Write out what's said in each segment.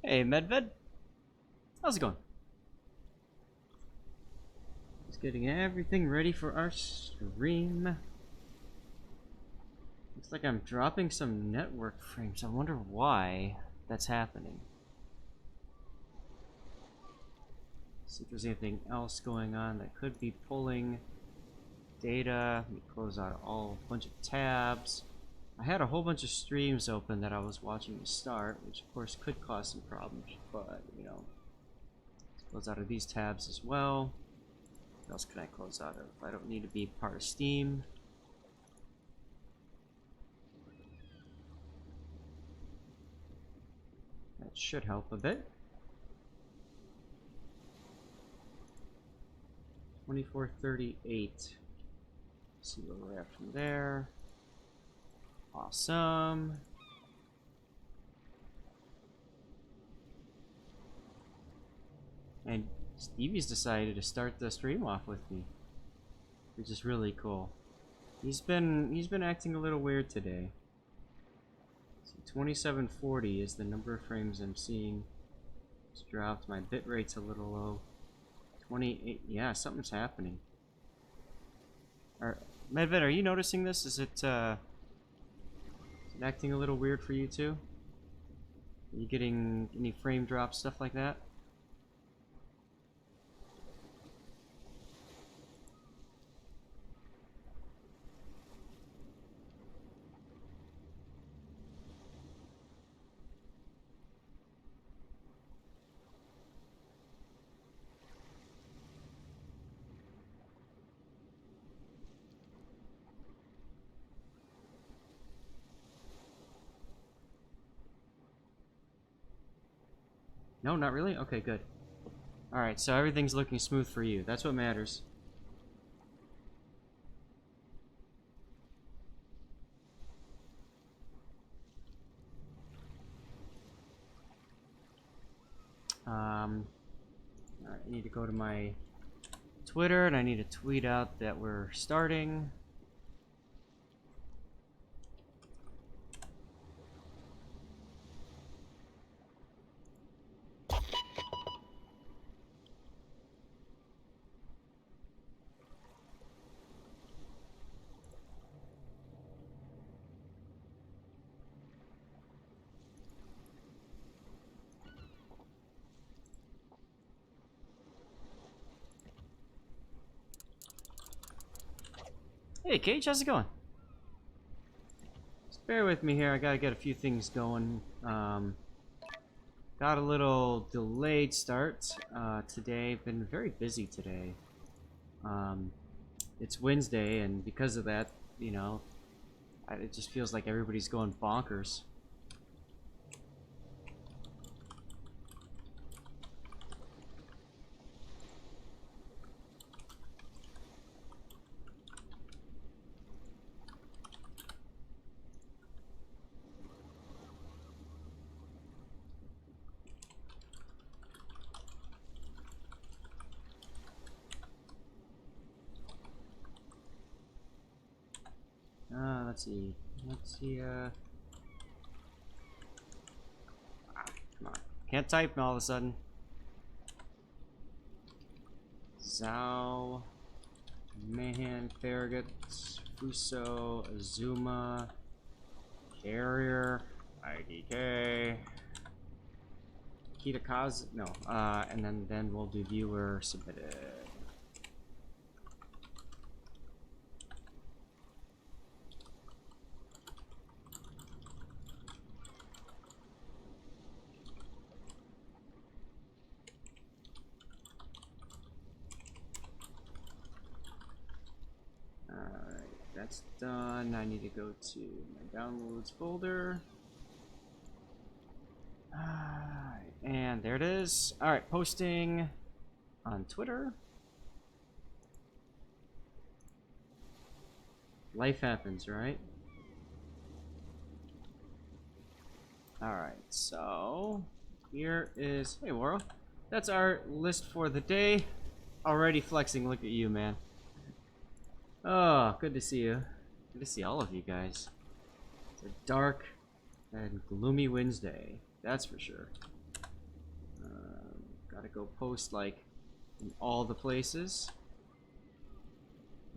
Hey, Medved. How's it going? Just getting everything ready for our stream. Looks like I'm dropping some network frames. I wonder why that's happening. See if there's anything else going on that could be pulling data. Let me close out a bunch of tabs. I had a whole bunch of streams open that I was watching to start, which of course could cause some problems, but you know, close out of these tabs as well. What else can I close out of? I don't need to be part of Steam. That should help a bit. 2438. See where we're at from there. Awesome. And Stevie's decided to start the stream off with me, which is really cool. He's been acting a little weird today. So 2740 is the number of frames I'm seeing. It's dropped. My bit rate's a little low. 28. Yeah, something's happening. Medved, are you noticing this? Is it acting a little weird for you too? Are you getting any frame drops, stuff like that? No, not really? Okay, good. Alright, so everything's looking smooth for you. That's what matters. Alright, I need to go to my Twitter and I need to tweet out that we're starting. Hey, Cage, how's it going? Just bear with me here. I gotta get a few things going. Got a little delayed start today. Been very busy today. It's Wednesday, and because of that, you know, it just feels like everybody's going bonkers. Let's see, come on. Can't type all of a sudden. Zhao, Mahan, Farragut, Fuso, Azuma, Carrier, IDK, Kitakaze, no, and then we'll do viewer submitted. That's done. I need to go to my downloads folder. And there it is. Alright, posting on Twitter. Life happens, right? Alright, so here is... Hey, Woro. That's our list for the day. Already flexing. Look at you, man. Oh, good to see you. Good to see all of you guys. It's a dark and gloomy Wednesday, that's for sure. Gotta go post like in all the places.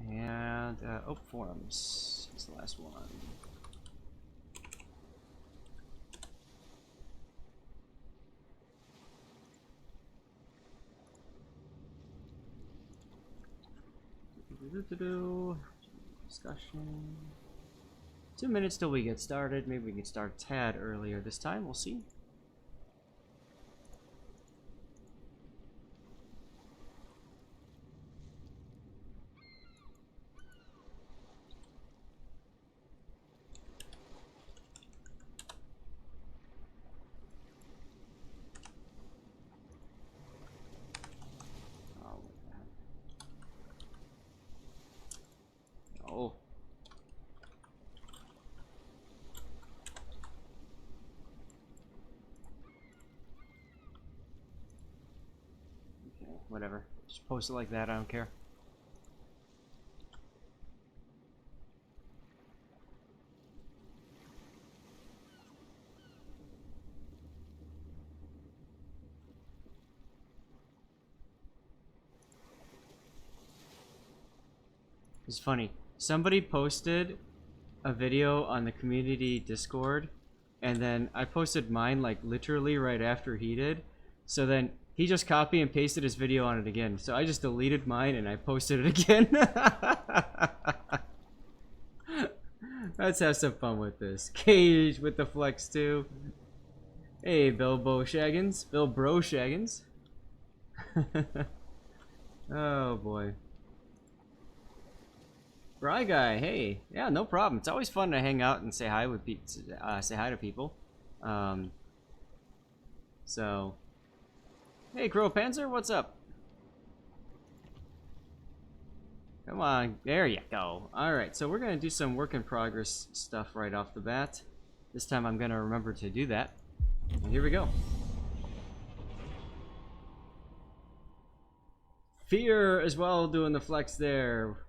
And oh, forums is the last one. Discussion. 2 minutes till we get started. Maybe we can start a tad earlier this time. We'll see. Oh. Okay, whatever. Just post it like that, I don't care. It's funny. Somebody posted a video on the community Discord, and then I posted mine like literally right after he did. So then he just copy and pasted his video on it again. So I just deleted mine and I posted it again. Let's have some fun with this. Cage with the flex too. Hey, Bilbo Shaggins. Bilbro Shaggins. Oh boy. Bry guy, hey, yeah, no problem. It's always fun to hang out and say hi with say hi to people. So, hey, Crow Panzer, what's up? Come on, there you go. All right, so we're gonna do some work in progress stuff right off the bat. This time I'm gonna remember to do that. And here we go. Fear as well doing the flex there.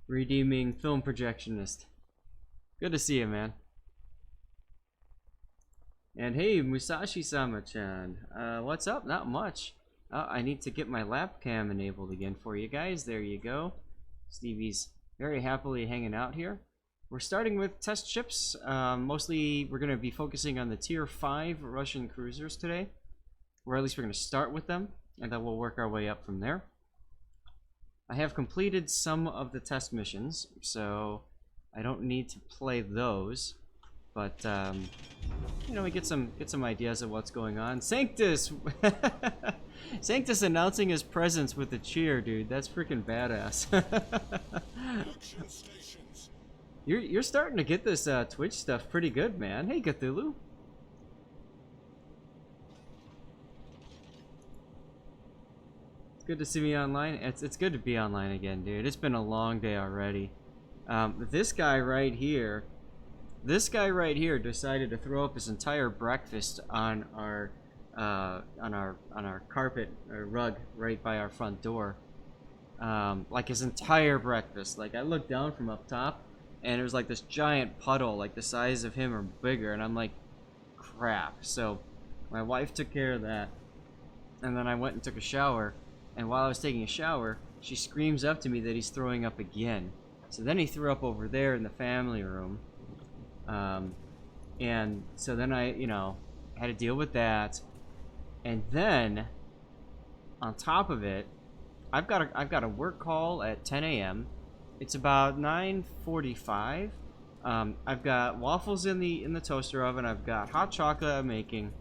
Redeeming film projectionist. Good to see you, man. And hey, Musashi-sama-chan. What's up? Not much. I need to get my lap cam enabled again for you guys. There you go. Stevie's very happily hanging out here. We're starting with test ships. Mostly we're going to be focusing on the tier 5 Russian cruisers today. Or at least we're going to start with them. And then we'll work our way up from there. I have completed some of the test missions, so I don't need to play those. But you know, we get some ideas of what's going on. Sanctus, Sanctus announcing his presence with a cheer, dude. That's freaking badass. You're starting to get this Twitch stuff pretty good, man. Hey, Cthulhu. Good to see me online. It's good to be online again, dude. It's been a long day already. This guy right here decided to throw up his entire breakfast on our carpet or rug right by our front door. Like his entire breakfast. Like I looked down from up top, and it was like this giant puddle, like the size of him or bigger, and I'm like, crap. So my wife took care of that, and then I went and took a shower. And while I was taking a shower, she screams up to me that he's throwing up again. So then he threw up over there in the family room. And so then I, you know, had to deal with that. And then, on top of it, I've got a work call at 10 a.m. It's about 9:45. I've got waffles in the toaster oven. I've got hot chocolate I'm making.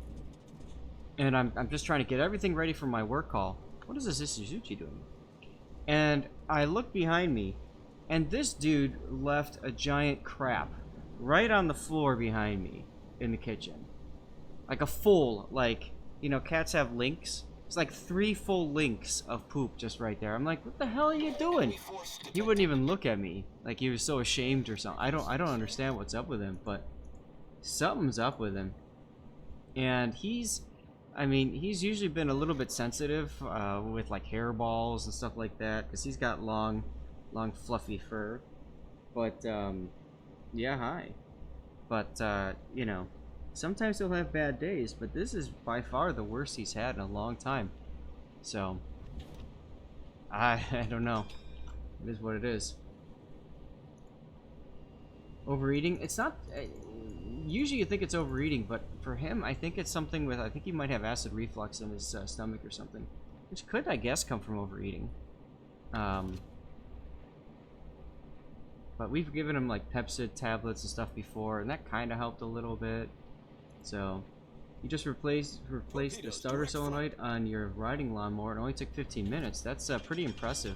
And I'm just trying to get everything ready for my work call. What is this Suzuki doing? And I look behind me, and this dude left a giant crap right on the floor behind me in the kitchen. Like a full, like, you know, cats have links. It's like 3 full links of poop just right there. I'm like, what the hell are you doing? He wouldn't even look at me. Like he was so ashamed or something. I don't understand what's up with him, but something's up with him. And he's usually been a little bit sensitive with like hairballs and stuff like that, because he's got long fluffy fur. But yeah, hi. But you know, sometimes he'll have bad days, but this is by far the worst he's had in a long time. So, I don't know. It is what it is. Overeating? It's not... usually you think it's overeating, but for him, I think it's something with... I think he might have acid reflux in his stomach or something. Which could, I guess, come from overeating. But we've given him, like, Pepsid tablets and stuff before, and that kind of helped a little bit. So, you just replaced the starter solenoid on your riding lawnmower. It only took 15 minutes. That's pretty impressive.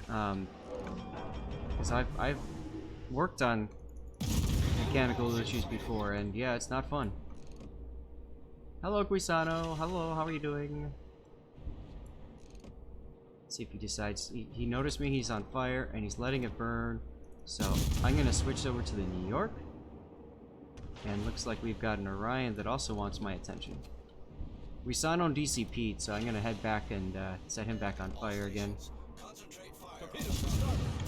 Because I've worked on mechanical issues before, and yeah, it's not fun. Hello, Guisano. Hello, how are you doing? Let's see if he decides. He noticed me, he's on fire, and he's letting it burn. So, I'm going to switch over to the New York. And looks like we've got an Orion that also wants my attention. Guisano DCP'd, so I'm going to head back and set him back on fire again.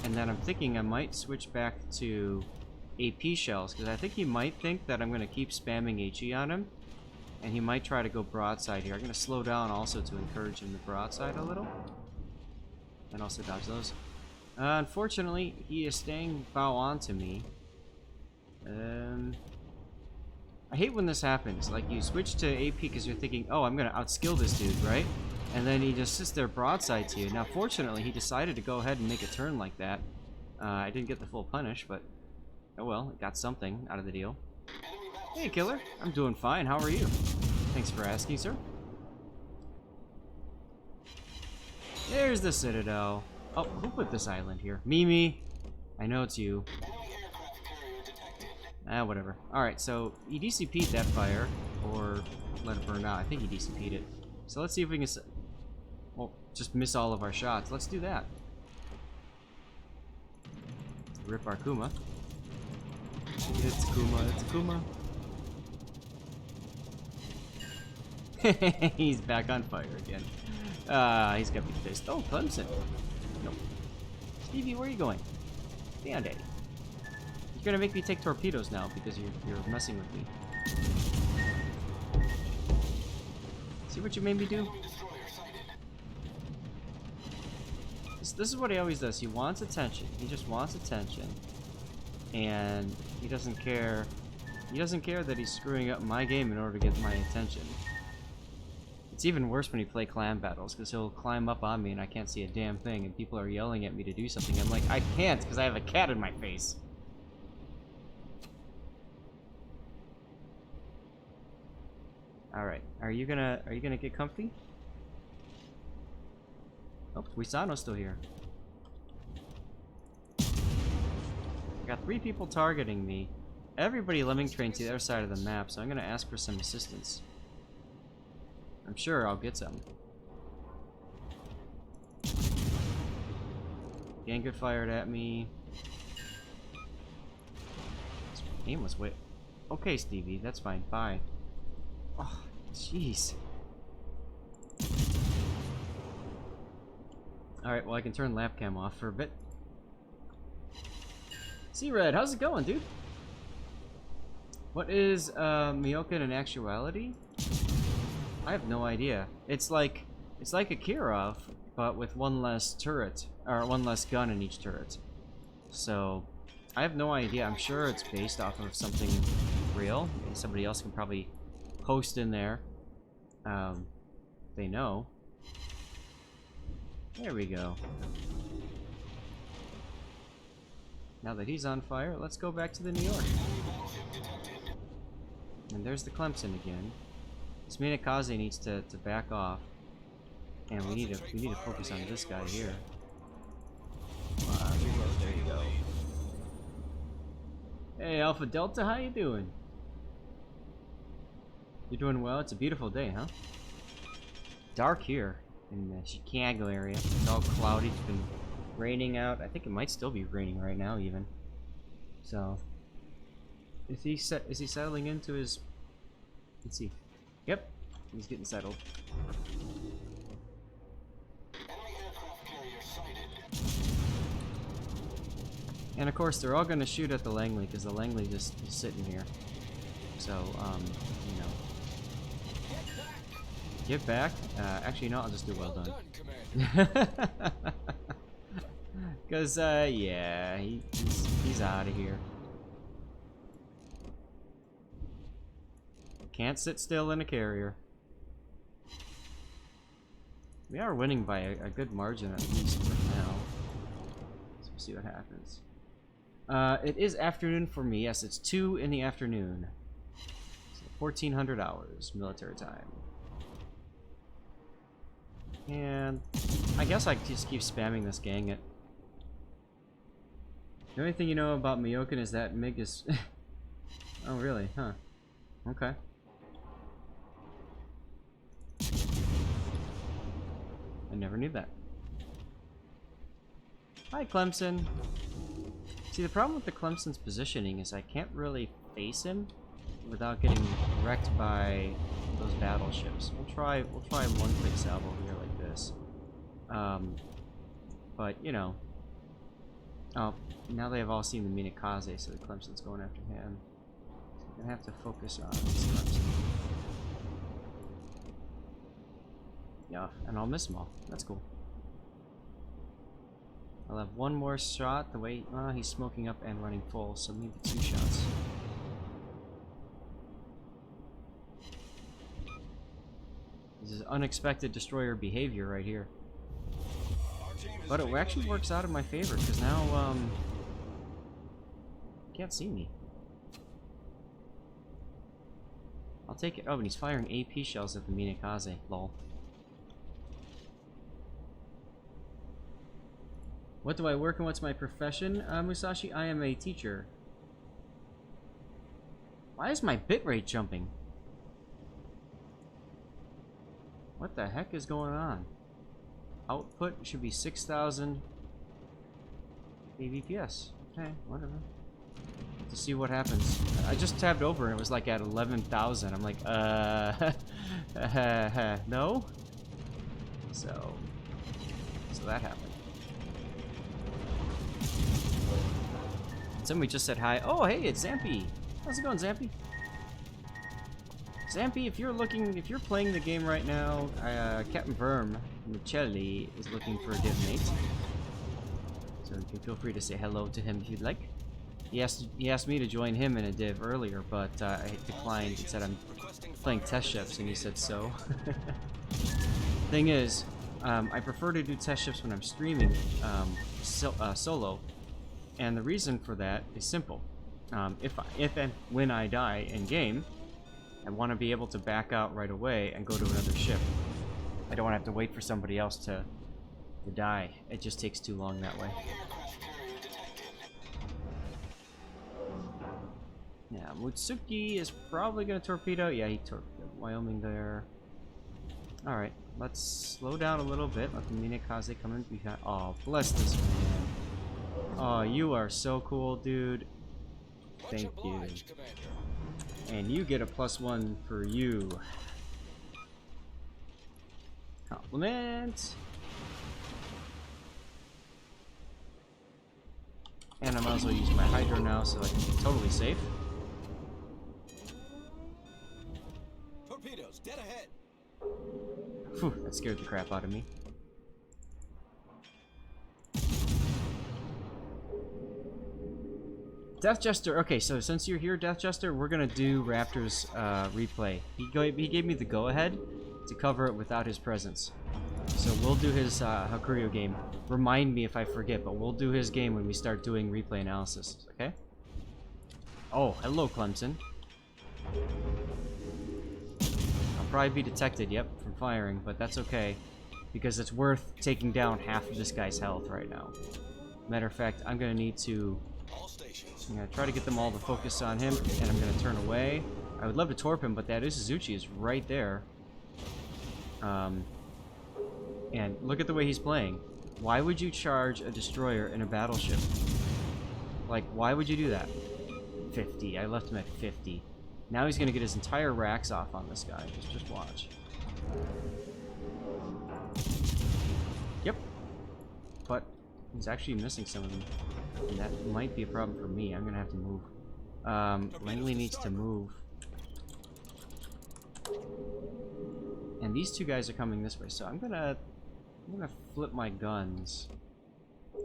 And then I'm thinking I might switch back to AP shells, because I think he might think that I'm going to keep spamming HE on him, and he might try to go broadside here. I'm going to slow down also to encourage him to broadside a little, and also dodge those. Unfortunately, he is staying bow on to me. I hate when this happens. Like, you switch to AP because you're thinking, oh, I'm going to outskill this dude, right? And then he just sits there broadside to you. Now, fortunately, he decided to go ahead and make a turn like that. I didn't get the full punish, but oh well, it got something out of the deal. Hey, Killer. I'm doing fine. How are you? Thanks for asking, sir. There's the Citadel. Oh, who put this island here? Mimi. I know it's you. Ah, whatever. Alright, so he DCP'd that fire, or let it burn out. I think he DCP'd it. So let's see if we can... well, just miss all of our shots. Let's do that. Rip our Kuma. It's Kuma, it's Kuma. He's back on fire again. He's got me pissed. Oh, Clemson. Nope. Stevie, where are you going? Stay on daddy. You're gonna make me take torpedoes now because you're messing with me. See what you made me do? This is what he always does. He wants attention. He just wants attention. And he doesn't care. He doesn't care that he's screwing up my game in order to get my attention. It's even worse when you play clan battles, because he'll climb up on me and I can't see a damn thing, and people are yelling at me to do something. I'm like, I can't, because I have a cat in my face. Alright, are you gonna get comfy? Oh, Guisano's still here. I got 3 people targeting me. Everybody lemming train to the other side of the map, so I'm gonna ask for some assistance. I'm sure I'll get some. Ganga fired at me. This game was way... okay, Stevie, that's fine. Bye. Oh, jeez. Alright, well I can turn lap cam off for a bit. C-Red, how's it going, dude? What is Miyokan in actuality? I have no idea. It's like a Kirov, but with 1 less turret, or 1 less gun in each turret. So, I have no idea. I'm sure it's based off of something real. Maybe somebody else can probably post in there. They know. There we go. Now that he's on fire, let's go back to the New York. And there's the Clemson again. This Minakaze needs to back off. And we need to focus on this guy here. There you go. Hey Alpha Delta, how you doing? You doing well? It's a beautiful day, huh? Dark here in the Chicago area. It's all cloudy. It's been raining out. I think it might still be raining right now, even. So, is he settling into his? Let's see. Yep, he's getting settled. And of course, they're all going to shoot at the Langley because the Langley just is sitting here. So, you know. Get back. Actually, no, I'll just do well done. Because, yeah, he's out of here. Can't sit still in a carrier. We are winning by a good margin at least for now. So we'll see what happens. It is afternoon for me. Yes, it's 2 in the afternoon. So 1400 hours military time. And I guess I just keep spamming this gang it. The only thing you know about Miyokan is that Mig is... Oh, really? Huh. Okay. I never knew that. Hi, Clemson. See, the problem with the Clemson's positioning is I can't really face him without getting wrecked by those battleships. We'll try one quick salvo here like this. But you know. Oh, now they have all seen the Minakaze, so the Clemson's going after him. So I'm gonna have to focus on this Clemson. Yeah, and I'll miss them all. That's cool. I'll have one more shot. The way he's smoking up and running full, so maybe 2 shots. This is unexpected destroyer behavior right here. But it actually works out in my favor because now can't see me. I'll take it. Oh, and he's firing AP shells at the Minakaze. Lol. What do I work and what's my profession? Musashi, I am a teacher. Why is my bitrate jumping? What the heck is going on? Output should be 6,000 ABPS. Okay, whatever. To see what happens. I just tabbed over and it was like at 11,000. I'm like, no? So that happened. Somebody just said hi. Oh, hey, it's Zampy. How's it going, Zampy? Zampy, if you're playing the game right now, Captain Verm Michelli is looking for a div mate. So you can feel free to say hello to him if you'd like. He asked me to join him in a div earlier, but I declined and said I'm playing test ships, and he said so. Thing is, I prefer to do test ships when I'm streaming solo. And the reason for that is simple. If and when I die in game, I want to be able to back out right away and go to another ship. I don't want to have to wait for somebody else to die. It just takes too long that way. Yeah, Mutsuki is probably going to torpedo. Yeah, he torpedoed Wyoming there. Alright, let's slow down a little bit. Let the Minakaze come in behind. Oh, bless this man. Oh, you are so cool, dude. Thank you. And you get a +1 for you. Compliment. And I might as well use my Hydro now so I can be totally safe. Torpedoes, dead ahead. Phew, that scared the crap out of me. Death Jester, okay, so since you're here, Death Jester, we're gonna do Raptor's replay. He gave me the go-ahead to cover it without his presence. So we'll do his Hakuryu game. Remind me if I forget, but we'll do his game when we start doing replay analysis, okay? Oh, hello, Clemson. I'll probably be detected, yep, from firing, but that's okay. Because it's worth taking down half of this guy's health right now. Matter of fact, I'm gonna need to... I'm gonna try to get them all to focus on him, and I'm gonna turn away. I would love to torp him, but that Usuzuchi is right there. And look at the way he's playing. Why would you charge a destroyer in a battleship? Like, why would you do that? 50. I left him at 50. Now he's gonna get his entire racks off on this guy. Just watch. Yep. But he's actually missing some of them. And that might be a problem for me. I'm gonna have to move. Langley needs to move. And And these two guys are coming this way, so I'm gonna flip my guns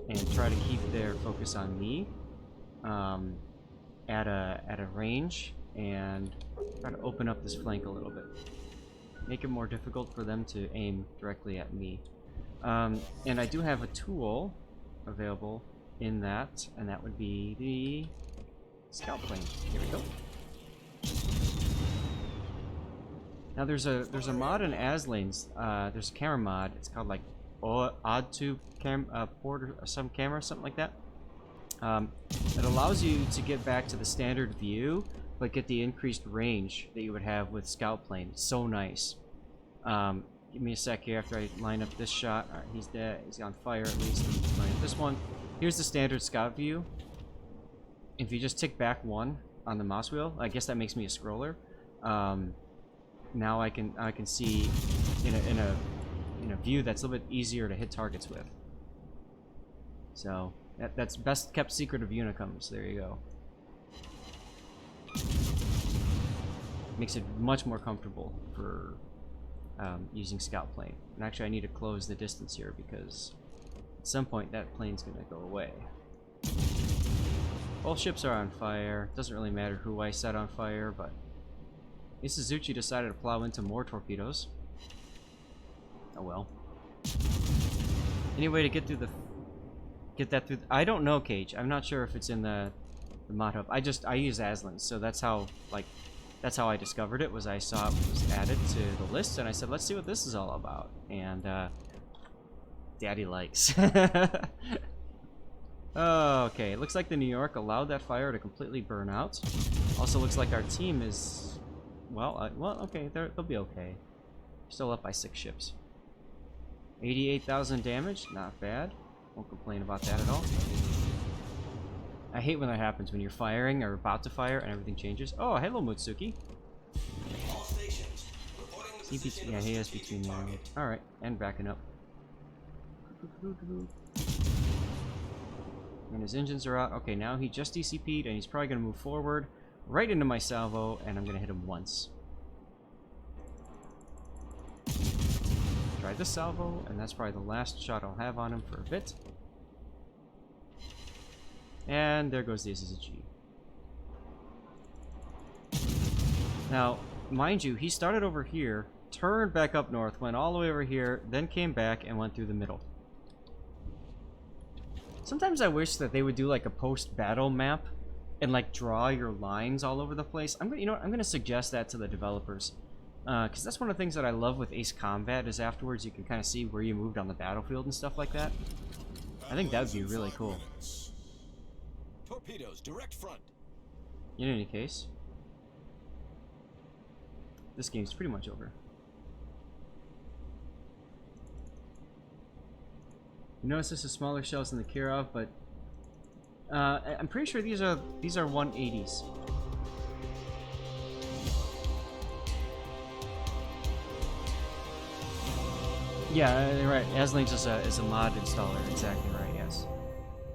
and try to keep their focus on me at a range, and try to open up this flank a little bit. Make it more difficult for them to aim directly at me. And I do have a tool available in that, and that would be the scout plane. Here we go. Now there's a mod in Aslane's. There's a camera mod. It's called like Odd Tube Port or some camera, something like that. It allows you to get back to the standard view, but get the increased range that you would have with scout plane. It's so nice. Give me a sec here after I line up this shot. Alright, he's dead. He's on fire at least. Line up this one. Here's the standard scout view. If you just tick back one on the mouse wheel, I guess that makes me a scroller. Now I can see in a view that's a little bit easier to hit targets with. So that's best kept secret of Unicums. There you go. Makes it much more comfortable for using scout plane. And actually I need to close the distance here because at some point that plane's gonna go away. Both ships are on fire. Doesn't really matter who I set on fire, but Isuzuchi decided to plow into more torpedoes. Oh well. Any way to get through get that through I don't know, Cage. I'm not sure if it's in the mod hub. I use Aslan, so that's how I discovered it. Was I saw it was added to the list, and I said, let's see what this is all about. And Daddy likes. Oh, okay, it looks like the New York allowed that fire to completely burn out. Also looks like our team is, well, okay, they'll be okay. Still up by 6 ships. 88,000 damage, not bad. Won't complain about that at all. I hate when that happens, when you're firing or about to fire and everything changes. Oh, hello, Mutsuki. Yeah, he is between there. Alright, and backing up. And his engines are out. Okay, now he just DCP'd, and he's probably going to move forward right into my salvo, and I'm going to hit him once. Try this salvo, and that's probably the last shot I'll have on him for a bit. And there goes the SSG. Now, mind you, he started over here, turned back up north, went all the way over here, then came back and went through the middle. Sometimes I wish that they would do like a post-battle map and like draw your lines all over the place. You know what? I'm gonna suggest that to the developers, because that's one of the things that I love with Ace Combat is afterwards you can kind of see where you moved on the battlefield and stuff like that. I think that would be really cool. Torpedoes, direct front. In any case, this game's pretty much over. You notice this is smaller shells than the Kirov, but I'm pretty sure these are 180s. Yeah, right. Aslinks is a mod installer. Exactly right. Yes.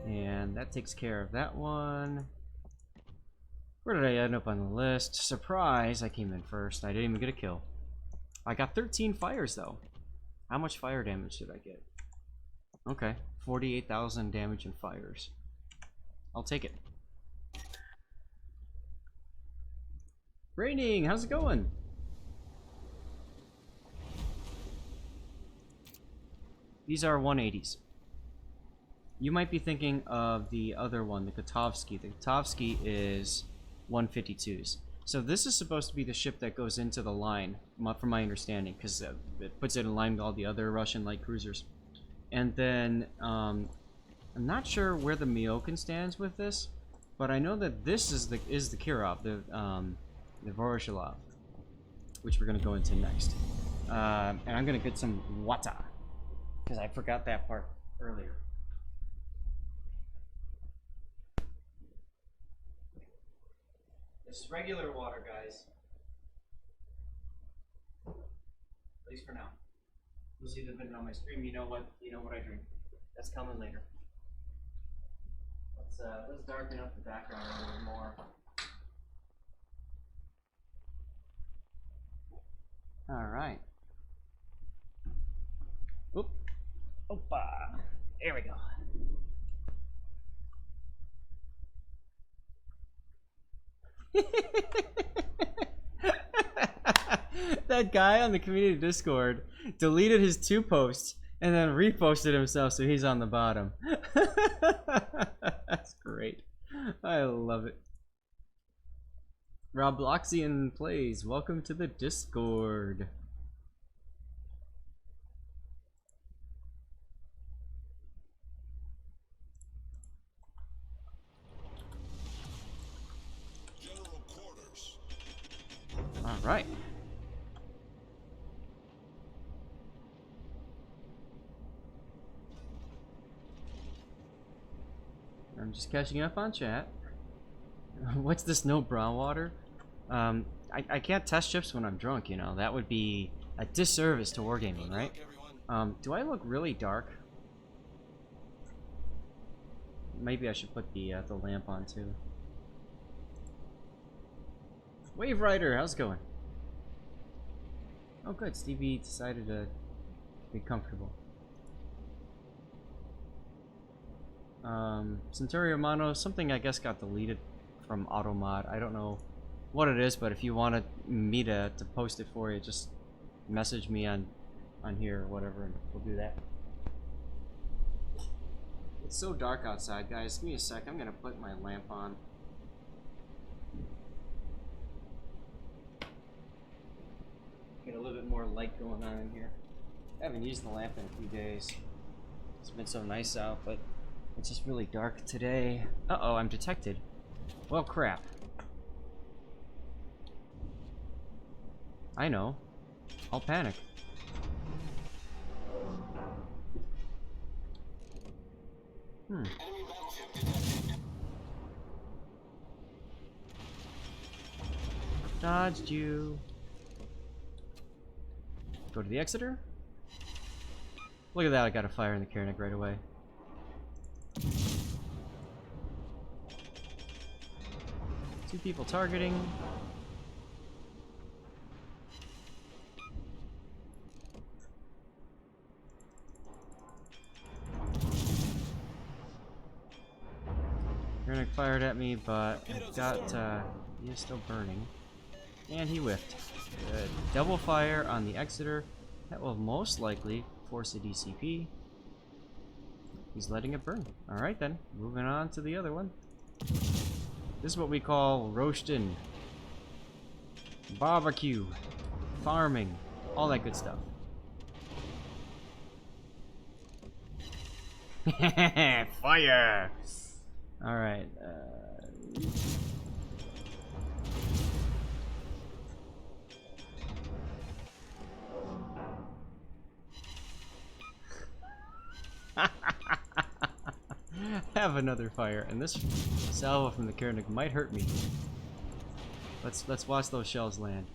And that takes care of that one. Where did I end up on the list? Surprise! I came in first. I didn't even get a kill. I got 13 fires though. How much fire damage did I get? Okay, 48,000 damage in fires. I'll take it. Raining, how's it going? These are 180s. You might be thinking of the other one, the Kotovsky. The Kotovsky is 152s. So this is supposed to be the ship that goes into the line, from my understanding, because it puts it in line with all the other Russian light cruisers. And then, I'm not sure where the Miyokan stands with this, but I know that this is the Kirov, the Voroshilov, which we're going to go into next. And I'm going to get some Wata, because I forgot that part earlier. This is regular water, guys. At least for now. Those of you that have been on my stream, you know what I drink. That's coming later. Let's darken up the background a little more. All right. Oop. Opa. There we go. That guy on the community Discord deleted his 2 posts and then reposted himself, so he's on the bottom. That's great. I love it. Robloxian plays. Welcome to the Discord. All right. I'm just catching up on chat. What's this no brown water? I can't test chips when I'm drunk, you know. That would be a disservice to wargaming, right? Do I look really dark? Maybe I should put the lamp on too. Wave Rider, how's it going? Oh good, Stevie decided to be comfortable. Centurio Mono, something I guess got deleted from Automod. I don't know what it is, but if you wanted me to post it for you, just message me on here or whatever, and we'll do that. It's so dark outside, guys. Give me a sec. I'm gonna put my lamp on. Get a little bit more light going on in here. I haven't used the lamp in a few days. It's been so nice out, but it's just really dark today. Uh-oh, I'm detected. Well, crap. I know. I'll panic. Dodged you. Go to the Exeter. Look at that, I got a fire in the Karnak right away. Two people targeting. Karnak fired at me, but I got, he is still burning. And he whiffed. Good. Double fire on the Exeter. That will most likely force a DCP. He's letting it burn. Alright then, moving on to the other one. This is what we call roasting, barbecue, farming, all that good stuff. Fire! Alright, have another fire, and this salvo from the Karnak might hurt me. Let's watch those shells land.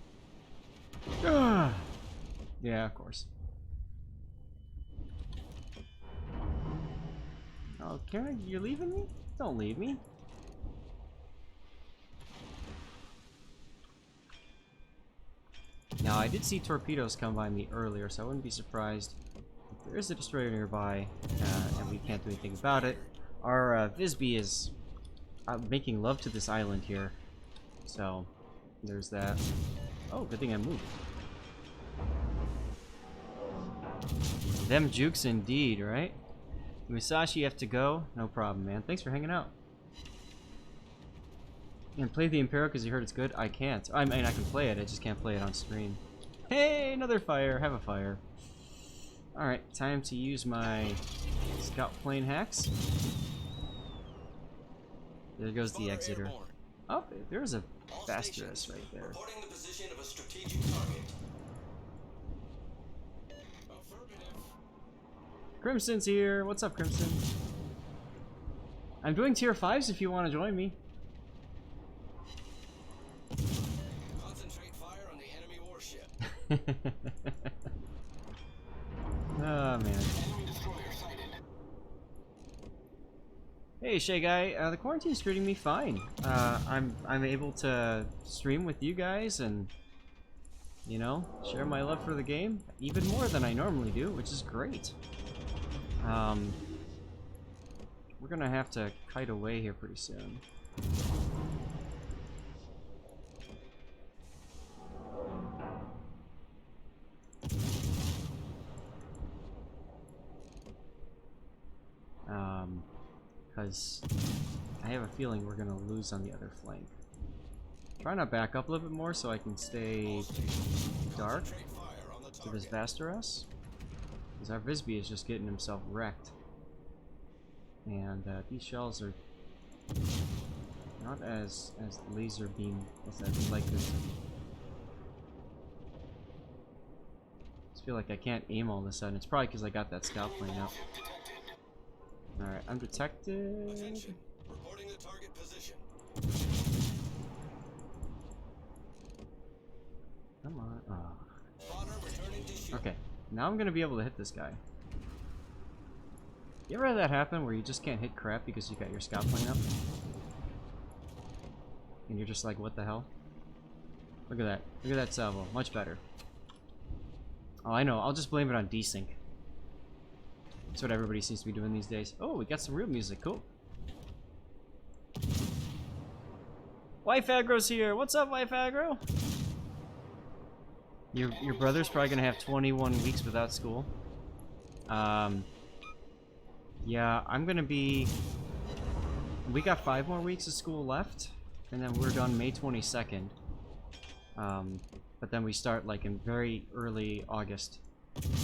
Yeah, of course. Oh, Karnak, you're leaving me? Don't leave me. Now, I did see torpedoes come by me earlier, so I wouldn't be surprised if there is a destroyer nearby, and we can't do anything about it. Our Visby is making love to this island here, so there's that. Oh, good thing I moved. Them jukes indeed, right? Musashi, you have to go? No problem, man. Thanks for hanging out. And play the Imperial because you heard it's good? I can't. I mean, I can play it, I just can't play it on stream. Hey, another fire. Have a fire. Alright, time to use my scout plane hacks. There goes the Exeter. Oh, there's a Bastarus right there. Reporting the position of a strategic target. Crimson's here. What's up, Crimson? I'm doing tier 5s if you want to join me. Concentrate fire on the enemy warship. Oh man. Enemy destroyer sighted. Hey Shay Guy, the quarantine's treating me fine. I'm able to stream with you guys and You know, share my love for the game even more than I normally do, which is great. We're gonna have to kite away here pretty soon. Because I have a feeling we're gonna lose on the other flank. Try not back up a little bit more so I can stay dark to this Vasteras. Because our Visby is just getting himself wrecked. And these shells are not as laser beam as I'd like them to be. I just feel like I can't aim all of a sudden. It's probably because I got that scout plane out. Alright, I'm detected. Attention. Reporting the target position. Come on. Oh. Spotter returning to shield. Okay, now I'm gonna be able to hit this guy. You ever had that happen where you just can't hit crap because you got your scout plane up? And you're just like, what the hell? Look at that. Look at that salvo. Much better. Oh, I know. I'll just blame it on desync. That's what everybody seems to be doing these days. Oh, we got some real music. Cool. Wife Aggro's here. What's up, Wife Aggro? Your brother's probably gonna have 21 weeks without school. Yeah, I'm gonna be... We got 5 more weeks of school left, and then we're done May 22nd. But then we start like in very early August.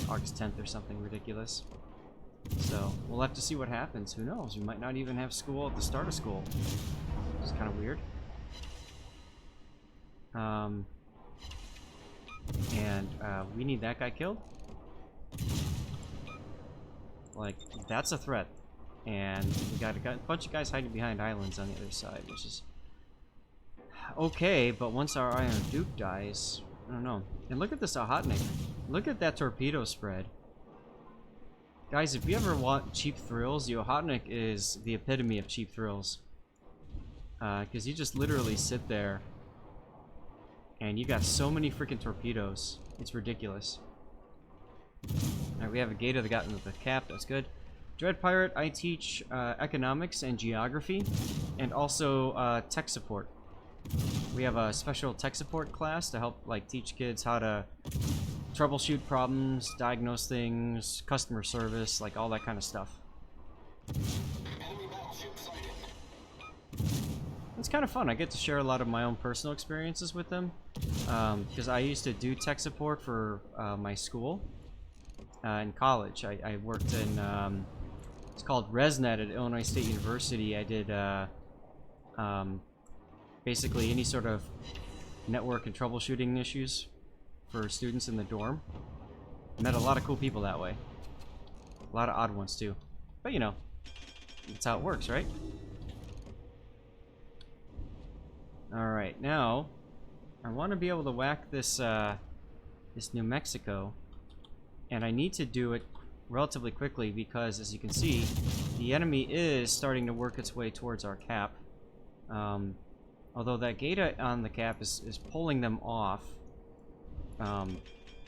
August 10th or something ridiculous. So, we'll have to see what happens. Who knows? We might not even have school at the start of school. It's kind of weird. We need that guy killed. Like, that's a threat. And we got a bunch of guys hiding behind islands on the other side, which is okay, but once our Iron Duke dies, I don't know. And look at this Ahotnik. Look at that torpedo spread. Guys, if you ever want cheap thrills, the Ahotnik is the epitome of cheap thrills. Because you just literally sit there and you got so many freaking torpedoes. It's ridiculous. Alright, we have a Gator that got into the cap. That's good. Dread Pirate, I teach economics and geography, and also tech support. We have a special tech support class to help like teach kids how to troubleshoot problems, diagnose things, customer service, like all that kind of stuff. It's kind of fun. I get to share a lot of my own personal experiences with them, because I used to do tech support for my school in college. I worked in it's called ResNet at Illinois State University. I did basically any sort of network and troubleshooting issues for students in the dorm. Met a lot of cool people that way. A lot of odd ones too. But you know, that's how it works, right? Alright, now I want to be able to whack this this New Mexico, and I need to do it relatively quickly because, as you can see, the enemy is starting to work its way towards our cap. Although that Gator on the cap is pulling them off.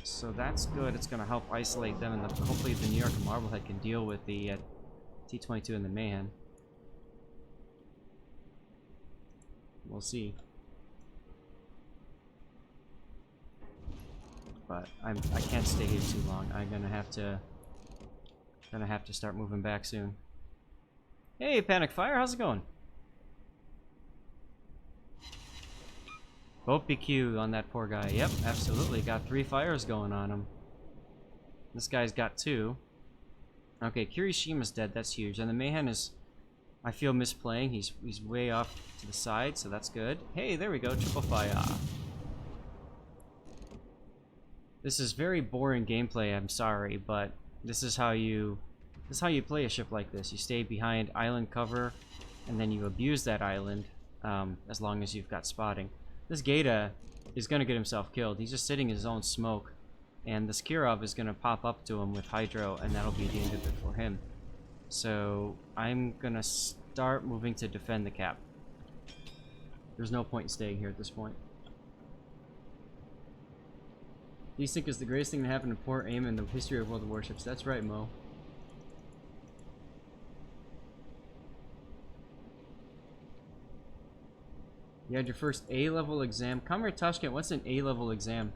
So that's good. It's going to help isolate them, and hopefully the New York Marblehead can deal with the T-22 and the Mahan. We'll see. But I can't stay here too long. I'm gonna have to start moving back soon. Hey, Panic Fire, how's it going? Boat BQ on that poor guy. Yep, absolutely. Got 3 fires going on him. This guy's got 2. Okay, Kirishima's dead. That's huge. And the Mahan is, I feel, misplaying. He's way off to the side, so that's good. Hey, there we go. Triple fire. This is very boring gameplay. I'm sorry, but this is how you play a ship like this. You stay behind island cover, and then you abuse that island as long as you've got spotting. This Gator is going to get himself killed. He's just sitting in his own smoke. And this Kirov is going to pop up to him with Hydro, and that'll be the end of it for him. So I'm going to start moving to defend the cap. There's no point in staying here at this point. Desync is the greatest thing to happen to poor aim in the history of World of Warships. That's right, Mo. You had your first A-level exam. Comrade Tashkent, what's an A-level exam?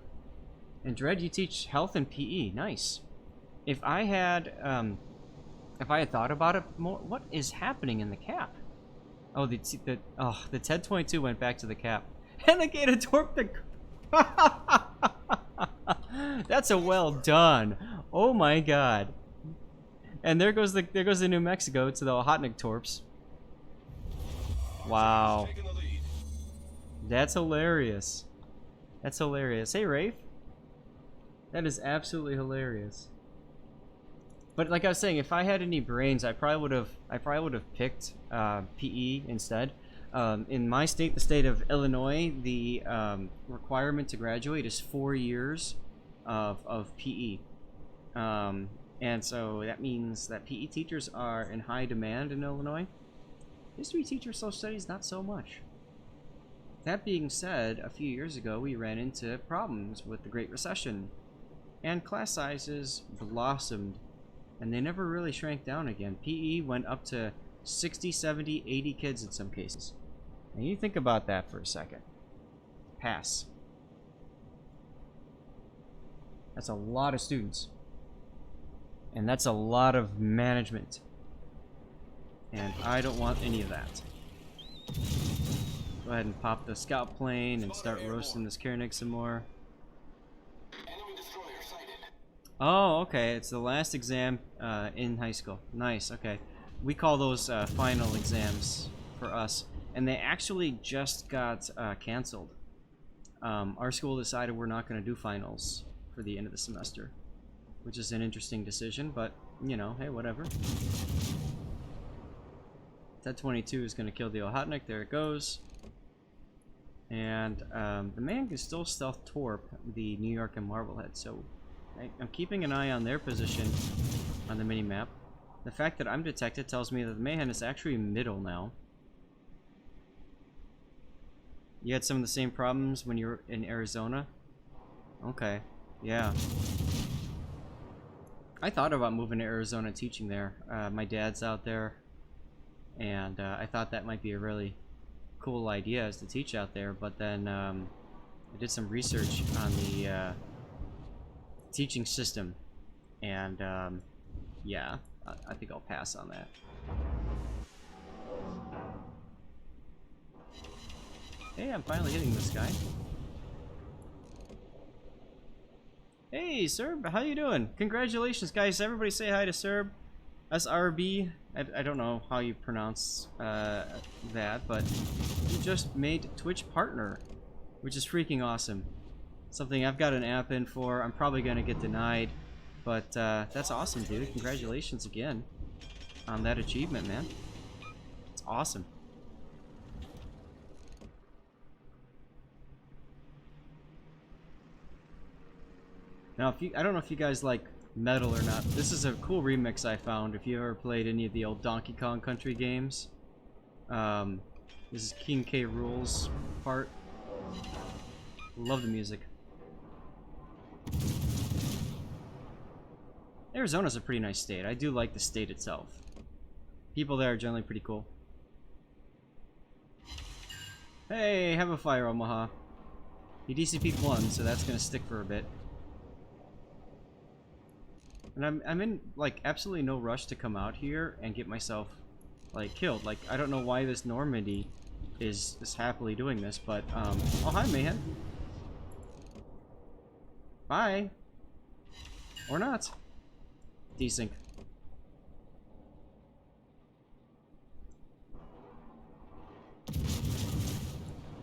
And Dread, you teach health and PE. Nice. If I had thought about it more, what is happening in the cap? Oh, the TED-22 went back to the cap. And the Gator torped the... That's a well done. Oh my god. And there goes the New Mexico to the Ohotnik torps. Wow. That's hilarious. That's hilarious. Hey, Rafe. That is absolutely hilarious. But like I was saying, if I had any brains, I probably would have picked PE instead. In my state, the state of Illinois, the requirement to graduate is 4 years of PE. And so that means that PE teachers are in high demand in Illinois. History teachers, social studies, not so much. That being said, a few years ago, we ran into problems with the Great Recession, and class sizes blossomed, and they never really shrank down again. PE went up to 60, 70, 80 kids in some cases. And you think about that for a second. Pass. That's a lot of students. And that's a lot of management. And I don't want any of that. Go ahead and pop the scout plane and start roasting this Koenig some more. Oh, okay. It's the last exam in high school. Nice, okay. We call those final exams for us. And they actually just got canceled. Our school decided we're not going to do finals for the end of the semester, which is an interesting decision, but, you know, hey, whatever. TED-22 is going to kill the Ohotnik. There it goes. And the man can still stealth torp the New York and Marblehead, so I'm keeping an eye on their position on the mini-map. The fact that I'm detected tells me that the Mahan is actually middle now. You had some of the same problems when you were in Arizona? Okay, yeah. I thought about moving to Arizona and teaching there. My dad's out there, and I thought that might be a really cool idea is to teach out there, but then I did some research on the teaching system, and yeah, I think I'll pass on that. Hey, I'm finally hitting this guy. Hey, Serb, how you doing? Congratulations, guys. Everybody say hi to Serb. SRB. I don't know how you pronounce that, but you just made Twitch partner, which is freaking awesome. Something I've got an app in for. I'm probably going to get denied, but that's awesome, dude. Congratulations again on that achievement, man. It's awesome. Now, I don't know if you guys like metal or not. This is a cool remix I found. If you ever played any of the old Donkey Kong Country games, this is King K. Rool's part. Love the music. Arizona's a pretty nice state. I do like the state itself. People there are generally pretty cool. Hey, have a fire, Omaha. He DCP'd one, so that's gonna stick for a bit. And I'm in, like, absolutely no rush to come out here and get myself, like, killed. Like, I don't know why this Normandy is happily doing this, but, oh, hi, Mahan. Bye. Or not. Desync.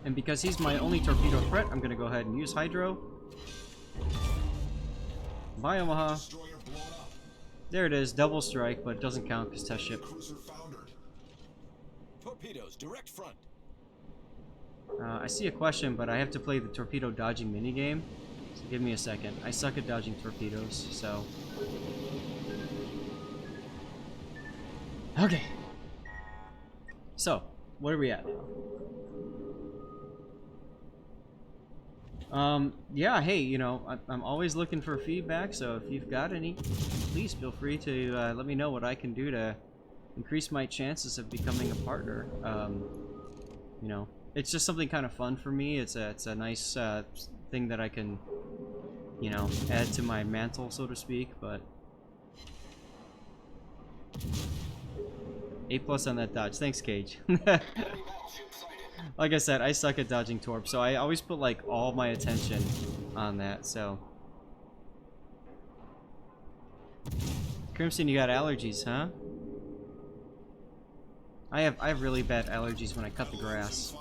And because he's my only torpedo threat, I'm gonna go ahead and use Hydro. Bye, Omaha. There it is, double strike, but it doesn't count because test ship. Torpedoes, direct front. I see a question, but I have to play the torpedo dodging minigame. So give me a second. I suck at dodging torpedoes, so... Okay. So, what are we at? Yeah, hey, you know, I'm always looking for feedback, so if you've got any, please feel free to let me know what I can do to increase my chances of becoming a partner. You know, it's just something kind of fun for me. It's a nice thing that I can, you know, add to my mantle, so to speak, but... A+ on that dodge. Thanks, Cage. Like I said, I suck at dodging torp, so I always put like all my attention on that, so. Crimson, you got allergies, huh? I have really bad allergies when I cut the grass.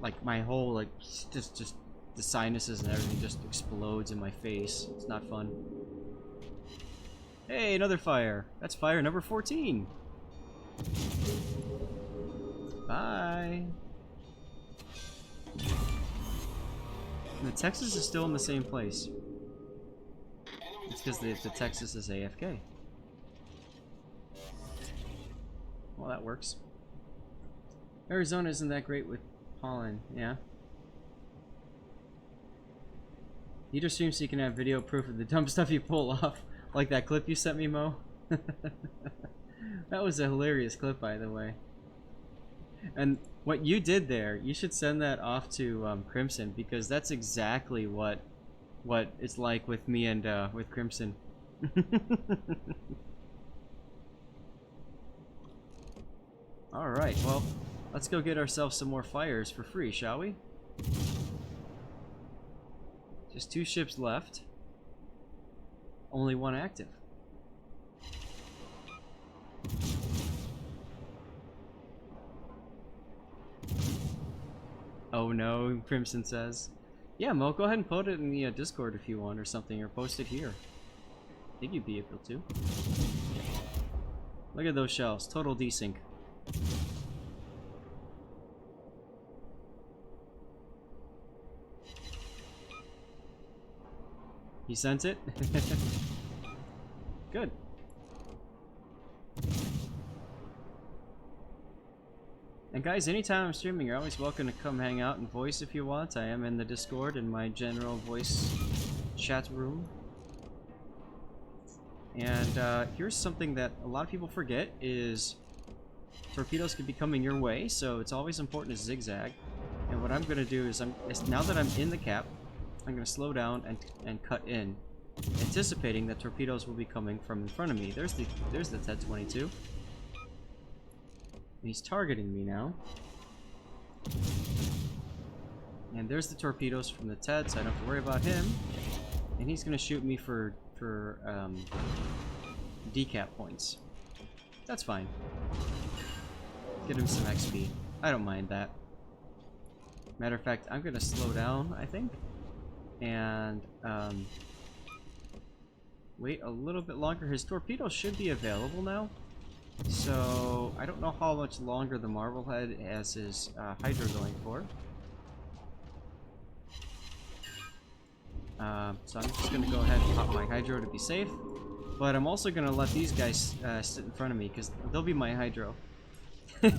Like my whole like just the sinuses and everything just explodes in my face. It's not fun. Hey, another fire. That's fire number 14. Bye. And the Texas is still in the same place. It's because the Texas is AFK. Well, that works. Arizona isn't that great with pollen, yeah. You just stream so you can have video proof of the dumb stuff you pull off. Like that clip you sent me, Mo. That was a hilarious clip, by the way. And what you did there, you should send that off to Crimson, because that's exactly what it's like with me and with Crimson. Alright, well, let's go get ourselves some more fires for free, shall we? Just 2 ships left. Only 1 active. Oh no, Crimson says. Yeah, Mo, go ahead and put it in the Discord if you want or something, or post it here. I think you'd be able to. Look at those shells, total desync. He sent it? Good. And guys, anytime I'm streaming, you're always welcome to come hang out and voice if you want. I am in the Discord in my general voice chat room. And here's something that a lot of people forget is torpedoes could be coming your way, so it's always important to zigzag. And what I'm going to do is, now that I'm in the cap, I'm going to slow down and cut in, anticipating that torpedoes will be coming from in front of me. There's the TED-22. He's targeting me now. And there's the torpedoes from the TED, so I don't have to worry about him. And he's going to shoot me for decap points. That's fine. Get him some XP. I don't mind that. Matter of fact, I'm going to slow down, I think. And wait a little bit longer. His torpedoes should be available now. So I don't know how much longer the Marblehead has his Hydro going for. So I'm just going to go ahead and pop my Hydro to be safe. But I'm also going to let these guys sit in front of me because they'll be my Hydro. For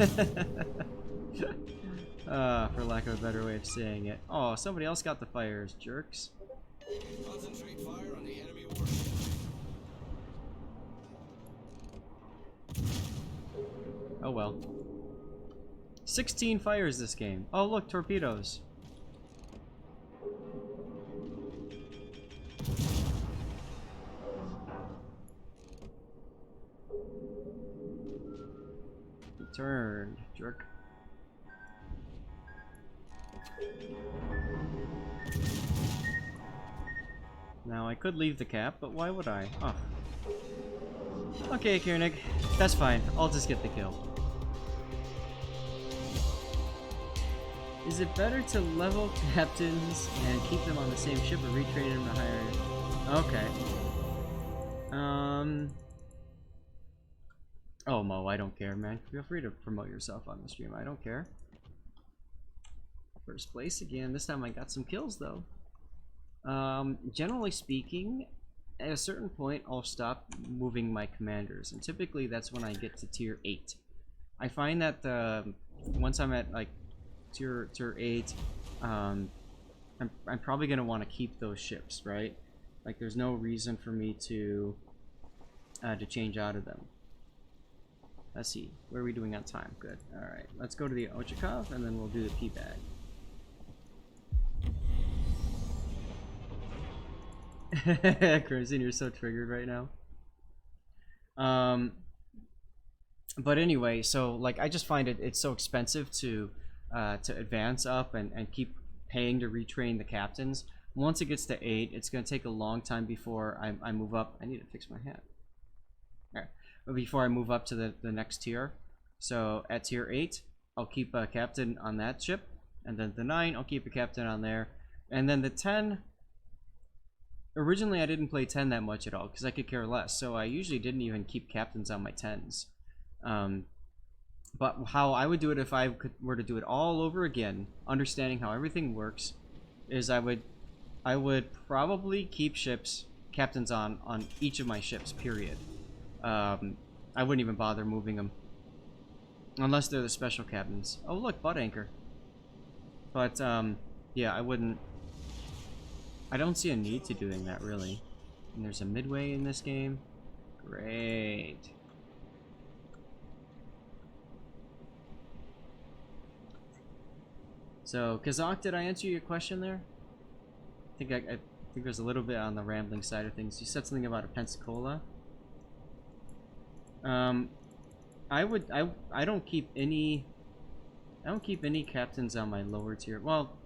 lack of a better way of saying it. Oh, somebody else got the fires, jerks. Concentrate fire on the enemy warship. Oh well. 16 fires this game. Oh look, torpedoes. Returned, jerk. Now I could leave the cap, but why would I? Oh. Okay, Kiernig. That's fine. I'll just get the kill. Is it better to level captains and keep them on the same ship or retrain them to higher? Okay. Oh, Mo, I don't care, man. Feel free to promote yourself on the stream. I don't care. First place again. This time I got some kills, though. Generally speaking, at a certain point, I'll stop moving my commanders, and typically that's when I get to tier 8. I find that once I'm at like tier 8, I'm probably gonna want to keep those ships, right? Like, there's no reason for me to change out of them. Let's see, what are we doing on time? Good. All right, let's go to the Ochakov, and then we'll do the P-bag. Crimson, you're so triggered right now. But anyway, so like I just find it's so expensive to advance up and keep paying to retrain the captains. Once it gets to 8, it's going to take a long time before I move up. I need to fix my hat. All right, before I move up to the next tier. So at tier 8, I'll keep a captain on that ship, and then the 9, I'll keep a captain on there, and then the 10. Originally, I didn't play 10 that much at all because I could care less. So I usually didn't even keep captains on my 10s. But how I would do it if I were to do it all over again, understanding how everything works, is I would probably keep captains on each of my ships, period. I wouldn't even bother moving them. Unless they're the special captains. Oh look, butt anchor. But, yeah, I wouldn't... I don't see a need to doing that, really. And there's a midway in this game. Great. So, Kazak, did I answer your question there? I think there's a little bit on the rambling side of things. You said something about a Pensacola. I don't keep any captains on my lower tier. Well,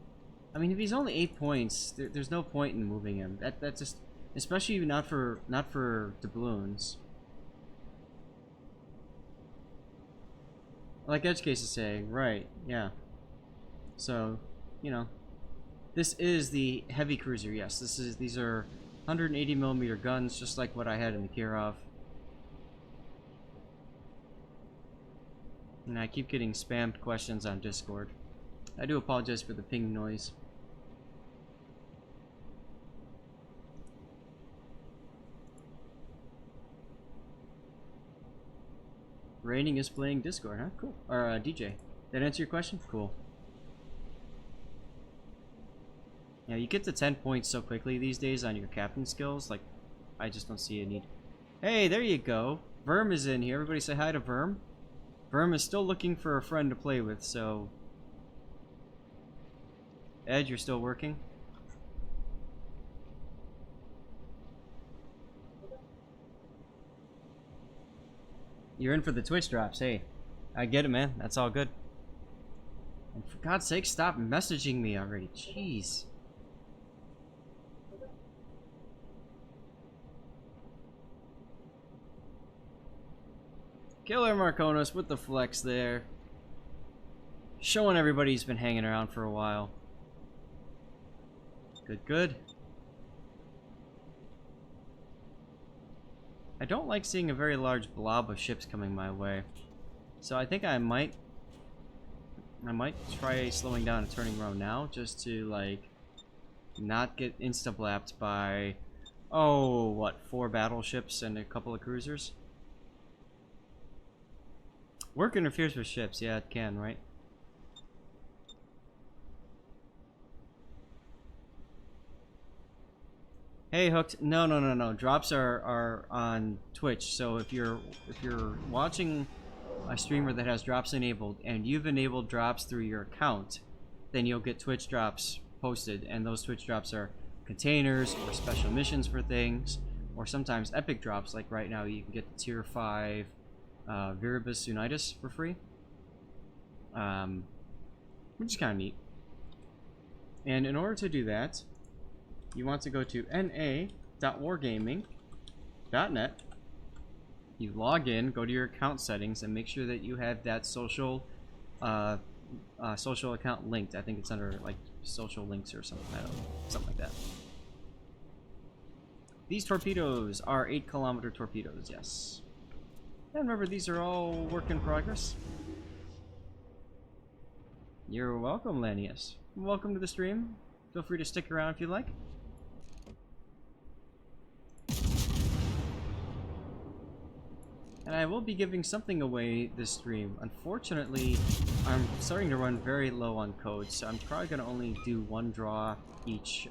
I mean, if he's only 8 points, there's no point in moving him. That just, especially not for doubloons. Like Edgecase is saying, right? Yeah. So, you know, this is the heavy cruiser. Yes, these are 180mm guns, just like what I had in the Kirov. And I keep getting spammed questions on Discord. I do apologize for the ping noise. Raining is playing Discord, huh? Cool. Or DJ. That answer your question? Cool. Yeah, you get to 10 points so quickly these days on your captain skills. Like, I just don't see a need. Hey, there you go. Verm is in here. Everybody say hi to Verm. Verm is still looking for a friend to play with, so... Ed, you're still working? You're in for the Twitch drops. Hey, I get it, man. That's all good. And for God's sake, stop messaging me already. Jeez. Killer Marconis with the flex there. Showing everybody he's been hanging around for a while. Good, good. I don't like seeing a very large blob of ships coming my way. So I think I might try slowing down and turning around now, just to, like, not get insta-blapped by, oh, what, 4 battleships and a couple of cruisers? Work interferes with ships, yeah, it can, right? Hey, Hooked. No. Drops are on Twitch. So if you're watching a streamer that has drops enabled and you've enabled drops through your account, then you'll get Twitch drops posted, and those Twitch drops are containers or special missions for things, or sometimes epic drops. Like right now, you can get the tier 5 Viribus Unitas for free, which is kind of neat. And in order to do that, you want to go to na.wargaming.net. You log in, go to your account settings, and make sure that you have that social account linked. I think it's under like social links or something. I don't know, something like that. These torpedoes are 8-kilometer torpedoes. Yes. And remember, these are all work in progress. You're welcome, Lanius. Welcome to the stream. Feel free to stick around if you like. And I will be giving something away this stream. Unfortunately, I'm starting to run very low on code, so I'm probably going to only do one draw each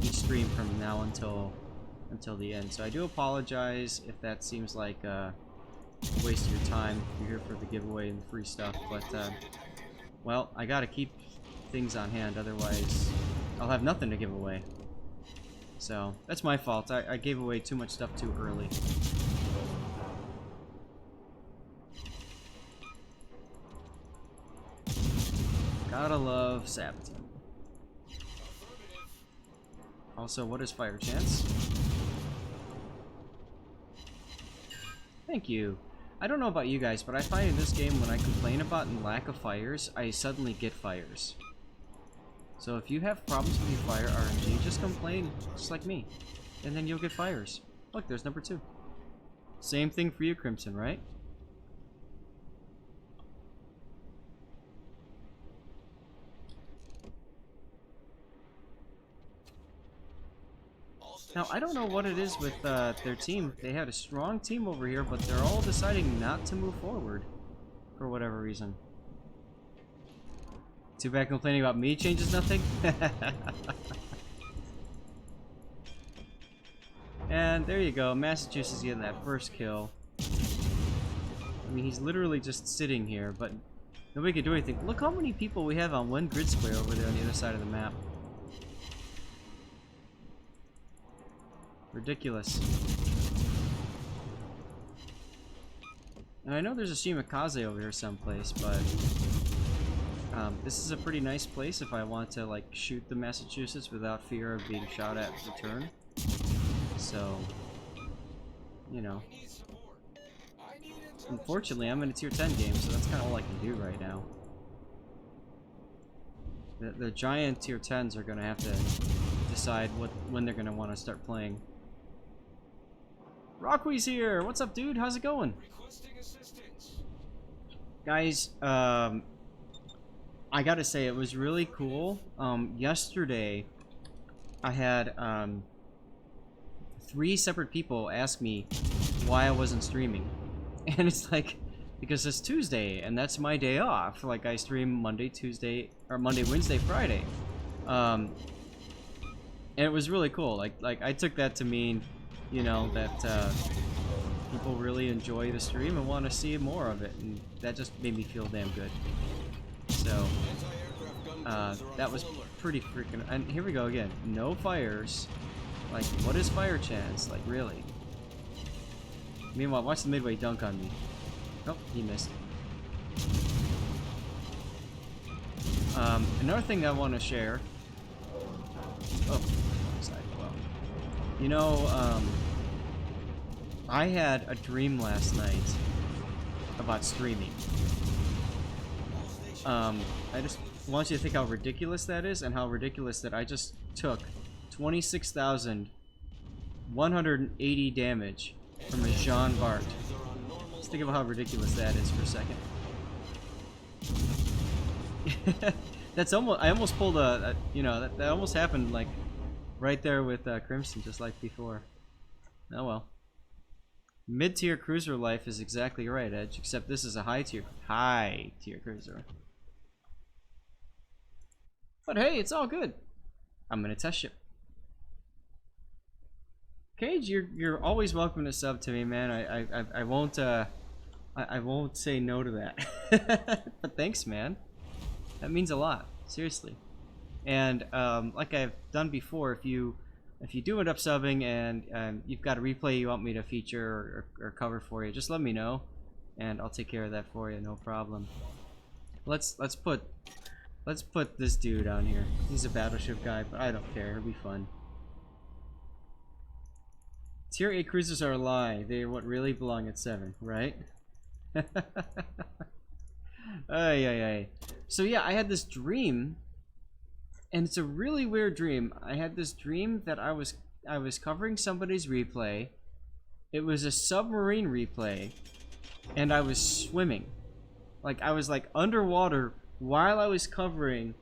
stream from now until the end. So I do apologize if that seems like a waste of your time if you're here for the giveaway and the free stuff, but well, I gotta keep things on hand, otherwise I'll have nothing to give away. So that's my fault. I gave away too much stuff too early. Gotta love Sabaton. Also, what is fire chance? Thank you. I don't know about you guys, but I find in this game when I complain about the lack of fires, I suddenly get fires. So if you have problems with your fire RNG, just complain, just like me. And then you'll get fires. Look, there's number 2. Same thing for you, Crimson, right? Now, I don't know what it is with their team. They had a strong team over here, but they're all deciding not to move forward. For whatever reason. Too bad complaining about me changes nothing. And there you go. Massachusetts getting that first kill. I mean, he's literally just sitting here, but nobody can do anything. Look how many people we have on one grid square over there on the other side of the map. Ridiculous. And I know there's a Shimakaze over here someplace, but this is a pretty nice place if I want to like shoot the Massachusetts without fear of being shot at in return. So, you know. Unfortunately, I'm in a tier 10 game, so that's kind of all I can do right now. The giant tier 10s are going to have to decide when they're going to want to start playing. Rockwee's here! What's up, dude? How's it going? Guys, I gotta say, it was really cool. Yesterday, I had 3 separate people ask me why I wasn't streaming. And it's like, because it's Tuesday, and that's my day off. Like, I stream Monday, Tuesday, or Monday, Wednesday, Friday. And it was really cool. Like I took that to mean, you know, that people really enjoy the stream and want to see more of it, and that just made me feel damn good. So that was pretty freaking. And here we go again. No fires. Like, what is fire chance? Like, really? Meanwhile, watch the midway dunk on me. Oh, he missed. Another thing I want to share. Oh, side. Well, you know, I had a dream last night about streaming. I just want you to think how ridiculous that is, and how ridiculous that I just took 26,180 damage from a Jean Bart. Just think about how ridiculous that is for a second. That's almost. I almost pulled a you know, that almost happened like right there with Crimson, just like before. Oh well. Mid-tier cruiser life is exactly right, Edge. Except this is a high-tier cruiser. But hey, it's all good. I'm gonna test ship. Cage, you're always welcome to sub to me, man. I won't I won't say no to that. But thanks, man. That means a lot, seriously. And like I've done before, if you do end up subbing and you've got a replay you want me to feature or cover for you, just let me know, and I'll take care of that for you, no problem. Let's put this dude on here. He's a battleship guy, but I don't care. It'll be fun. Tier 8 cruisers are a lie. They are what really belong at 7, right? Ay. So yeah, I had this dream, and it's a really weird dream. I had this dream that I was covering somebody's replay. It was a submarine replay, and I was swimming. Like, I was like underwater while I was covering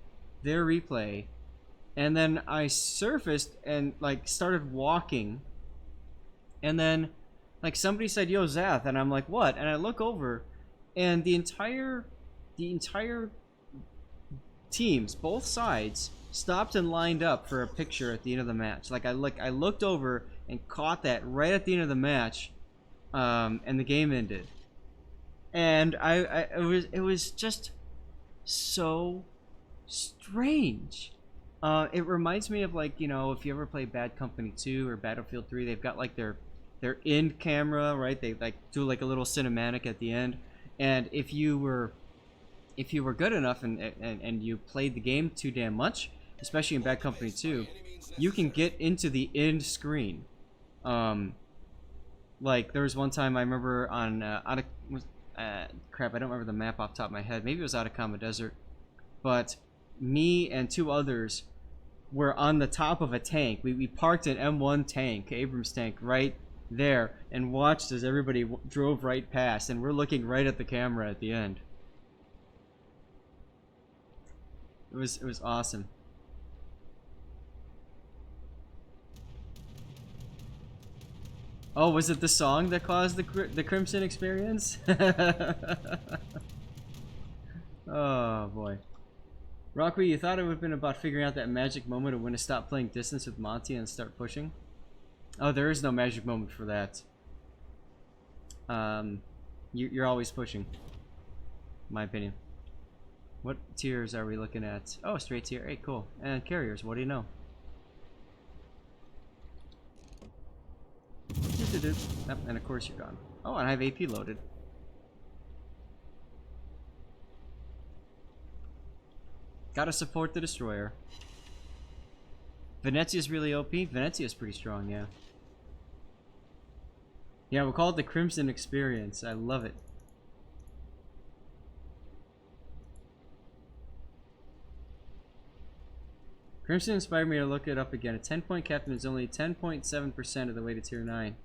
their replay, and then I surfaced and like started walking, and then Like somebody said, "Yo, Zath," and I'm like, "What?" And I look over, and the entire teams, both sides, stopped and lined up for a picture at the end of the match. Like I looked over and caught that right at the end of the match, and the game ended. And it was just so strange. It reminds me of, like, you know, if you ever play Bad Company 2 or Battlefield 3, they've got like their end camera, right? They like do like a little cinematic at the end. And if you were good enough and you played the game too damn much, especially in Bad Company 2, you can get into the end screen. Like there was one time I remember on crap, I don't remember the map off the top of my head. Maybe it was Atacama Desert, but me and two others were on the top of a tank. We parked an M1 tank, Abrams tank, right there, and watched as everybody drove right past, and we're looking right at the camera at the end. It was awesome. Oh, was it the song that caused the Crimson experience? Oh boy. Rocky, you thought it would have been about figuring out that magic moment of when to stop playing distance with Monty and start pushing? Oh, there is no magic moment for that. You're always pushing, in my opinion. What tiers are we looking at? Oh, straight tier. Hey, cool. And carriers, what do you know? Yep, and of course you're gone. Oh, and I have AP loaded. Gotta support the destroyer. Venezia's really OP. Venezia's pretty strong, yeah. Yeah, we'll call it the Crimson Experience. I love it. Crimson inspired me to look it up again. A 10-point captain is only 10.7% of the way to tier 9.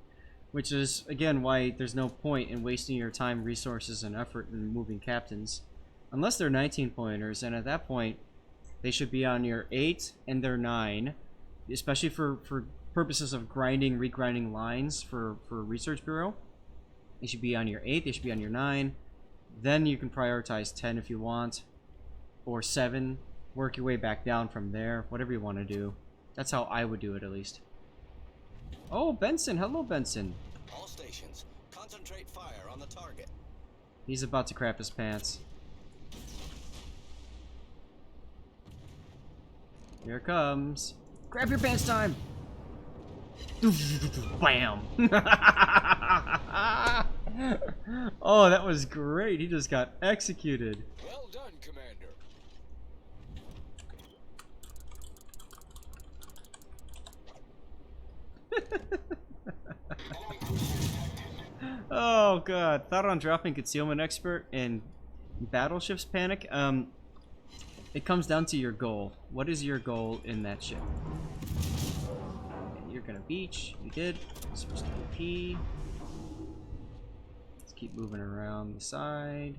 Which is, again, why there's no point in wasting your time, resources, and effort in moving captains. Unless they're 19-pointers, and at that point, they should be on your 8 and their 9. Especially for purposes of grinding, regrinding lines for Research Bureau. They should be on your 8, they should be on your 9. Then you can prioritize 10 if you want. Or 7. Work your way back down from there. Whatever you want to do. That's how I would do it, at least. Oh, Benson. Hello, Benson. All stations, concentrate fire on the target. He's about to crap his pants. Here it comes. Grab your pants time. Bam. Oh, that was great. He just got executed. Well done, Commander. Oh god, thought on dropping concealment expert in battleships panic. It comes down to your goal. What is your goal in that ship? Okay, you're gonna beach. You did. Switch to AP. Let's keep moving around the side.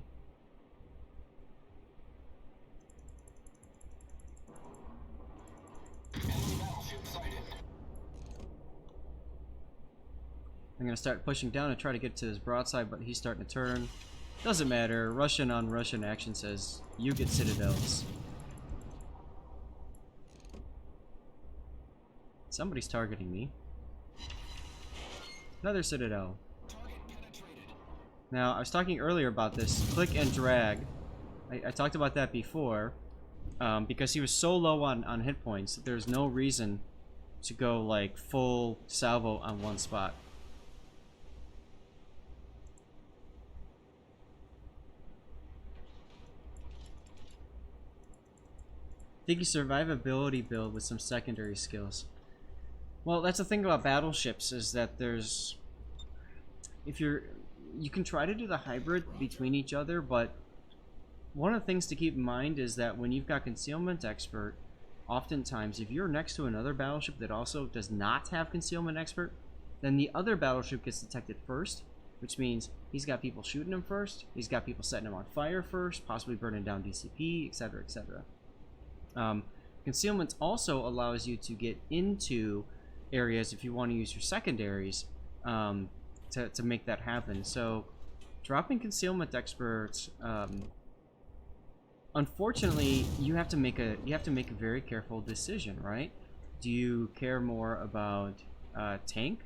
I'm gonna start pushing down and try to get to his broadside, but he's starting to turn. Doesn't matter. Russian on Russian action says you get citadels. Somebody's targeting me. Another citadel. Now, I was talking earlier about this click and drag. I talked about that before. Because he was so low on hit points that there's no reason to go like full salvo on one spot. Think you survivability build with some secondary skills. Well, that's the thing about battleships, is that there's... You can try to do the hybrid between each other, but one of the things to keep in mind is that when you've got Concealment Expert, oftentimes, if you're next to another battleship that also does not have Concealment Expert, then the other battleship gets detected first, which means he's got people shooting him first, he's got people setting him on fire first, possibly burning down DCP, etc., etc. Concealment also allows you to get into areas if you want to use your secondaries to make that happen. So dropping concealment experts, unfortunately, you have to make a very careful decision, right? Do you care more about tank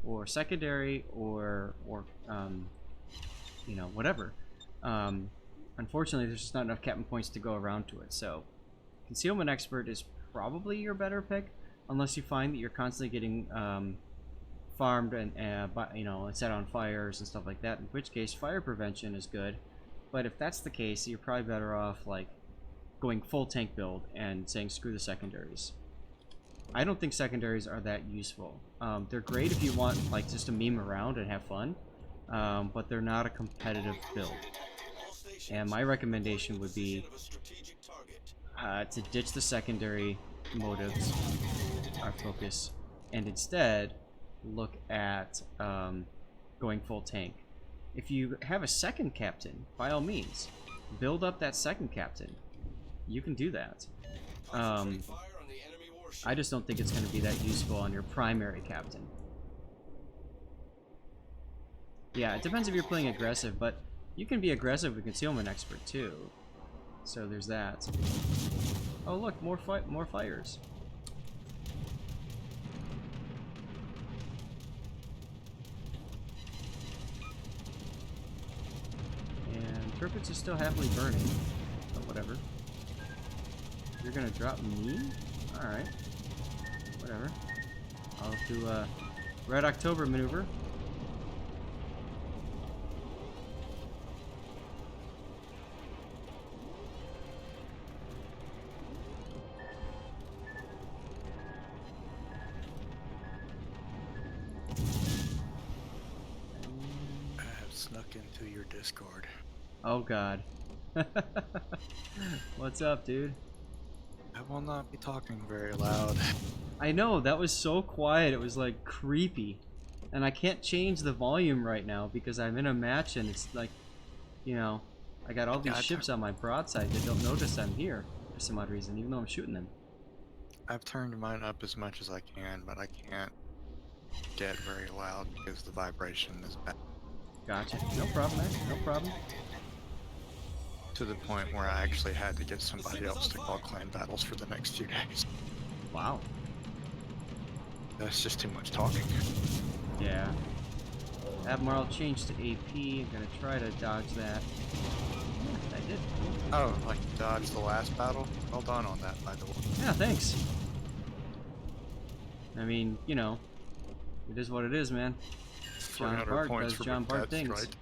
or secondary or you know, whatever? Unfortunately, there's just not enough captain points to go around to it. So concealment expert is probably your better pick, unless you find that you're constantly getting farmed and you know, set on fires and stuff like that, in which case fire prevention is good. But if that's the case, you're probably better off like going full tank build and saying screw the secondaries. I don't think secondaries are that useful. They're great if you want like just to meme around and have fun, but they're not a competitive build. And my recommendation would be to ditch the secondary motives, our focus, and instead look at going full tank. If you have a second captain, by all means, build up that second captain. You can do that. I just don't think it's going to be that useful on your primary captain. Yeah, it depends if you're playing aggressive, but you can be aggressive with concealment expert too. So there's that. Oh look, more fires. And Turpits is still happily burning, but whatever. You're gonna drop me? Alright. Whatever. I'll do a Red October maneuver. I have snuck into your Discord. Oh god. What's up, dude? I will not be talking very loud. I know, that was so quiet, it was like creepy. And I can't change the volume right now because I'm in a match and it's like, you know, I got all these ships on my broadside that don't notice I'm here for some odd reason, even though I'm shooting them. I've turned mine up as much as I can, but I can't get very loud because the vibration is bad. Gotcha. No problem, man. No problem. To the point where I actually had to get somebody else to call clan battles for the next 2 days. Wow. That's just too much talking. Yeah. Admiral changed to AP. I'm gonna try to dodge that. Yeah, I did. Oh, like dodge the last battle? Well done on that, by the way. Yeah, thanks. I mean, you know, it is what it is, man. John Bart does John Bart things. Strike.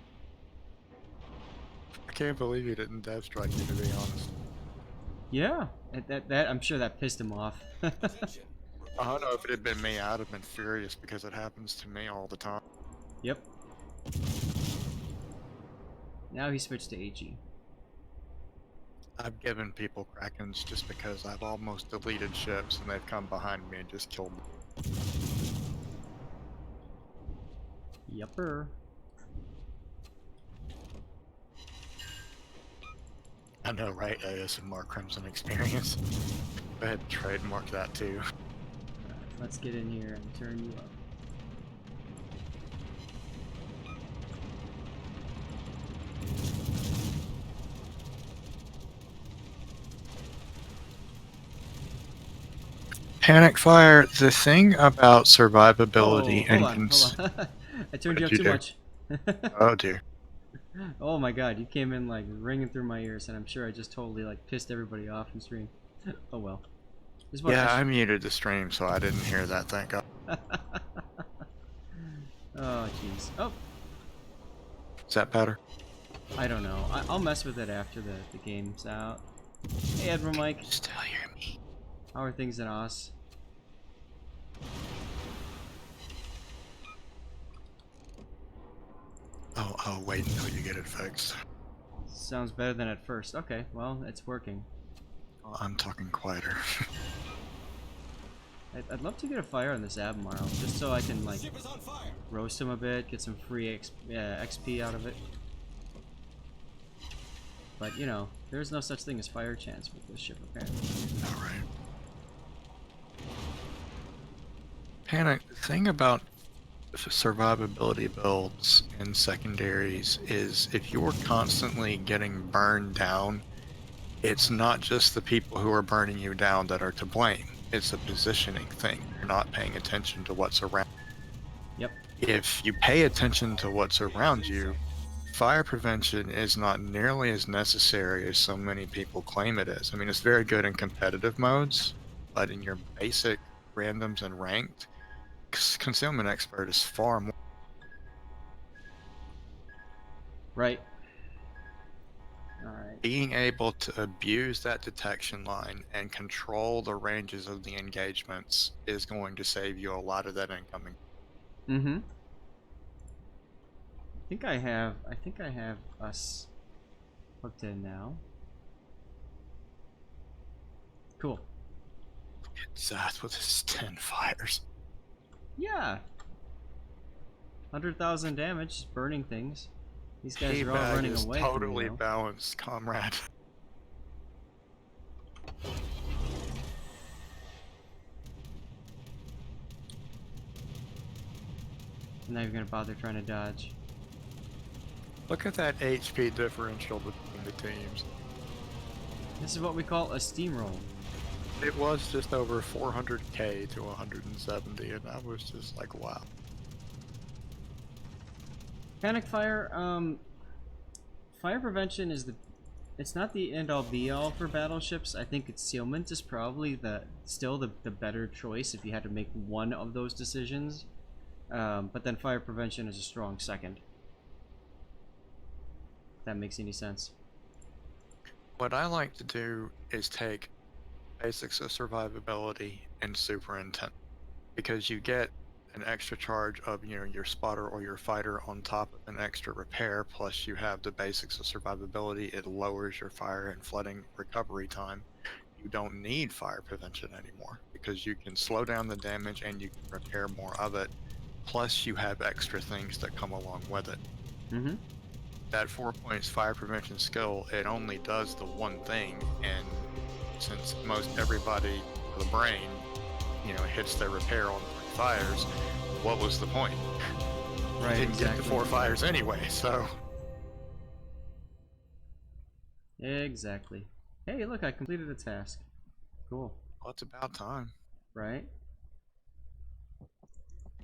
I can't believe you didn't death strike me, to be honest. Yeah, that I'm sure that pissed him off. I don't know if it had been me, I'd have been furious because it happens to me all the time. Yep. Now he switched to HE. I've given people Krakens just because I've almost deleted ships and they've come behind me and just killed me. Yupper. I know, right? ASMR Crimson Experience. Go ahead and trademark that too. Let's get in here and turn you up. Panic fire. The thing about survivability hold on. I turned you up too much. Oh dear. Oh my god, you came in like ringing through my ears, and I'm sure I just totally like pissed everybody off in stream. Oh well. Yeah, I muted the stream, so I didn't hear that. Thank God. Oh jeez. Oh. Is that better? I don't know. I'll mess with it after the game's out. Hey, Admiral Mike. Still hear me? How are things in Oz? Oh, I'll wait until you get it fixed. Sounds better than at first. Okay, well, it's working. Well, I'm talking quieter. I'd love to get a fire on this Admiral, just so I can, like, roast him a bit, get some free XP out of it. But, you know, there's no such thing as fire chance with this ship, apparently. Alright. Panic, the thing about survivability builds and secondaries is if you're constantly getting burned down, it's not just the people who are burning you down that are to blame. It's a positioning thing. You're not paying attention to what's around. Yep. If you pay attention to what's around you, fire prevention is not nearly as necessary as so many people claim it is. I mean, it's very good in competitive modes, but in your basic randoms and ranked, concealment expert is far more. Right. Alright. Being able to abuse that detection line and control the ranges of the engagements is going to save you a lot of that incoming. Mm-hmm. I think I have us hooked in now. Cool. It's with his 10 fires. Yeah. 100,000 damage, just burning things. These guys are all T-Bag running is away totally from me, balanced, comrade. and now you're gonna bother trying to dodge. Look at that HP differential between the teams. This is what we call a steamroll. It was just over 400k to 170, and I was just like, wow. Panic fire, fire prevention is it's not the end-all be-all for battleships. I think concealment is probably still the better choice if you had to make one of those decisions. But then fire prevention is a strong second. If that makes any sense. What I like to do is take basics of survivability and superintent, because you get an extra charge of your spotter or your fighter on top of an extra repair, plus you have the basics of survivability. It lowers your fire and flooding recovery time. You don't need fire prevention anymore because you can slow down the damage and you can repair more of it, plus you have extra things that come along with it. Mm-hmm. That 4 points fire prevention skill, it only does the one thing, and since most everybody with a brain hits their repair on 3 fires, what was the point? Right, You didn't get the 4 fires anyway, so. Exactly. Hey, look, I completed a task. Cool. Well, it's about time. Right?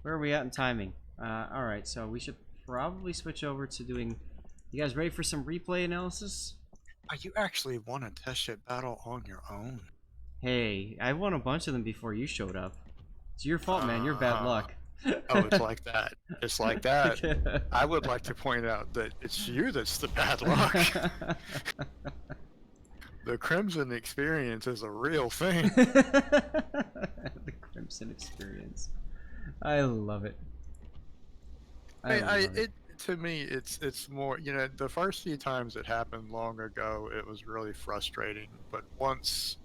Where are we at in timing? Alright, so we should probably switch over to doing... You guys ready for some replay analysis? You actually won a test ship battle on your own. Hey, I won a bunch of them before you showed up. It's your fault, man. You're bad luck. Oh, it's like that. It's like that. I would like to point out that it's you that's the bad luck. The Crimson experience is a real thing. The Crimson experience. I love it. To me, it's more, the first few times it happened long ago, it was really frustrating. But once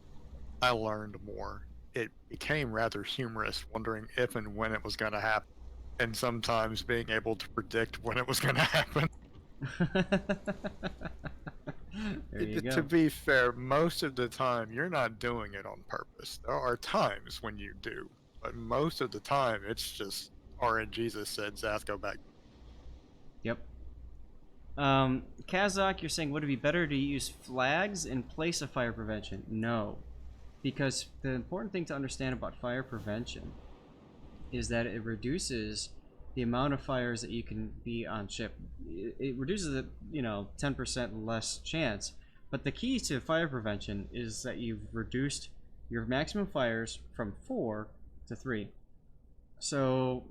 I learned more, it became rather humorous, wondering if and when it was going to happen, and sometimes being able to predict when it was going to happen. There you go. To be fair, most of the time you're not doing it on purpose. There are times when you do, but most of the time it's just RNGesus said, Zath, go back. Yep. Kazakh, you're saying would it be better to use flags in place of fire prevention? No. Because the important thing to understand about fire prevention is that it reduces the amount of fires that you can be on ship. It reduces it, 10% less chance. But the key to fire prevention is that you've reduced your maximum fires from 4 to 3. So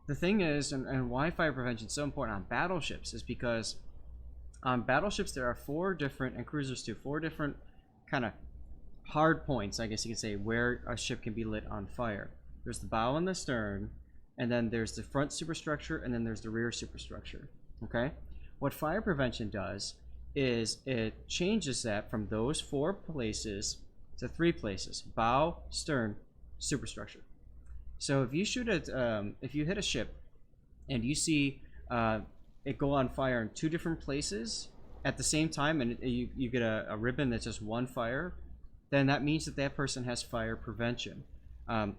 the thing is, and why fire prevention is so important on battleships is because on battleships there are 4 different, and cruisers too, 4 different kind of hard points, I guess you could say, where a ship can be lit on fire. There's the bow and the stern, and then there's the front superstructure, and then there's the rear superstructure. Okay? What fire prevention does is it changes that from those 4 places to 3 places: bow, stern, superstructure. So if you shoot at, if you hit a ship and you see it go on fire in 2 different places at the same time, and you get a ribbon that's just 1 fire, then that means that that person has fire prevention.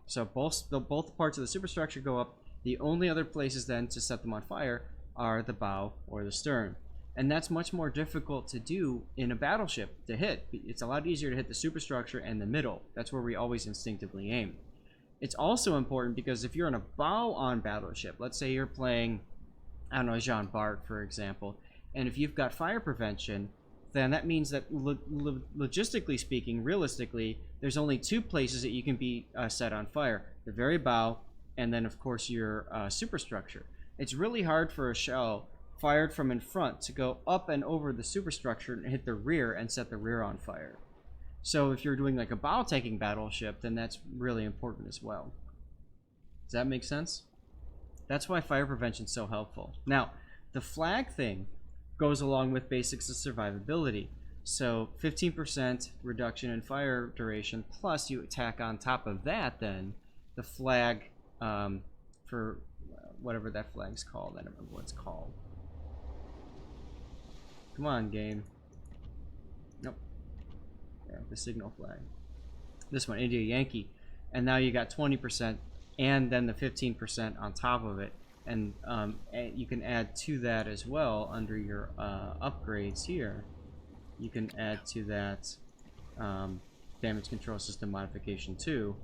So both parts of the superstructure go up. The only other places then to set them on fire are the bow or the stern. And that's much more difficult to do in a battleship to hit. It's a lot easier to hit the superstructure and the middle. That's where we always instinctively aim. It's also important because if you're on a bow-on battleship, let's say you're playing, I don't know, Jean Bart, for example, and if you've got fire prevention, then that means that logistically speaking, realistically, there's only 2 places that you can be set on fire. The very bow, and then, of course, your superstructure. It's really hard for a shell fired from in front to go up and over the superstructure and hit the rear and set the rear on fire. So if you're doing like a bow tanking battleship, then that's really important as well. Does that make sense? That's why fire prevention is so helpful. Now, the flag thing goes along with basics of survivability. So 15% reduction in fire duration, plus you tack on top of that then the flag for whatever that flag's called. I don't remember what it's called. Come on, game. Nope. Yeah, the signal flag. This one, India Yankee. And now you got 20% and then the 15% on top of it. And you can add to that as well under your upgrades here. You can add to that damage control system modification too.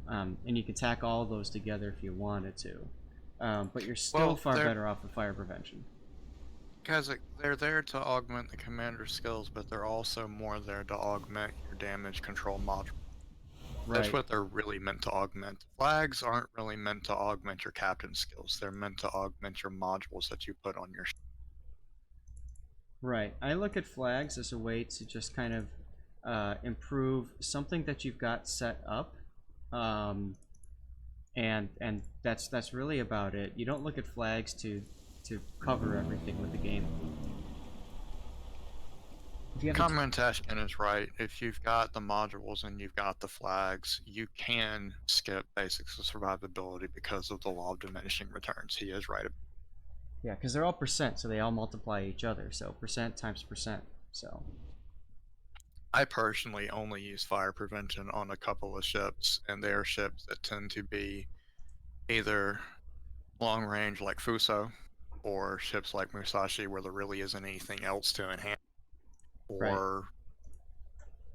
And you can tack all of those together if you wanted to. But you're still far better off with fire prevention. Because they're there to augment the commander's skills, but they're also more there to augment your damage control module. Right. That's what they're really meant to augment. Flags aren't really meant to augment your captain's skills. They're meant to augment your modules that you put on your ship. Right. I look at flags as a way to just kind of improve something that you've got set up. And that's really about it. You don't look at flags to cover everything with the game. Commentation is right. If you've got the modules and you've got the flags, you can skip basics of survivability because of the law of diminishing returns. He is right. Yeah, because they're all percent, so they all multiply each other. So percent times percent. So I personally only use fire prevention on a couple of ships, and they are ships that tend to be either long range like Fuso, or ships like Musashi where there really isn't anything else to enhance. Or, right.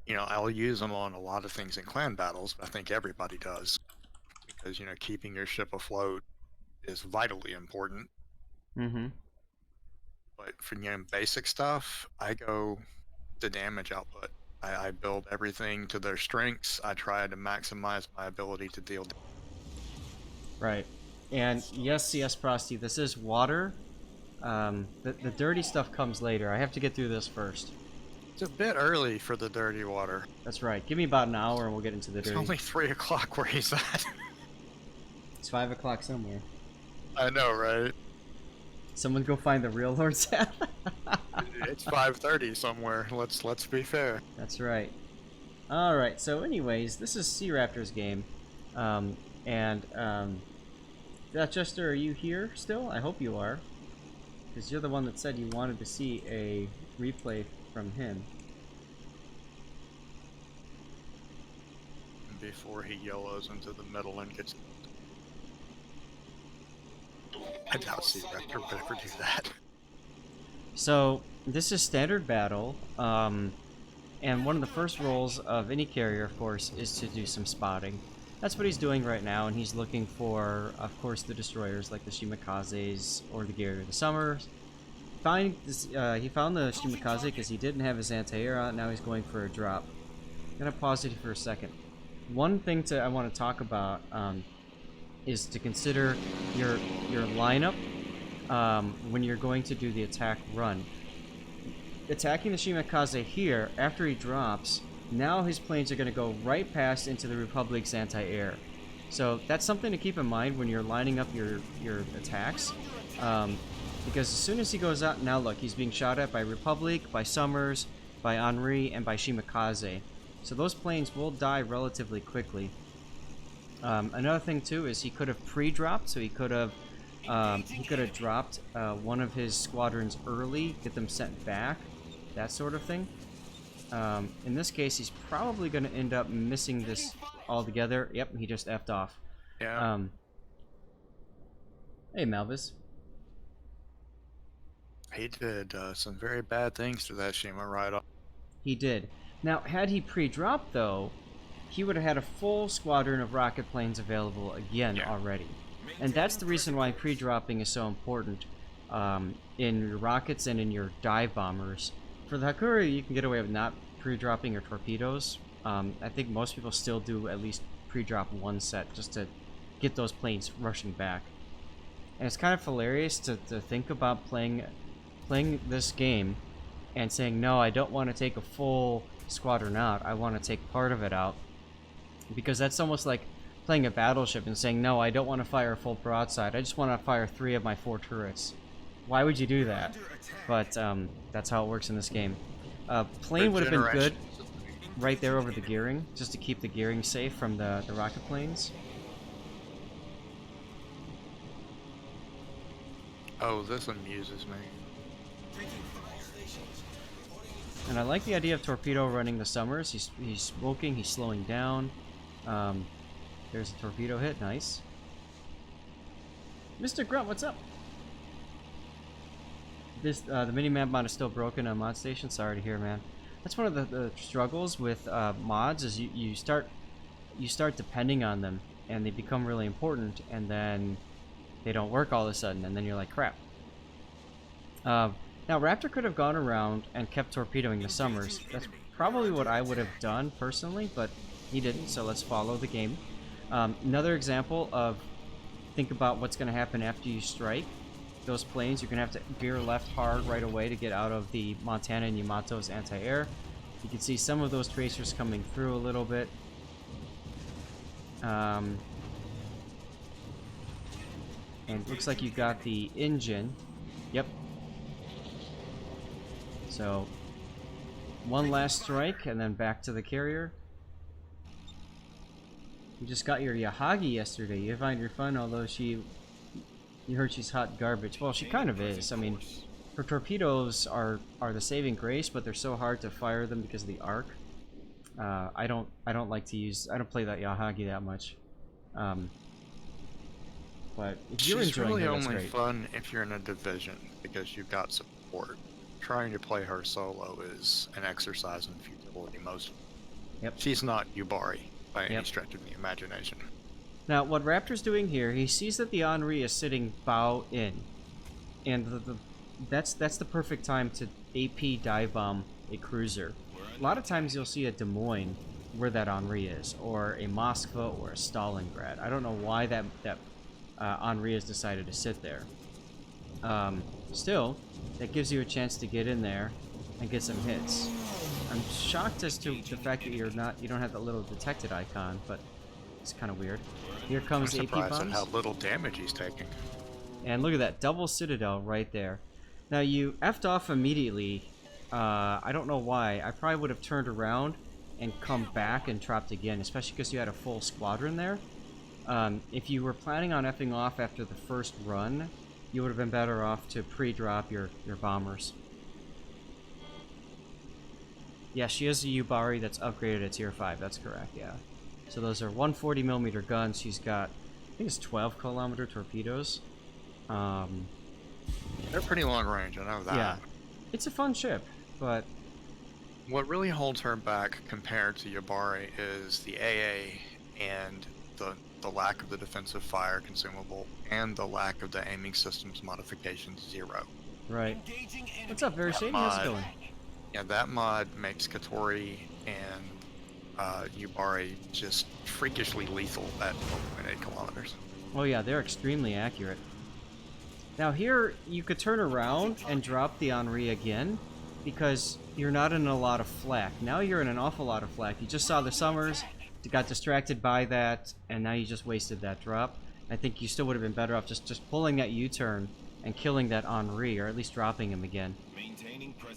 You know, I'll use them on a lot of things in clan battles, but I think everybody does. Because, you know, keeping your ship afloat is vitally important. Mm-hmm. But for, you know, basic stuff, I go to damage output. I build everything to their strengths. I try to maximize my ability to deal damage. Right. And yes, CS Prosty, this is water. The dirty stuff comes later. I have to get through this first. It's a bit early for the dirty water. That's right. Give me about an hour and we'll get into the dirty. It's only 3 o'clock where he's at. It's 5 o'clock somewhere. I know, right? Someone go find the real Lord Seth. It's 5:30 somewhere. Let's be fair. That's right. All right. So, anyways, this is Sea Raptor's game, Chester, are you here still? I hope you are, because you're the one that said you wanted to see a replay from him. Before he yellows into the middle and gets... I doubt Sea Raptor would ever do that. So, this is standard battle, and one of the first roles of any carrier, of course, is to do some spotting. That's what he's doing right now, and he's looking for, of course, the destroyers like the Shimikazes or the Gary of the Summers. He found the Shimikaze because he didn't have his anti-air on. Now he's going for a drop. I'm gonna pause it for a second. One thing I want to talk about is to consider your lineup when you're going to do the attack run. Attacking the Shimikaze here after he drops. Now his planes are going to go right past into the Republic's anti-air. So that's something to keep in mind when you're lining up your attacks. Because as soon as he goes out, now look, he's being shot at by Republic, by Summers, by Henri, and by Shimikaze. So those planes will die relatively quickly. Another thing too is he could have pre-dropped, so he could have dropped one of his squadrons early, get them sent back, that sort of thing. In this case, he's probably going to end up missing this altogether. Yep, he just effed off. Yeah. Hey, Malvis. He did some very bad things to that Shima right off. He did. Now, had he pre-dropped, though, he would have had a full squadron of rocket planes available again already. And that's the reason why pre-dropping is so important in your rockets and in your dive bombers. For the Hakuryu, you can get away with not pre-dropping your torpedoes. I think most people still do at least pre-drop one set just to get those planes rushing back. And it's kind of hilarious to think about playing this game and saying, no, I don't want to take a full squadron out, I want to take part of it out. Because that's almost like playing a battleship and saying, no, I don't want to fire a full broadside, I just want to fire 3 of my 4 turrets. Why would you do that? But that's how it works in this game. Plane would have been good right there over the gearing, just to keep the gearing safe from the rocket planes. Oh, this amuses me. And I like the idea of Torpedo running the Summers. He's smoking, he's slowing down. There's a torpedo hit, nice. Mr. Grunt, what's up? This the mini-map mod is still broken on Mod Station. Sorry to hear, man. That's one of the struggles with mods is you start depending on them, and they become really important, and then they don't work all of a sudden, and then you're like, crap. Now, Raptor could have gone around and kept torpedoing the Summers. That's probably what I would have done personally, but he didn't, so let's follow the game. Another example of think about what's going to happen after you strike those planes. You're going to have to veer left hard right away to get out of the Montana and Yamato's anti-air. You can see some of those tracers coming through a little bit. And it looks like you got the engine. Yep. So, one last strike, and then back to the carrier. You just got your Yahagi yesterday. You find her fun, although you heard she's hot garbage. Well, she kind of is. I mean, her torpedoes are the saving grace, but they're so hard to fire them because of the arc. I don't play that Yahagi that much. But if you're enjoying really her, that's only great. fun if you're in a division because you've got support. Trying to play her solo is an exercise in futility most. Yep. She's not Yubari by any stretch of the imagination. Now, what Raptor's doing here, he sees that the Henri is sitting bow in, and that's the perfect time to AP dive bomb a cruiser. A lot of times you'll see a Des Moines where that Henri is, or a Moskva or a Stalingrad. I don't know why that Henri has decided to sit there. Still, that gives you a chance to get in there and get some hits. I'm shocked as to the fact that you don't have that little detected icon, but it's kind of weird. Here comes I'm AP surprised bombs. at how little damage he's taking. And look at that, double Citadel right there. Now you effed off immediately. I don't know why. I probably would have turned around and come back and dropped again, especially because you had a full squadron there. If you were planning on effing off after the first run, you would have been better off to pre-drop your bombers. Yeah, she has a Yubari that's upgraded at tier 5, that's correct, yeah. So those are 140mm guns. She's got, I think it's 12km torpedoes. They're pretty long range, I know that. Yeah, it's a fun ship, but... What really holds her back compared to Yubari is the AA and the lack of the defensive fire consumable and the lack of the aiming systems modification 0. Right. What's up, Voroshilov? How's it going? Yeah, that mod makes Katori and Yubari just freakishly lethal at 1.8 kilometers. Oh yeah, they're extremely accurate. Now here, you could turn around and drop the Henri again, because you're not in a lot of flak. Now you're in an awful lot of flak. You just saw the Summers, got distracted by that, and now you just wasted that drop. I think you still would have been better off just pulling that U-turn and killing that Henri, or at least dropping him again.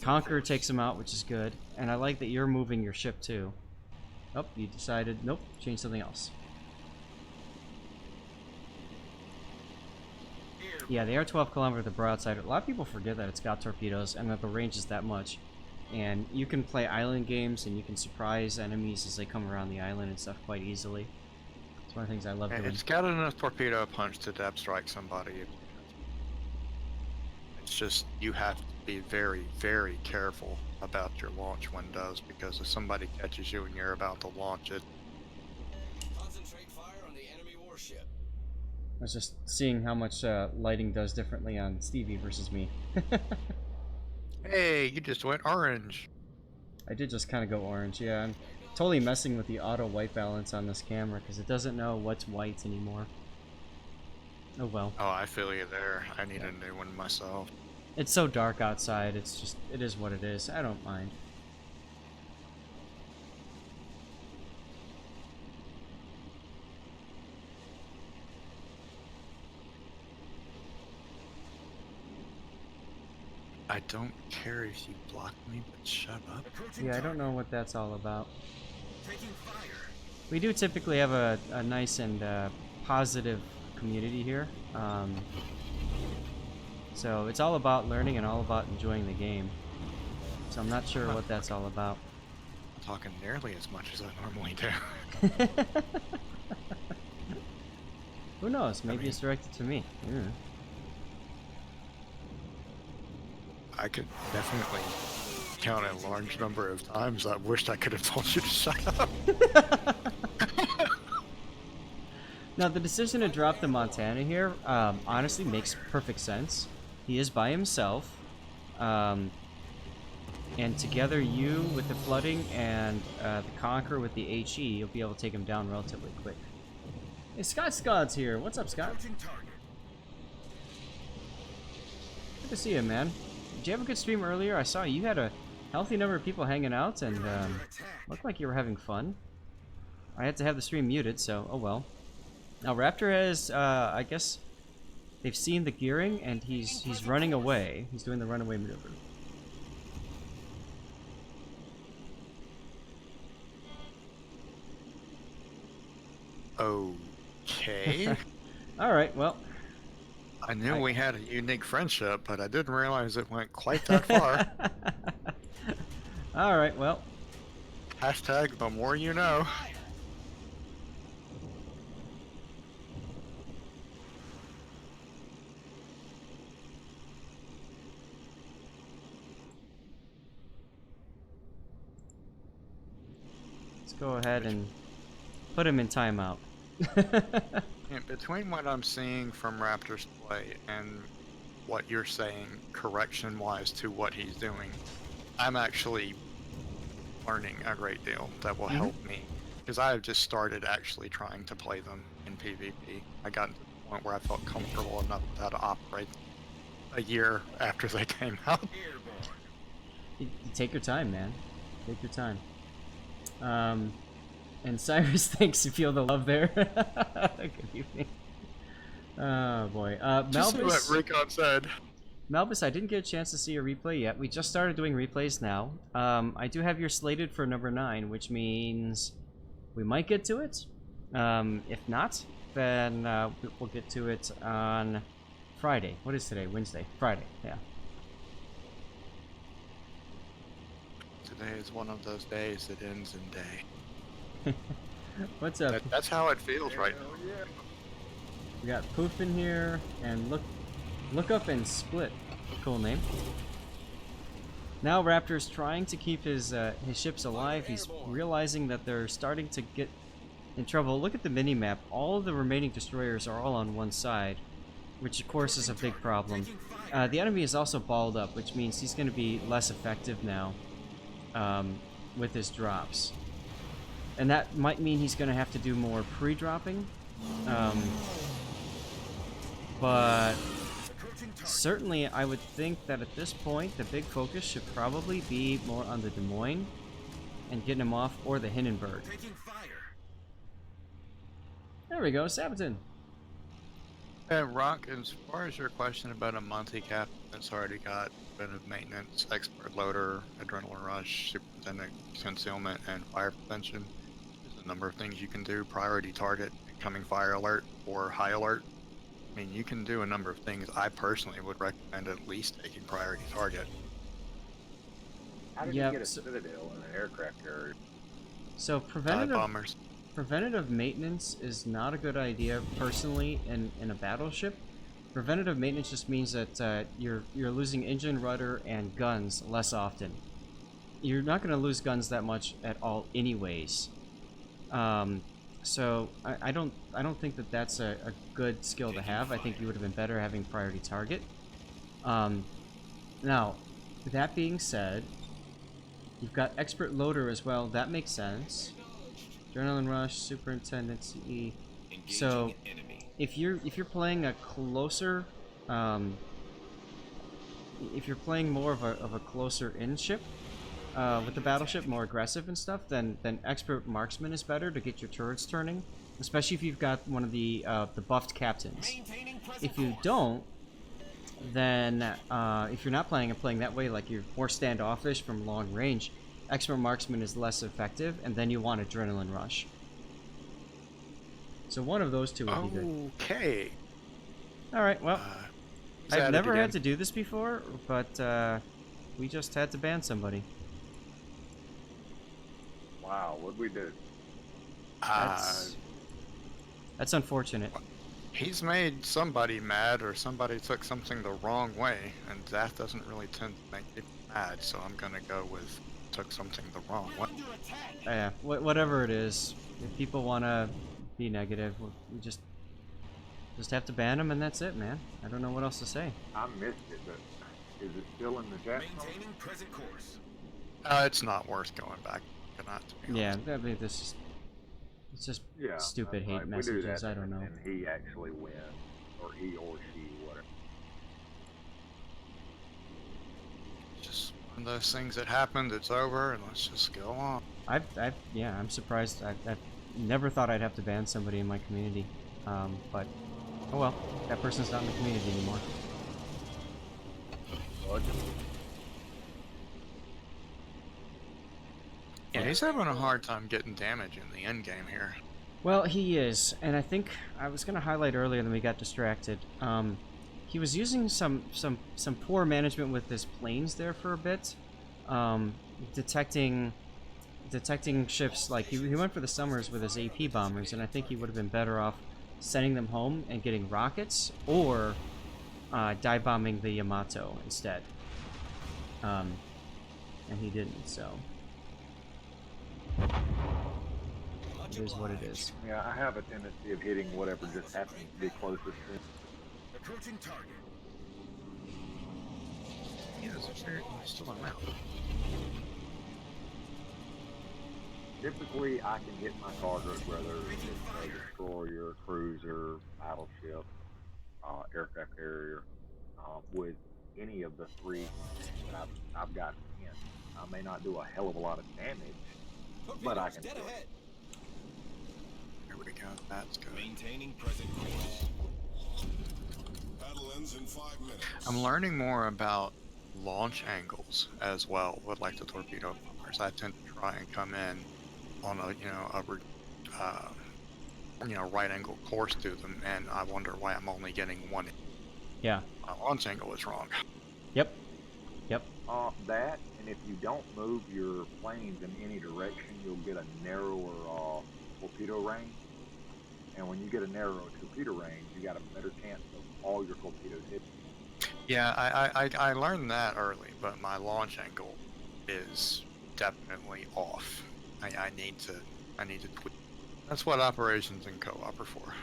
Conqueror takes him out, which is good. And I like that you're moving your ship too. Oh, you decided, nope, change something else. Yeah, they are 12km with the broadside. A lot of people forget that it's got torpedoes and that the range is that much. And you can play island games and you can surprise enemies as they come around the island and stuff quite easily. It's one of the things I love doing. It's got enough torpedo punch to depth strike somebody if you It's just you have to be very, very careful about your launch windows, because if somebody catches you and you're about to launch it, Concentrate fire on the enemy warship. I was just seeing how much lighting does differently on Stevie versus me. hey, you just went orange. I did just kind of go orange, yeah. I'm totally messing with the auto white balance on this camera because it doesn't know what's white anymore. Oh well. Oh, I feel you there. I need a new one myself. It's so dark outside, it's just, it is what it is. I don't mind. I don't care if you block me, but shut up. Yeah, I don't know what that's all about. Taking fire. We do typically have a nice and positive community here. So it's all about learning and all about enjoying the game. So I'm not sure what that's all about. I'm talking nearly as much as I normally do. Who knows? Maybe it's directed to me. Yeah. I could definitely count a large number of times I wished I could have told you to shut up. Now, the decision to drop the Montana here honestly makes perfect sense. He is by himself. And together, you with the flooding and the Conqueror with the HE, you'll be able to take him down relatively quick. Hey, Scott's here. What's up, Scott? Good to see you, man. Did you have a good stream earlier? I saw you had a healthy number of people hanging out and looked like you were having fun. I had to have the stream muted, so oh well. Now Raptor has, I guess, they've seen the gearing and he's running away. He's doing the runaway maneuver. Okay. All right, well. I knew we had a unique friendship, but I didn't realize it went quite that far. All right, well. Hashtag the more you know. Let's go ahead and put him in timeout. And between what I'm seeing from Raptor's play and what you're saying correction-wise to what he's doing, I'm actually learning a great deal that will help me. Because I have just started actually trying to play them in PvP. I got to the point where I felt comfortable enough with how to operate a year after they came out. You take your time, man. Take your time. And Cyrus, thanks. You feel the love there. Good evening. Oh boy. Just Malbus, what Rickon said. Malbus, I didn't get a chance to see your replay yet. We just started doing replays now. I do have your slated for number 9, which means we might get to it. If not, then we'll get to it on Friday. What is today? Wednesday. Friday. Yeah. Today is one of those days that ends in day. What's up? That's how it feels right now. We got Poof in here, and look up and split. Cool name. Now Raptor's trying to keep his ships alive. He's realizing that they're starting to get in trouble. Look at the mini-map. All of the remaining destroyers are all on one side, which of course is a big problem. The enemy is also balled up, which means he's going to be less effective now with his drops. And that might mean he's going to have to do more pre-dropping. But certainly I would think that at this point the big focus should probably be more on the Des Moines and getting him off, or the Hindenburg. There we go, Sabaton. And Rock, as far as your question about a Monty captain that's already got preventive maintenance, expert loader, adrenaline rush, superintendent concealment, and fire prevention, there's a number of things you can do. Priority target, incoming fire alert, or high alert. I mean, you can do a number of things. I personally would recommend at least taking priority target. How did you get a Citadel in an aircraft carrier? So preventative maintenance is not a good idea personally in a battleship, Preventative maintenance just means that you're losing engine, rudder, and guns less often. You're not going to lose guns that much at all, anyways. So I don't think that that's a good skill to have. I think you would have been better having priority target. Now, that being said, you've got expert loader as well. That makes sense. Adrenaline rush, superintendent CE. So if you're playing a closer, if you're playing more of a closer in ship. With the battleship, more aggressive and stuff, then expert marksman is better to get your turrets turning, especially if you've got one of the buffed captains. If you don't, then if you're not playing that way, like you're more standoffish from long range, expert marksman is less effective, and then you want adrenaline rush. So one of those two would be good. Okay. All right. Well, I've never had to do this before, but we just had to ban somebody. Wow, what'd we do? That's unfortunate. He's made somebody mad, or somebody took something the wrong way, and that doesn't really tend to make people mad, so I'm gonna go with took something the wrong way. Yeah, whatever it is. If people want to be negative, we just have to ban them, and that's it, man. I don't know what else to say. I missed it, but is it still in the chat? Maintaining present course. It's not worth going back. Not to be honest. Yeah, I mean, it's just stupid hate messages. I don't know. And he actually wins, or he or she, whatever. Just one of those things that happened. It's over, and let's just go on. Yeah, I'm surprised. I've never thought I'd have to ban somebody in my community, but oh well, that person's not in the community anymore. Yeah, he's having a hard time getting damage in the end game here. Well, he is, and I think I was going to highlight earlier, and then we got distracted. He was using some poor management with his planes there for a bit, detecting ships. Like he went for the Summers with his AP bombers, and I think he would have been better off sending them home and getting rockets, or dive bombing the Yamato instead. And he didn't, so. It is what it is. Yeah, I have a tendency of hitting whatever just happens to be closest to. Approaching target. Yeah, still on out. Typically, I can hit my target, whether it's a destroyer, cruiser, battleship, aircraft carrier, with any of the three that I've got in. I may not do a hell of a lot of damage, but I can do it. Here we go. That's good. Maintaining present course. Battle ends in 5 minutes. I'm learning more about launch angles as well with like the torpedo bombers. I tend to try and come in on a right angle course to them, and I wonder why I'm only getting one. Yeah. My launch angle is wrong. Yep. That, and if you don't move your planes in any direction, you'll get a narrower torpedo range. And when you get a narrower torpedo range, you got a better chance of all your torpedoes hitting. Yeah, I learned that early, but my launch angle is definitely off. I need to tweak. That's what operations and co-op are for.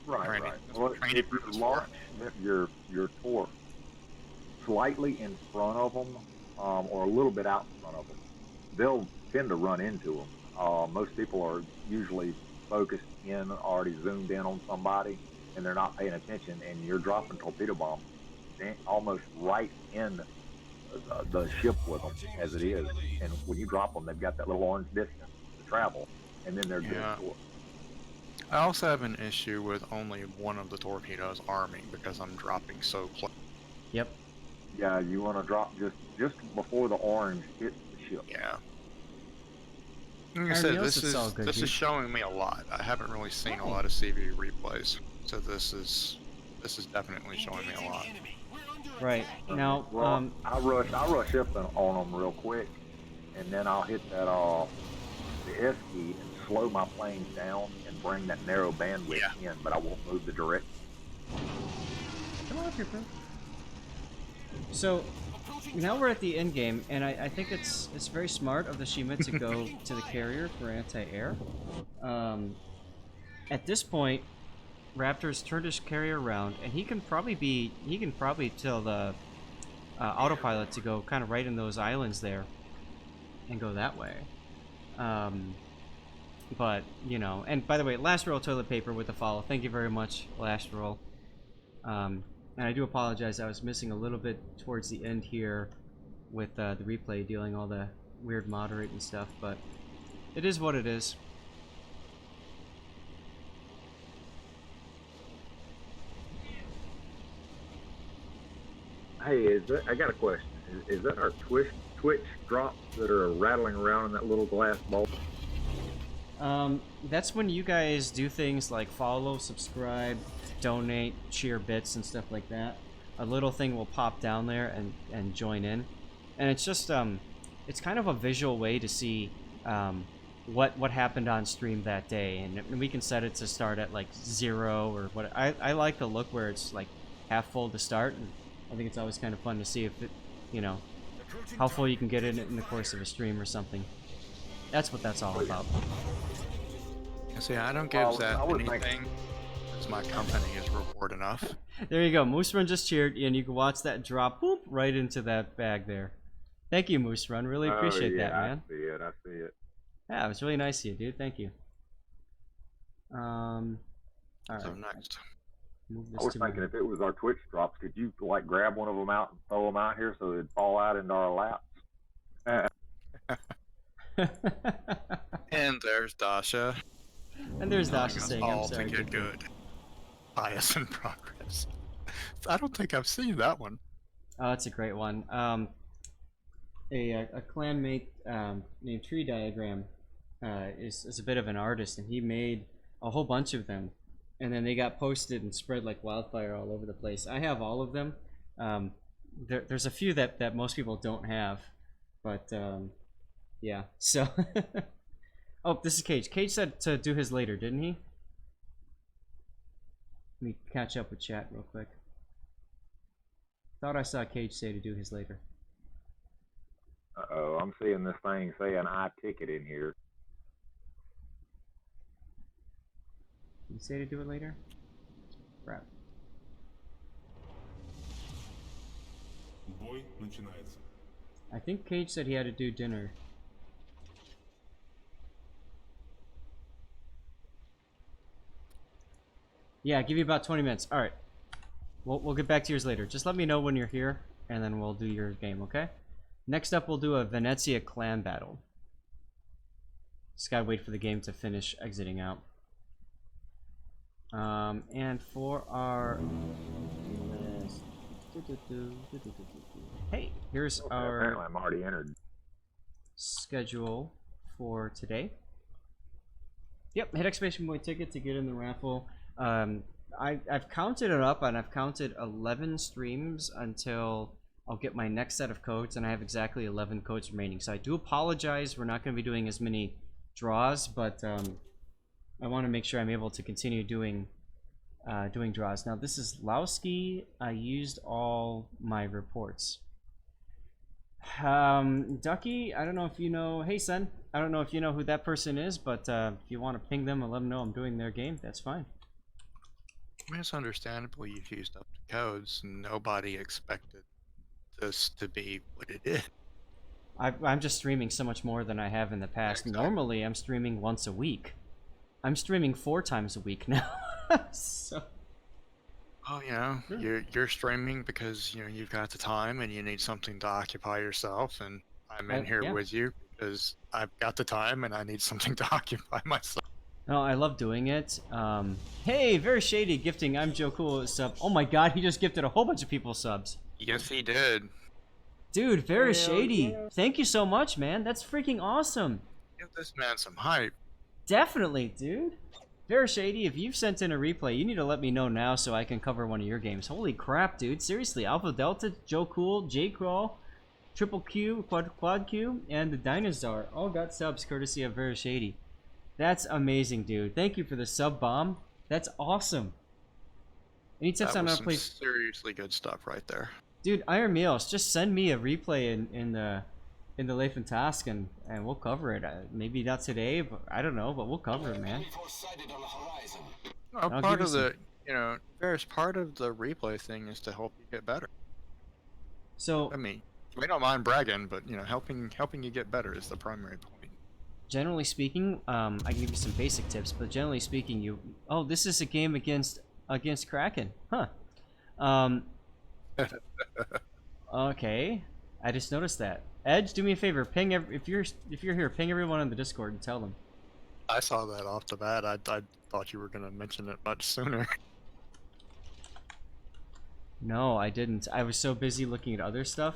Right. Well, if you launch your torp slightly in front of them, or a little bit out in front of them, they'll tend to run into them. Most people are usually focused in, already zoomed in on somebody, and they're not paying attention, and you're dropping torpedo bombs almost right in the ship with them as it is. And when you drop them, they've got that little orange distance to travel, and then they're good for it. I also have an issue with only one of the torpedoes arming because I'm dropping so close. Yep. Yeah, you want to drop just before the orange hits the ship. Yeah. Like I said, this is showing me a lot. I haven't really seen a lot of CB replays, so this is definitely showing me a lot. Right now, well, I rush up on them real quick, and then I'll hit that the S key and slow my planes down and bring that narrow bandwidth in, but I won't move the direction. Come on, Trooper. So, now we're at the end game, and I think it's very smart of the Shima to go to the carrier for anti-air. At this point, Raptor's turned his carrier around, and he can probably tell the autopilot to go kind of right in those islands there, and go that way. But you know, and by the way, last roll toilet paper with the follow. Thank you very much, last roll. And I do apologize, I was missing a little bit towards the end here with the replay dealing all the weird moderate and stuff, but it is what it is. Hey, I got a question. Is that our Twitch drops that are rattling around in that little glass bowl? That's when you guys do things like follow, subscribe, donate, share bits and stuff like that. A little thing will pop down there and join in. And it's just, it's kind of a visual way to see what happened on stream that day. And we can set it to start at like 0 or what. I like the look where it's like half full to start. And I think it's always kind of fun to see if it, you know, how full you can get it in the course of a stream or something. That's what that's all about. See, I don't give that anything because my company is reward enough. There you go. Moose Run just cheered, and you can watch that drop boop right into that bag there. Thank you, Moose Run. Really appreciate that, man. I see it. Yeah, it was really nice of you, dude. Thank you. All right. So next. Move this I was to thinking if it was our Twitch drops, could you like grab one of them out and throw them out here so they'd fall out into our laps? And there's Dasha. And there's Dasha saying, I'm all sorry. to get good. Bias in progress. I don't think I've seen that one. Oh, that's a great one. A clanmate named Tree Diagram is a bit of an artist, and he made a whole bunch of them. And then they got posted and spread like wildfire all over the place. I have all of them. There's a few that most people don't have, but yeah. So, oh, this is Cage. Cage said to do his later, didn't he? Let me catch up with chat real quick. Thought I saw Cage say to do his later. Uh-oh, I'm seeing this thing saying iTicket in here. Did you say to do it later? Crap. Бой начинается. I think Cage said he had to do dinner. Yeah, give you about 20 minutes. Alright. We'll get back to yours later. Just let me know when you're here, and then we'll do your game, okay? Next up, we'll do a Venezia clan battle. Just gotta wait for the game to finish exiting out. And for our list, hey, here's our apparently I'm already entered schedule for today. Yep, hit exclamation point ticket to get in the raffle. I've counted it up, and I've counted 11 streams until I'll get my next set of codes, and I have exactly 11 codes remaining. So I do apologize, we're not going to be doing as many draws, but I want to make sure I'm able to continue doing draws. Now this is Lowski. I used all my reports. Ducky, I don't know if you know. Hey son, I don't know if you know who that person is, but if you want to ping them and let them know I'm doing their game, that's fine. I mean, it's understandable you've used up the codes. Nobody expected this to be what it is. I'm just streaming so much more than I have in the past. Exactly. Normally I'm streaming once a week. I'm streaming 4 times a week now. So. Oh, you know, you're streaming because you've got the time and you need something to occupy yourself, and I'm in here with you because I've got the time and I need something to occupy myself. No, I love doing it. Hey, very shady gifting. I'm Joe Cool sub. Oh my God, he just gifted a whole bunch of people subs. Yes, he did. Dude, very shady. Yeah. Thank you so much, man. That's freaking awesome. Give this man some hype. Definitely, dude. Very shady. If you've sent in a replay, you need to let me know now so I can cover one of your games. Holy crap, dude. Seriously, Alpha Delta, Joe Cool, J Crawl, Triple Q, Quad Q, and the Dinosaur all got subs courtesy of Very Shady. That's amazing, dude. Thank you for the sub bomb. That's awesome. Any tips That on was how to some play? seriously good stuff right there. Dude, Iron Meals, just send me a replay in the Leif and Task, and we'll cover it. Maybe not today, but I don't know, but we'll cover it, man. No, I'll part give you of some. the, there's part of the replay thing is to help you get better. So I mean, we don't mind bragging, but helping you get better is the primary point. generally speaking, I can give you some basic tips, but generally speaking, oh, this is a game against Kraken, huh? Okay, I just noticed that. Edge, do me a favor, ping if you're here, ping everyone on the Discord and tell them. I saw that off the bat. I thought you were gonna mention it much sooner. No, I didn't. I was so busy looking at other stuff.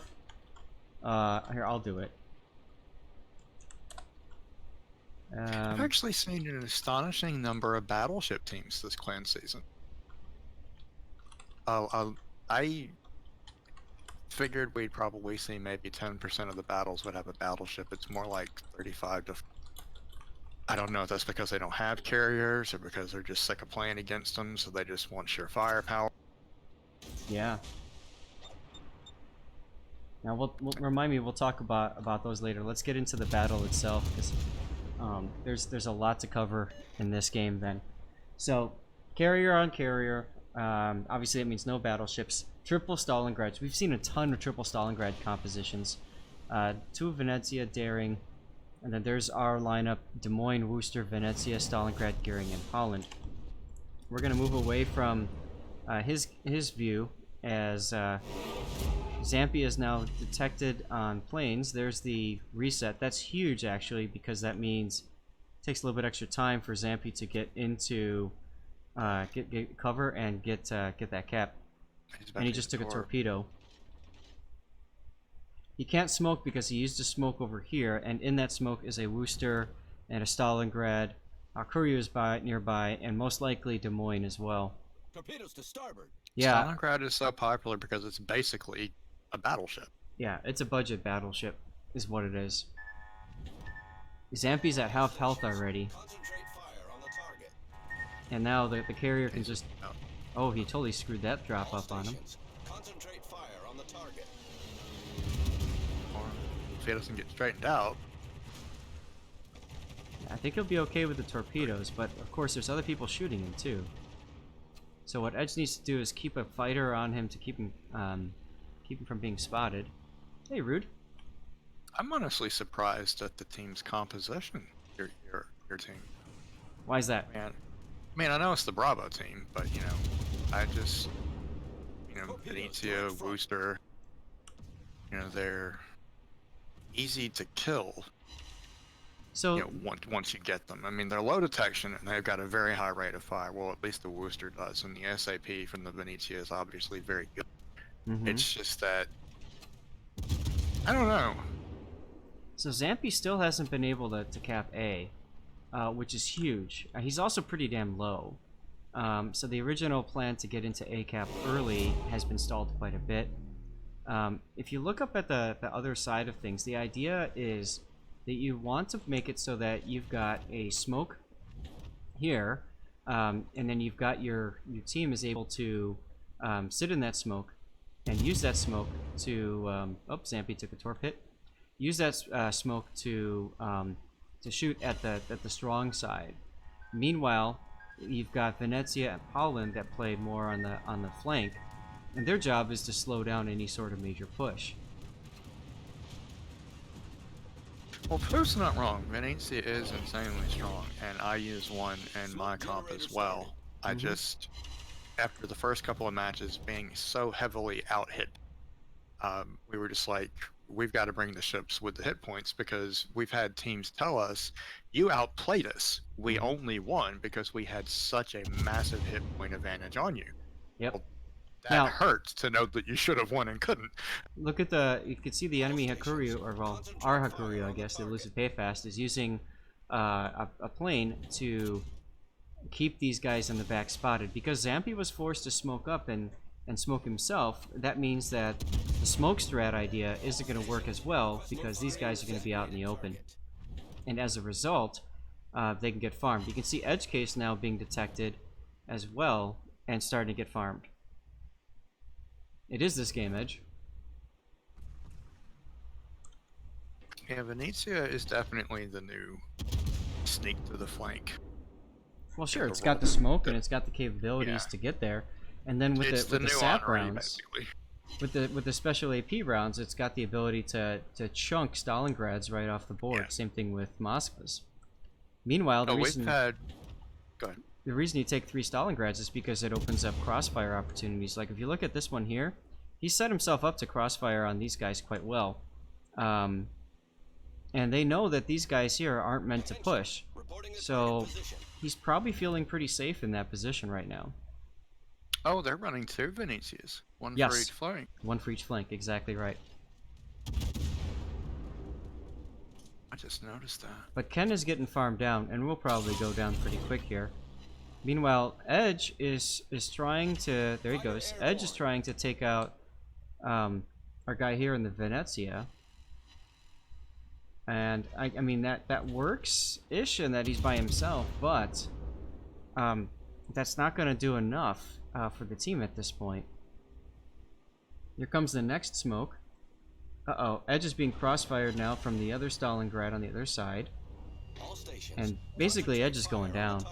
Here, I'll do it. I've actually seen an astonishing number of battleship teams this clan season. I figured we'd probably see maybe 10% of the battles would have a battleship. It's more like 35 to... I don't know if that's because they don't have carriers or because they're just sick of playing against them, so they just want sheer firepower. Yeah. Now, we'll remind me. We'll talk about those later. Let's get into the battle itself, because there's a lot to cover in this game. Then, so carrier on carrier. Obviously, it means no battleships. Triple Stalingrads. We've seen a ton of triple Stalingrad compositions. 2 Venezia, Daring, and then there's our lineup: Des Moines, Worcester, Venezia, Stalingrad, Goering, and Holland. We're gonna move away from his view as Zampi is now detected on planes. There's the reset. That's huge, actually, because that means it takes a little bit extra time for Zampi to get into get cover and get that cap. And he just took a torpedo. He can't smoke because he used a smoke over here, and in that smoke is a Worcester and a Stalingrad. Hakuryu is nearby, and most likely Des Moines as well. Torpedoes to starboard. Yeah. Stalingrad is so popular because it's basically a battleship. Yeah, it's a budget battleship, is what it is. Zampi's at half health already. Concentrate fire on the target. And now the carrier can just... Oh, he totally screwed that drop up on him. Concentrate fire on the target. Or if he doesn't get straightened out. I think he'll be okay with the torpedoes, but of course there's other people shooting him too. So what Edge needs to do is keep a fighter on him to keep him from being spotted. Hey, Rude. I'm honestly surprised at the team's composition. Your team. Why is that? Man, I know it's the Bravo team, but I just Venezia, Worcester, they're easy to kill. So Once you get them. I mean, they're low detection and they've got a very high rate of fire. Well, at least the Worcester does, and the SAP from the Venezia is obviously very good. It's just that I don't know. So Zampi still hasn't been able to cap A, which is huge. He's also pretty damn low. So the original plan to get into A cap early has been stalled quite a bit. If you look up at the other side of things, the idea is that you want to make it so that you've got a smoke here, and then you've got your team is able to sit in that smoke and use that smoke to Zampi took a torp hit. Use that smoke to shoot at the strong side. Meanwhile, you've got Venezia and Holland that play more on the flank, and their job is to slow down any sort of major push. Well, Proof's not wrong. Venezia is insanely strong, and I use one in my comp as well. I just, after the first couple of matches being so heavily out-hit, we were just like, we've got to bring the ships with the hit points, because we've had teams tell us, you outplayed us. We only won because we had such a massive hit point advantage on you. Yep. Well, that hurts to know that you should have won and couldn't. Look at you can see the enemy Hakuryu, or well, our Hakuryu, I guess, the elusive Payfast, is using a plane to keep these guys in the back spotted. Because Zampi was forced to smoke up and smoke himself, that means that the smoke strat idea isn't going to work as well, because these guys are going to be out in the open. And as a result, they can get farmed. You can see Edge Case now being detected as well and starting to get farmed. It is this game, Edge. Yeah, Venezia is definitely the new sneak to the flank. Well, sure, the it's got the smoke and it's got the capabilities Yeah. to get there. And then with It's the new sap honorary, rounds, basically. with the special AP rounds, it's got the ability to chunk Stalingrads right off the board. Yeah. Same thing with Moskvas. Meanwhile, the Oh, reason we've had... Go ahead. the reason you take 3 Stalingrads is because it opens up crossfire opportunities. Like if you look at this one here, he set himself up to crossfire on these guys quite well. And they know that these guys here aren't meant to push. So he's probably feeling pretty safe in that position right now. Oh, they're running 2 Venezias. One Yes. for each flank. One for each flank, exactly right. I just noticed that. But Ken is getting farmed down, and we'll probably go down pretty quick here. Meanwhile, Edge is trying to... There he goes. Edge is trying to take out our guy here in the Venezia. And, I mean, that works-ish in that he's by himself, but that's not going to do enough for the team at this point. Here comes the next smoke. Uh-oh, Edge is being crossfired now from the other Stalingrad on the other side. And basically, Edge is going down.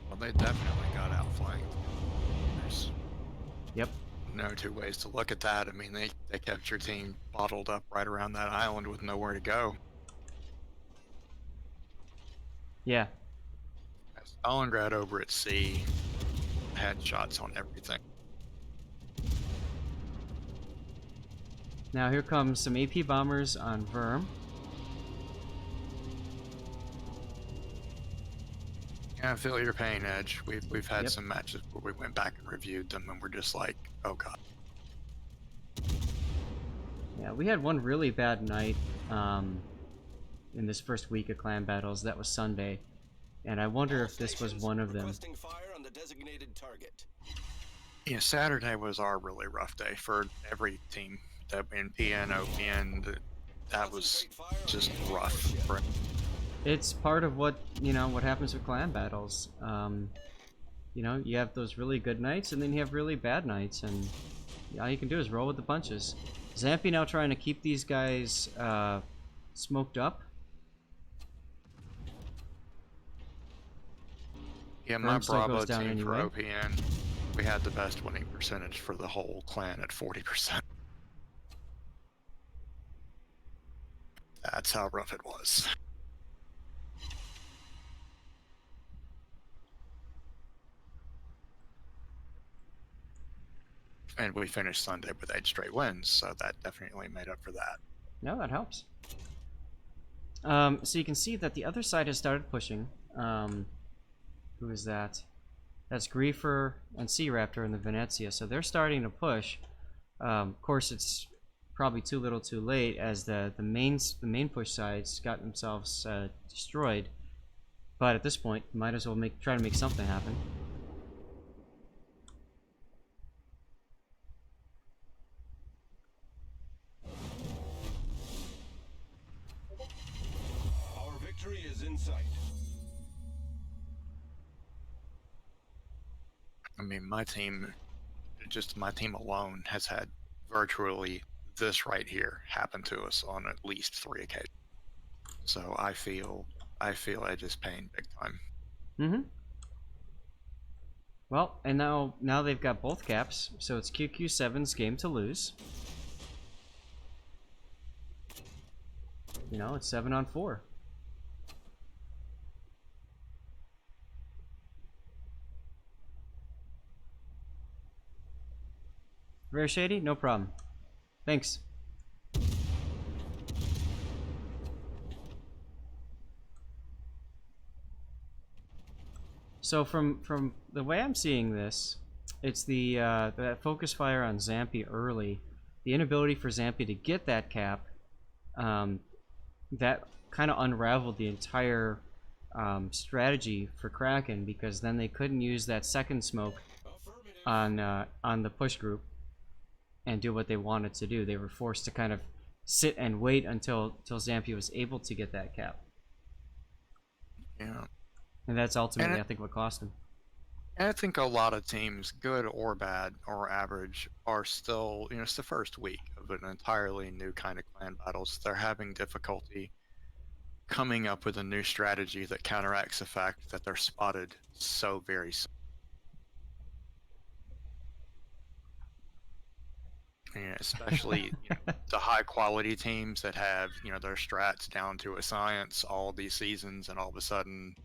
Well, they definitely got outflanked. There's Yep. no 2 ways to look at that. I mean, they kept your team bottled up right around that island with nowhere to go. Yeah. Stalingrad over at sea had shots on everything. Now here comes some AP bombers on Verm. Yeah, I feel your pain, Edge. We've had Yep. some matches where we went back and reviewed them, and we're just like, oh god. Yeah, we had one really bad night in this first week of clan battles. That was Sunday. And I wonder if this was one of them. Requesting fire on the designated target. Yeah, Saturday was our really rough day for every team. That in PN, OPN, that was just rough. For It's part of what, you know, what happens with clan battles. You know, you have those really good nights, and then you have really bad nights, and all you can do is roll with the punches. Zampi now trying to keep these guys smoked up. Yeah, my Verm still Bravo goes down team anyway. for OPN, we had the best winning percentage for the whole clan at 40%. That's how rough it was. And we finished Sunday with 8 straight wins, so that definitely made up for that. No, that helps. So you can see that the other side has started pushing. Who is that? That's Griefer and Sea Raptor in the Venezia. So they're starting to push. Of course, it's probably too little, too late, as the main push sides got themselves destroyed. But at this point, might as well try to make something happen. Our victory is in sight. I mean, my team, just my team alone, has had virtually this right here happen to us on at least 3 occasions. So I feel Edge's pain big time. Mm-hmm. Well, and now they've got both caps, so it's QQ7's game to lose. You know, it's 7-on-4. Very shady? No problem. Thanks. So from the way I'm seeing this, it's that focus fire on Zampi early, the inability for Zampi to get that cap, that kind of unraveled the entire strategy for Kraken, because then they couldn't use that second smoke on the push group and do what they wanted to do. They were forced to kind of sit and wait until Zampi was able to get that cap. Yeah. And that's ultimately, I think, what cost him. And I think a lot of teams, good or bad or average, are still, it's the first week of an entirely new kind of clan battles. They're having difficulty coming up with a new strategy that counteracts the fact that they're spotted so very soon. Especially the high quality teams that have their strats down to a science all these seasons, and all of a sudden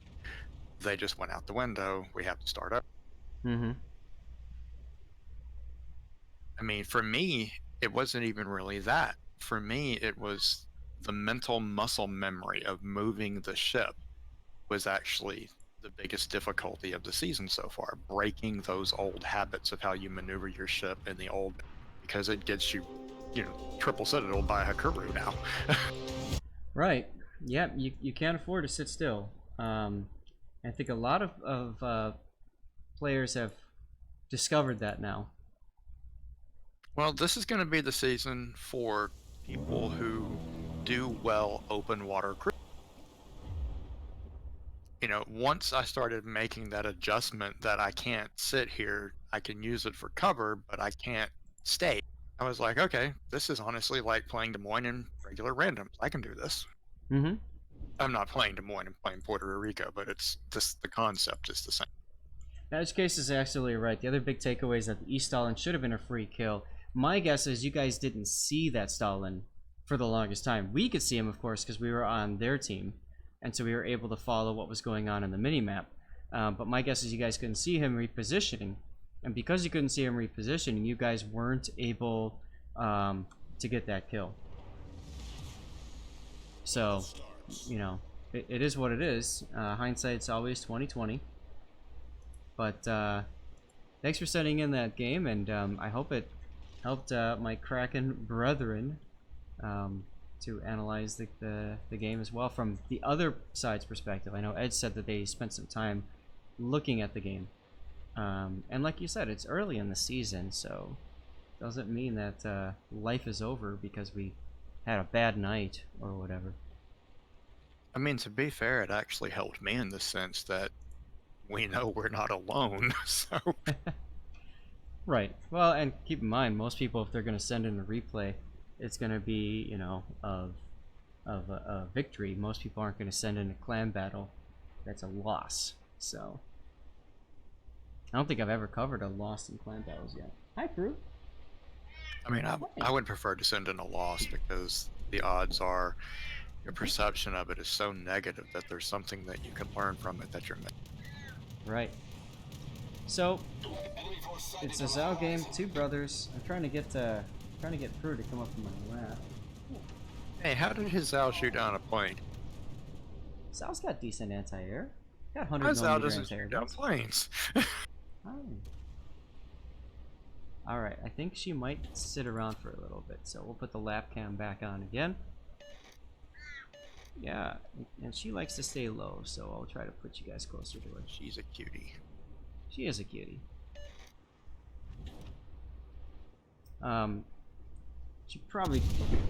they just went out the window. We have to start up. Mm-hmm. I mean, for me, it wasn't even really that. For me, it was the mental muscle memory of moving the ship was actually the biggest difficulty of the season so far. Breaking those old habits of how you maneuver your ship in the old, because it gets you, triple citadel by Hakuryu now. Right. Yeah, you can't afford to sit still. I think a lot of players have discovered that now. Well, this is going to be the season for people who do well open water cruise. Once I started making that adjustment that I can't sit here, I can use it for cover, but I can't stay. I was like, okay, this is honestly like playing Des Moines in regular randoms. I can do this. Mm-hmm. I'm not playing Des Moines, I'm playing Puerto Rico, but it's just the concept is the same. Now, Edge Case is absolutely right. The other big takeaway is that the East Stalin should have been a free kill. My guess is you guys didn't see that Stalin for the longest time. We could see him, of course, because we were on their team, and so we were able to follow what was going on in the minimap. But my guess is you guys couldn't see him repositioning, and because you couldn't see him repositioning, you guys weren't able to get that kill. So, it is what it is. Hindsight's always 20/20. But thanks for sending in that game, and I hope it helped my Kraken brethren to analyze the game as well from the other side's perspective. I know Ed said that they spent some time looking at the game. And like you said, it's early in the season, so doesn't mean that life is over because we had a bad night or whatever. I mean, to be fair, it actually helped me in the sense that we know we're not alone, so... Right. Well, and keep in mind, most people, if they're going to send in a replay, it's going to be, of a victory. Most people aren't going to send in a clan battle that's a loss. So, I don't think I've ever covered a loss in clan battles yet. Hi, Prue. I mean, I would prefer to send in a loss because the odds are your perception of it is so negative that there's something that you can learn from it that you're missing. Right. So, it's a Zao game, two brothers. I'm trying to get Prue to come up in my lap. Hey, how did his Zao shoot down a plane? Zao's got decent anti-air. Got 100 My Zao millimeter doesn't anti-air. shoot down planes. Oh. Alright, I think she might sit around for a little bit, so we'll put the lap cam back on again. Yeah, and she likes to stay low, so I'll try to put you guys closer to her. She's a cutie. She is a cutie. She probably...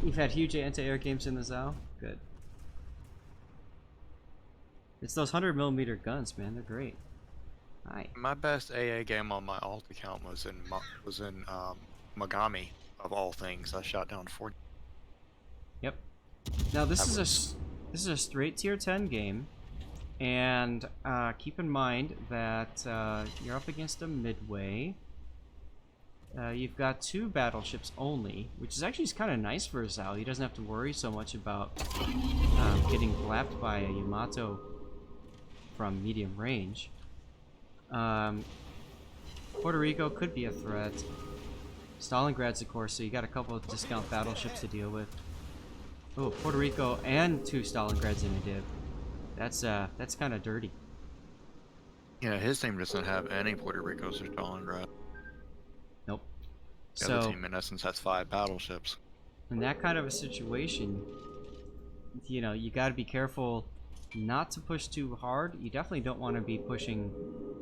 We've had huge anti-air games in the Zao. Good. It's those 100mm guns, man. They're great. Hi. My best AA game on my alt account was in Mogami, of all things. I shot down 40. Yep. Now this is a straight tier 10 game, and keep in mind that you're up against a midway. You've got 2 battleships only, which is actually kind of nice for Zao. He doesn't have to worry so much about getting blapped by a Yamato from medium range. Puerto Rico could be a threat. Stalingrad's, of course, so you got a couple of discount battleships to deal with. Oh, Puerto Rico and 2 Stalingrads in a div. That's kind of dirty. Yeah, his team doesn't have any Puerto Ricos or Stalingrad. Nope. The So other team, in essence, has 5 battleships. in that kind of a situation, you got to be careful not to push too hard. You definitely don't want to be pushing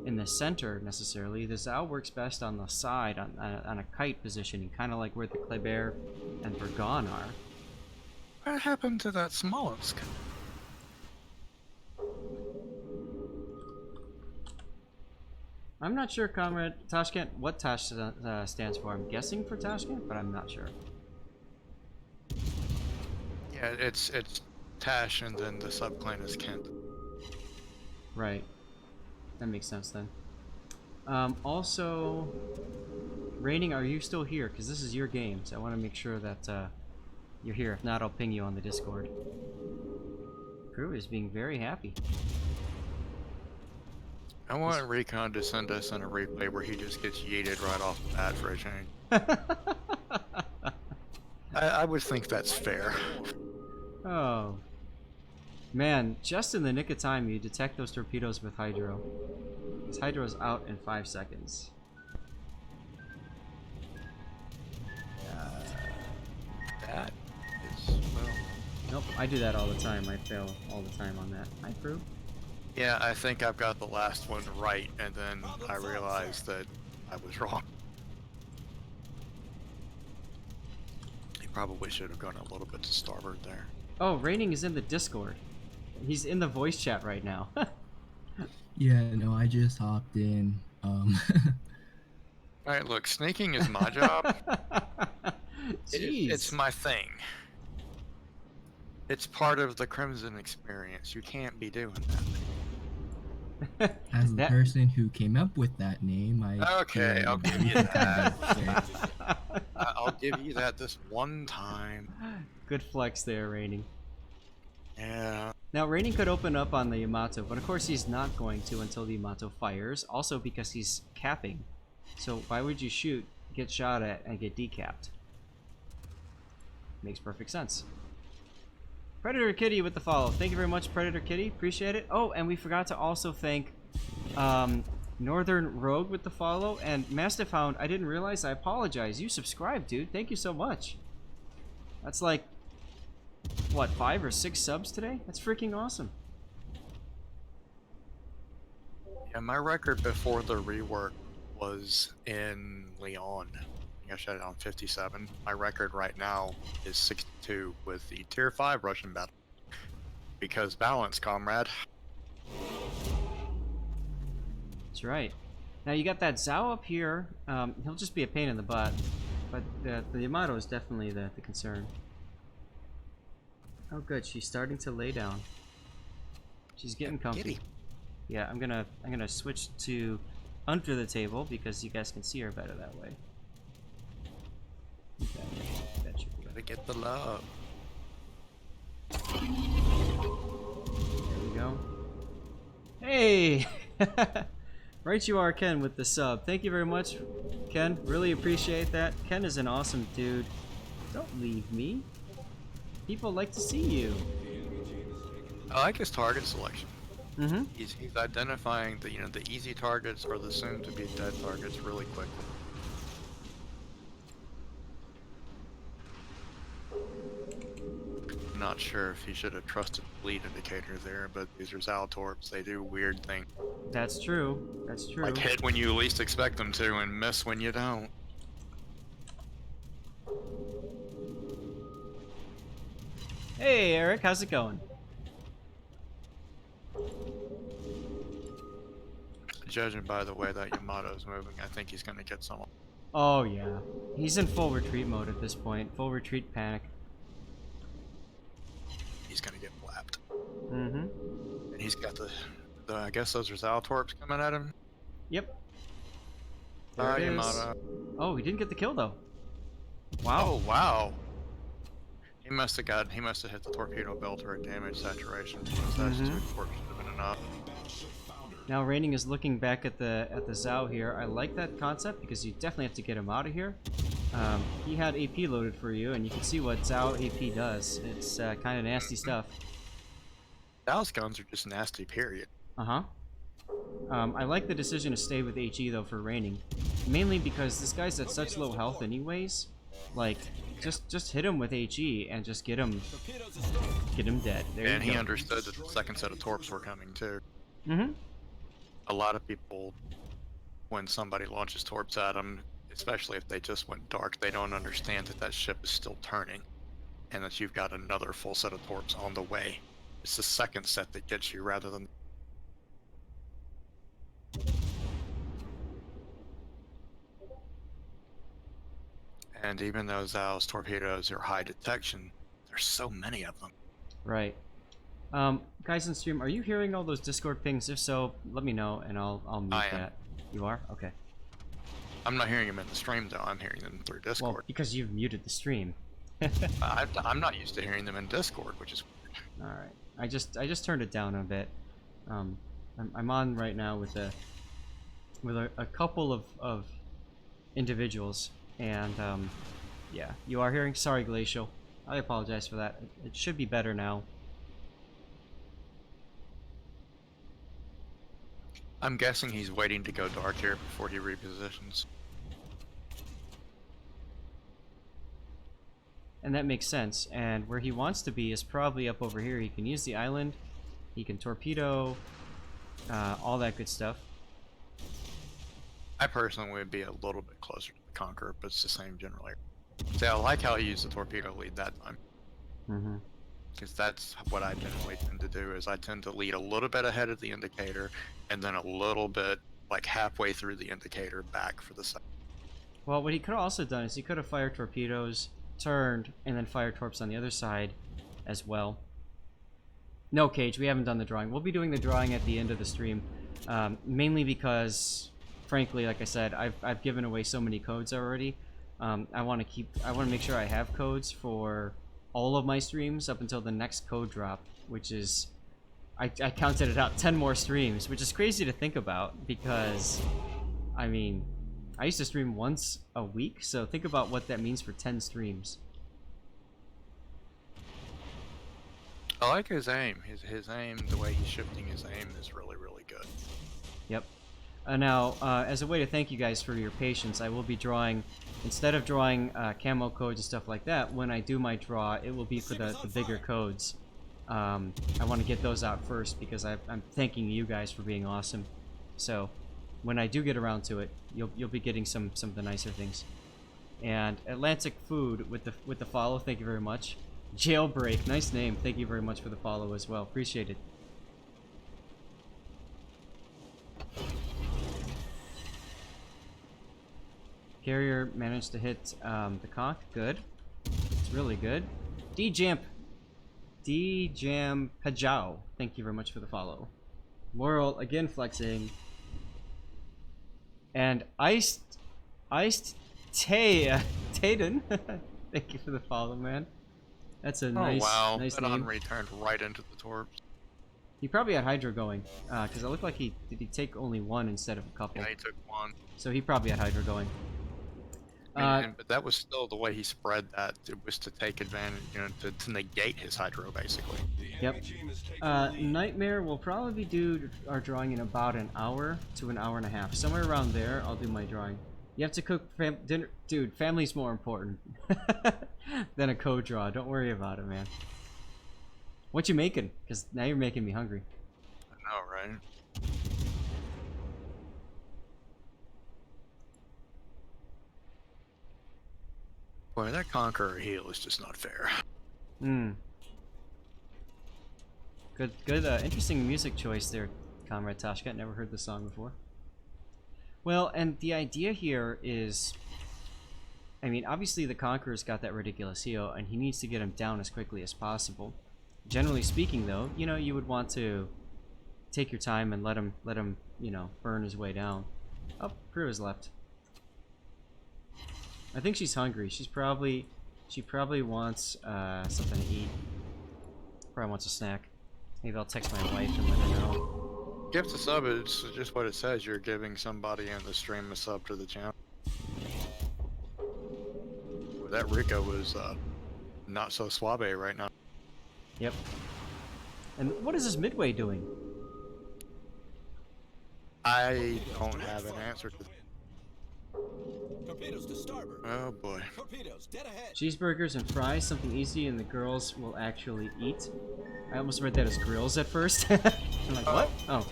in the center necessarily. The Zao works best on the side, on a kite positioning, kind of like where the Kleber and Bergon are. What happened to that Smolensk? I'm not sure, Comrade Tashkent, what Tash stands for. I'm guessing for Tashkent, but I'm not sure. Yeah, it's Tash, and then the subclan is Kent. Right. That makes sense then. Also, Raining, are you still here? Because this is your game, so I want to make sure that you're here. If not, I'll ping you on the Discord. Crew is being very happy. I want Recon to send us in a replay where he just gets yeeted right off the bat for a change. I would think that's fair. Oh. Man, just in the nick of time, you detect those torpedoes with Hydro. Because Hydro's out in 5 seconds. That is, well... Nope, I do that all the time. I fail all the time on that. Hi, crew. Yeah, I think I've got the last one right, and then I realized that I was wrong. He probably should have gone a little bit to starboard there. Oh, Raining is in the Discord. He's in the voice chat right now. Yeah, no, I just hopped in. Alright, look, sneaking is my job. Jeez. It's my thing. It's part of the Crimson experience. You can't be doing that. As the person who came up with that name, I... Okay, I'll give you that. I'll give you that this one time. Good flex there, Raining. Yeah. Now, Raining could open up on the Yamato, but of course he's not going to until the Yamato fires. Also because he's capping. So why would you shoot, get shot at, and get decapped? Makes perfect sense. Predator Kitty with the follow. Thank you very much, Predator Kitty. Appreciate it. Oh, and we forgot to also thank Northern Rogue with the follow. And Mastiff Hound, I didn't realize. I apologize. You subscribed, dude. Thank you so much. That's like, what, 5 or 6 subs today? That's freaking awesome. Yeah, my record before the rework was in Leon. I shot it on 57. My record right now is 62 with the Tier 5 Russian battle. Because balance, comrade. That's right. Now you got that Zhao up here. He'll just be a pain in the butt. But the Yamato is definitely the concern. Oh good, she's starting to lay down. She's getting comfy. Yeah, I'm gonna switch to under the table because you guys can see her better that way. Okay, that should be Gotta get the love. There we go. Hey! Right you are, Ken, with the sub. Thank you very much, Ken. Really appreciate that. Ken is an awesome dude. Don't leave me. People like to see you. I like his target selection. Mm-hmm. He's identifying the the easy targets or the soon to be dead targets really quickly. Not sure if he should have trusted the lead indicator there, but these are Zaltorps. They do weird things. That's true. That's true. Like hit when you least expect them to and miss when you don't. Hey, Eric, how's it going? Judging by the way that Yamato's moving, I think he's gonna get some. Oh, yeah. He's in full retreat mode at this point. Full retreat panic. He's gonna get blapped. Mm-hmm. And he's got the I guess those are Zaltorps coming at him. Yep. There it is. Yamato. Oh, he didn't get the kill, though. Wow. Oh, wow. He must have hit the torpedo belt or a damage saturation. That's 2 torps should have been enough. Now Raining is looking back at the Zhao here. I like that concept because you definitely have to get him out of here. He had AP loaded for you, and you can see what Zhao AP does. It's kind of nasty stuff. Zhao's guns are just nasty, period. Uh-huh. I like the decision to stay with HE though for Raining, mainly because this guy's at such low health anyways. Like, just hit him with HE and just get him dead. There And you he go. understood that the second set of torps were coming too. Mm-hmm. A lot of people, when somebody launches torps at them, especially if they just went dark, they don't understand that that ship is still turning. and that you've got another full set of torps on the way. It's the second set that gets you rather than... And even though Zal's torpedoes are high detection, there's so many of them. Right. Guys in stream, are you hearing all those Discord pings? If so, let me know and I'll mute I am. that. You are? Okay. I'm not hearing them in the stream though, I'm hearing them through Discord. Well, because you've muted the stream. I'm not used to hearing them in Discord, which is weird. All right. I just turned it down a bit. I'm on right now with a couple of individuals, and yeah, you are hearing. Sorry, Glacial. I apologize for that. It should be better now. I'm guessing he's waiting to go dark here before he repositions. And that makes sense. And where he wants to be is probably up over here. He can use the island. He can torpedo. All that good stuff. I personally would be a little bit closer to the Conqueror, but it's the same generally. See, I like how he used the torpedo lead that time. Mm-hmm. Because that's what I generally tend to do, is I tend to lead a little bit ahead of the indicator, and then a little bit, like halfway through the indicator, back for the second. Well, what he could have also done is he could have fired torpedoes, turned, and then fired torps on the other side as well. No, Cage, we haven't done the drawing. We'll be doing the drawing at the end of the stream, mainly because, frankly, like I said, I've given away so many codes already. I want to make sure I have codes for all of my streams up until the next code drop, which is, I counted it out, 10 more streams, which is crazy to think about because, I mean, I used to stream once a week, so think about what that means for 10 streams. I like his aim. His aim, the way he's shifting his aim is really, really good. Yep. Now, as a way to thank you guys for your patience, I will be drawing, instead of drawing camo codes and stuff like that, when I do my draw, it will be for the bigger codes. I want to get those out first because I'm thanking you guys for being awesome. So, when I do get around to it, you'll be getting some of the nicer things. And Atlantic Food with the follow, thank you very much. Jailbreak, nice name. Thank you very much for the follow as well. Appreciate it. Carrier managed to hit the conch. Good. It's really good. D-Jam Pajao. Thank you very much for the follow. Moral again flexing. And Iced Taden. Thank you for the follow, man. That's a nice, nice name. Mahan returned right into the torps. He probably had Hydra going, because it looked like did he take only one instead of a couple? Yeah, he took one. So he probably had Hydra going. But that was still the way he spread that. It was to take advantage, you know, to negate his Hydro, basically. Yep. Nightmare will probably do our drawing in about an hour to an hour and a half. Somewhere around there, I'll do my drawing. You have to cook dinner. Dude, family's more important than a code draw. Don't worry about it, man. What you making? Because now you're making me hungry. I know, right? Boy, that Conqueror heal is just not fair. Hmm. Good, interesting music choice there, Comrade Tashka. Never heard the song before. Well, and the idea here is, I mean, obviously the Conqueror's got that ridiculous heal, and he needs to get him down as quickly as possible. Generally speaking, though, you know, you would want to take your time and let him, you know, burn his way down. Oh, Crew is left. I think she's hungry. She probably wants something to eat. Probably wants a snack. Maybe I'll text my wife and let her know. Gift a sub is just what it says. You're giving somebody in the stream a sub to the channel. Well, that Rico was not so suave right now. Yep. And what is this Midway doing? I don't have an answer to that. Torpedoes to starboard. Oh boy. Torpedoes dead ahead. Cheeseburgers and fries, something easy and the girls will actually eat. I almost read that as grills at first. I'm like, what? Oh.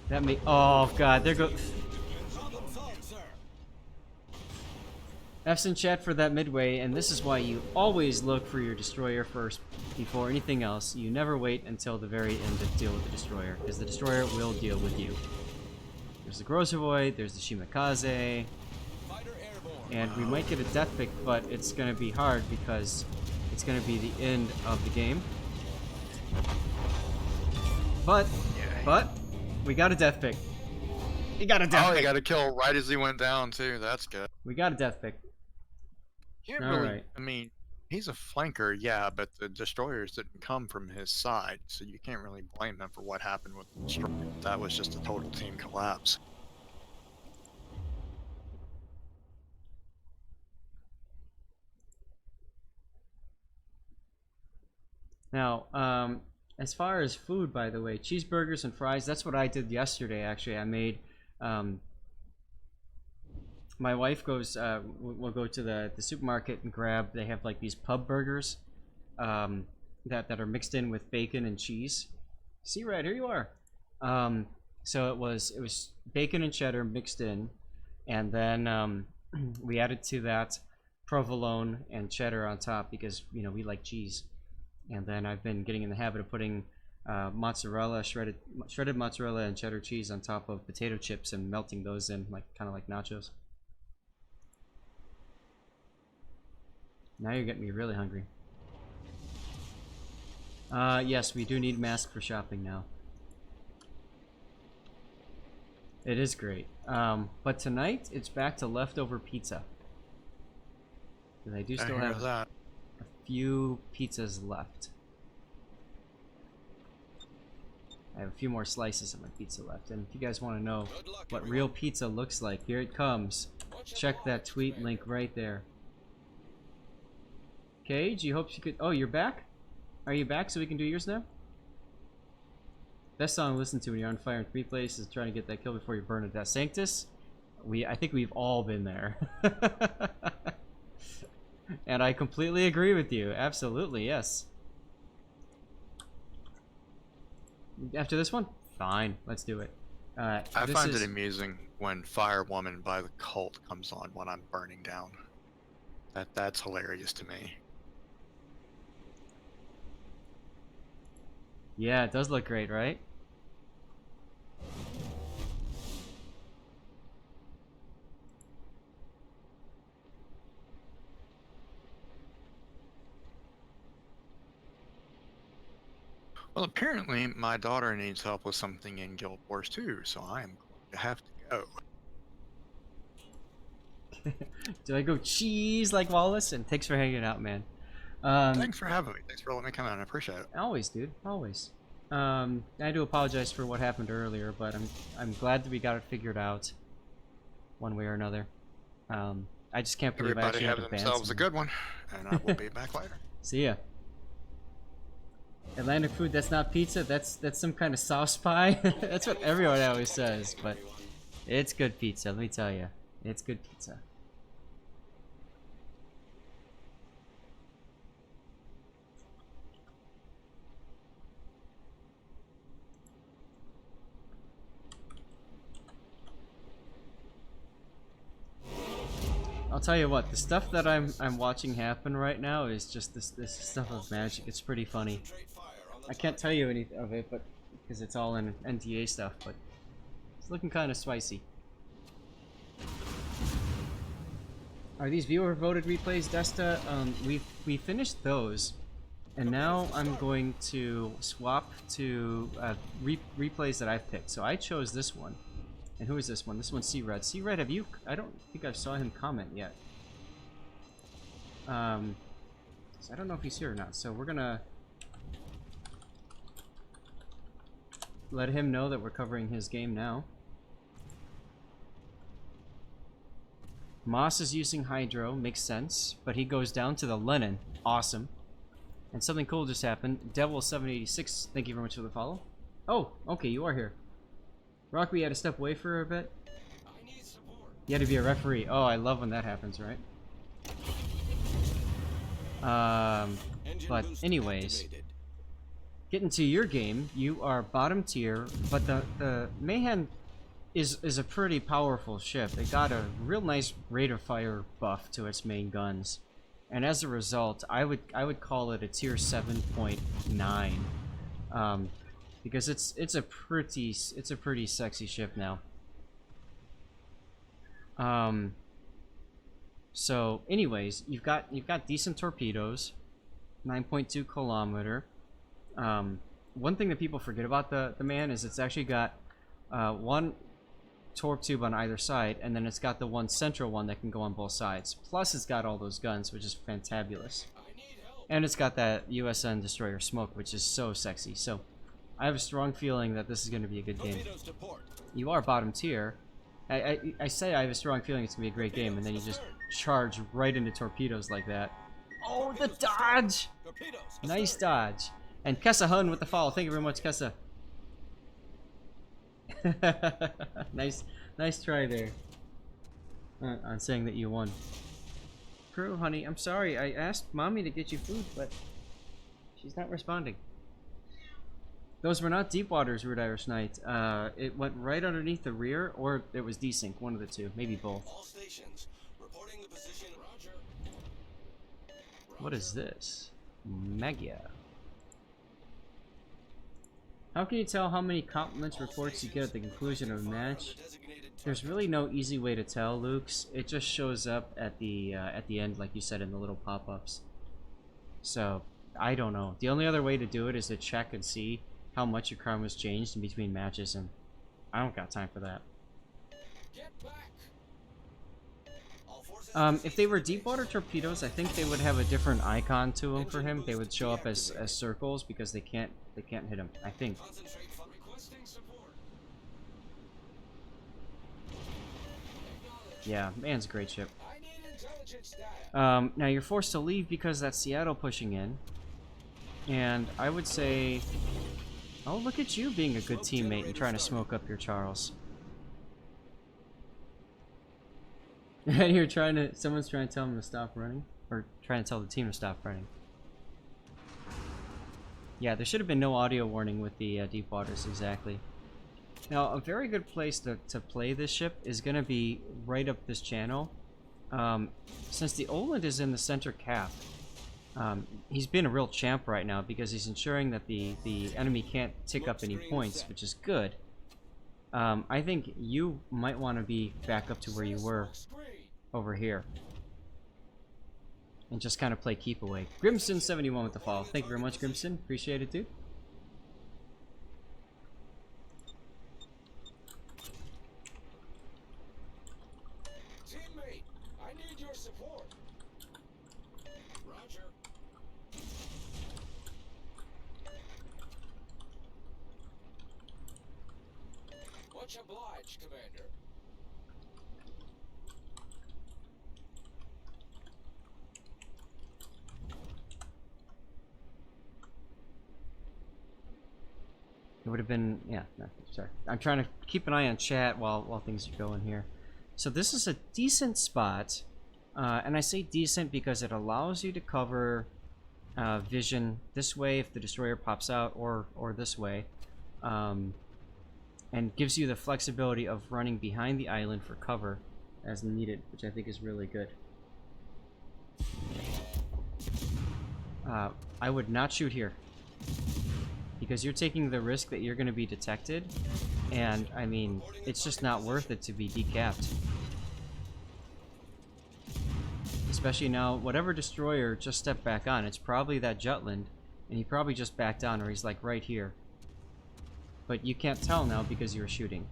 That may. Oh god, there go. Problem solved, sir. F's in chat for that midway, and this is why you always look for your destroyer first before anything else. You never wait until the very end to deal with the destroyer, because the destroyer will deal with you. There's the Grozavoid, there's the Shimakaze, and we might get a death pick, but it's going to be hard because it's going to be the end of the game. But we got a death pick. He got a death pick. Oh, he got a kill right as he went down too. That's good. We got a death pick. Can't All really. right. I mean, he's a flanker, yeah, but the destroyers didn't come from his side, so you can't really blame them for what happened with the destroyer. That was just a total team collapse. Now, as far as food, by the way, cheeseburgers and fries, that's what I did yesterday, actually. I made, my wife goes, we'll go to the supermarket and grab, they have like these pub burgers that are mixed in with bacon and cheese. See, right, here you are. So it was bacon and cheddar mixed in, and then we added to that provolone and cheddar on top because, you know, we like cheese. And then I've been getting in the habit of putting mozzarella, shredded mozzarella and cheddar cheese on top of potato chips and melting those in, like kind of like nachos. Now you're getting me really hungry. Yes, we do need masks for shopping now. It is great. But tonight it's back to leftover pizza. And I do still have that. a few pizzas left. I have a few more slices of my pizza left, and if you guys want to know what real pizza looks like, here it comes. Check that tweet link right there. Cage, you hope you could... Oh, you're back? Are you back so we can do yours now? Best song to listen to when you're on fire in 3 places is trying to get that kill before you burn to death. Sanctus? I think we've all been there. And I completely agree with you. Absolutely, yes. After this one? Fine, let's do it. I find it amusing when Fire Woman by the Cult comes on when I'm burning down. That's hilarious to me. Yeah, it does look great, right? Well, apparently my daughter needs help with something in Guild Wars 2, so I am going to have to go. Do I go cheese like Wallace? And thanks for hanging out, man. Thanks for having me. Thanks for letting me come out. I appreciate it. Always, dude. Always. I do apologize for what happened earlier, but I'm glad that we got it figured out, one way or another. I just can't believe I Everybody actually had have to ban themselves a someone. good one, and I will be back later. See ya. Atlantic food, that's not pizza, that's some kind of sauce pie. That's what everyone always says, but it's good pizza, let me tell you. It's good pizza. I'll tell you what, the stuff that I'm watching happen right now is just this stuff of magic. It's pretty funny. I can't tell you any of it, but because it's all in NTA stuff, but it's looking kind of spicy. Are these viewer voted replays, Desta? We finished those, and now I'm going to swap to replays that I've picked. So I chose this one. And who is this one? This one's C-Red. C-Red, have you... I don't think I saw him comment yet. So I don't know if he's here or not. So we're gonna... let him know that we're covering his game now. Moss is using Hydro. Makes sense. But he goes down to the Lenin. Awesome. And something cool just happened. Devil786, thank you very much for the follow. Oh, okay, you are here. Rock, we had to step away for a bit. You had to be a referee. Oh, I love when that happens, right? But anyways, getting to your game, you are bottom tier, but the Mahan is a pretty powerful ship. It got a real nice rate of fire buff to its main guns, and as a result, I would call it a tier 7.9, because it's a pretty sexy ship now. So, anyways, you've got decent torpedoes, 9.2 kilometer. One thing that people forget about the Man is it's actually got one torp tube on either side, and then it's got the one central one that can go on both sides. Plus, it's got all those guns, which is fantabulous. And it's got that USN destroyer smoke, which is so sexy. So, I have a strong feeling that this is going to be a good game. You are bottom tier. I say I have a strong feeling it's going to be a great game, and then you just charge right into torpedoes like that. Oh, the dodge! Nice dodge. And Kessa Hun with the follow. Thank you very much, Kessa. nice try there. On saying that you won. Crew, honey, I'm sorry. I asked Mommy to get you food, but she's not responding. Those were not deep waters, Rude Irish Knight. It went right underneath the rear, or it was desync. One of the two. Maybe both. All stations reporting the position. Roger. What is this? Magia. How can you tell how many compliments reports you get at the conclusion of a match? There's really no easy way to tell, Lukes. It just shows up at the end, like you said, in the little pop-ups. So, I don't know. The only other way to do it is to check and see how much your crown was changed in between matches, and I don't got time for that. If they were deep water torpedoes, I think they would have a different icon to them for him. They would show up as circles because they can't hit him, I think. Yeah, Man's a great ship. Now you're forced to leave because that's Seattle pushing in. And I would say, oh, look at you being a good teammate and trying to smoke up your Charles. And you're someone's trying to tell him to stop running, or trying to tell the team to stop running. Yeah, there should have been no audio warning with the deep waters, exactly. Now, a very good place to play this ship is going to be right up this channel. Since the Oland is in the center cap, he's been a real champ right now because he's ensuring that the enemy can't tick up any points, which is good. I think you might want to be back up to where you were over here. And just kind of play keep away. Grimson71 with the follow. Thank you very much, Grimson. Appreciate it, dude. Teammate, I need your support. Roger. Much obliged, Commander. It would have been, yeah, no, sorry. I'm trying to keep an eye on chat while things are going here. So this is a decent spot, and I say decent because it allows you to cover vision this way if the destroyer pops out, or this way, and gives you the flexibility of running behind the island for cover as needed, which I think is really good. I would not shoot here, because you're taking the risk that you're going to be detected, and I mean, it's just not worth it to be decapped. Especially now, whatever destroyer just stepped back on, it's probably that Jutland, and he probably just backed on, or he's like right here. But you can't tell now because you were shooting.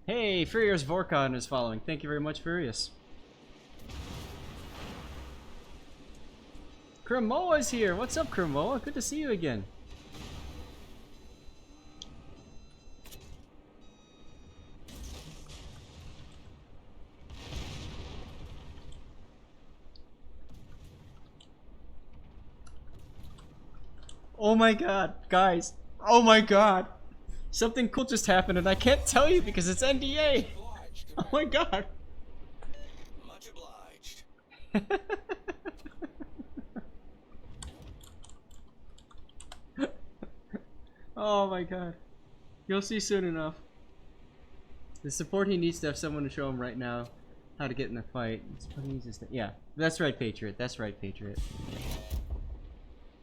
Hey, Furious Vorkon is following. Thank you very much, Furious. Kremoa's here. What's up, Kremoa? Good to see you again. Oh my god, guys. Oh my god. Something cool just happened and I can't tell you because it's NDA. obliged, Oh Commander. my god. Much obliged. Oh my god. You'll see soon enough. The support he needs to have someone to show him right now how to get in a fight. Yeah, that's right, Patriot. That's right, Patriot.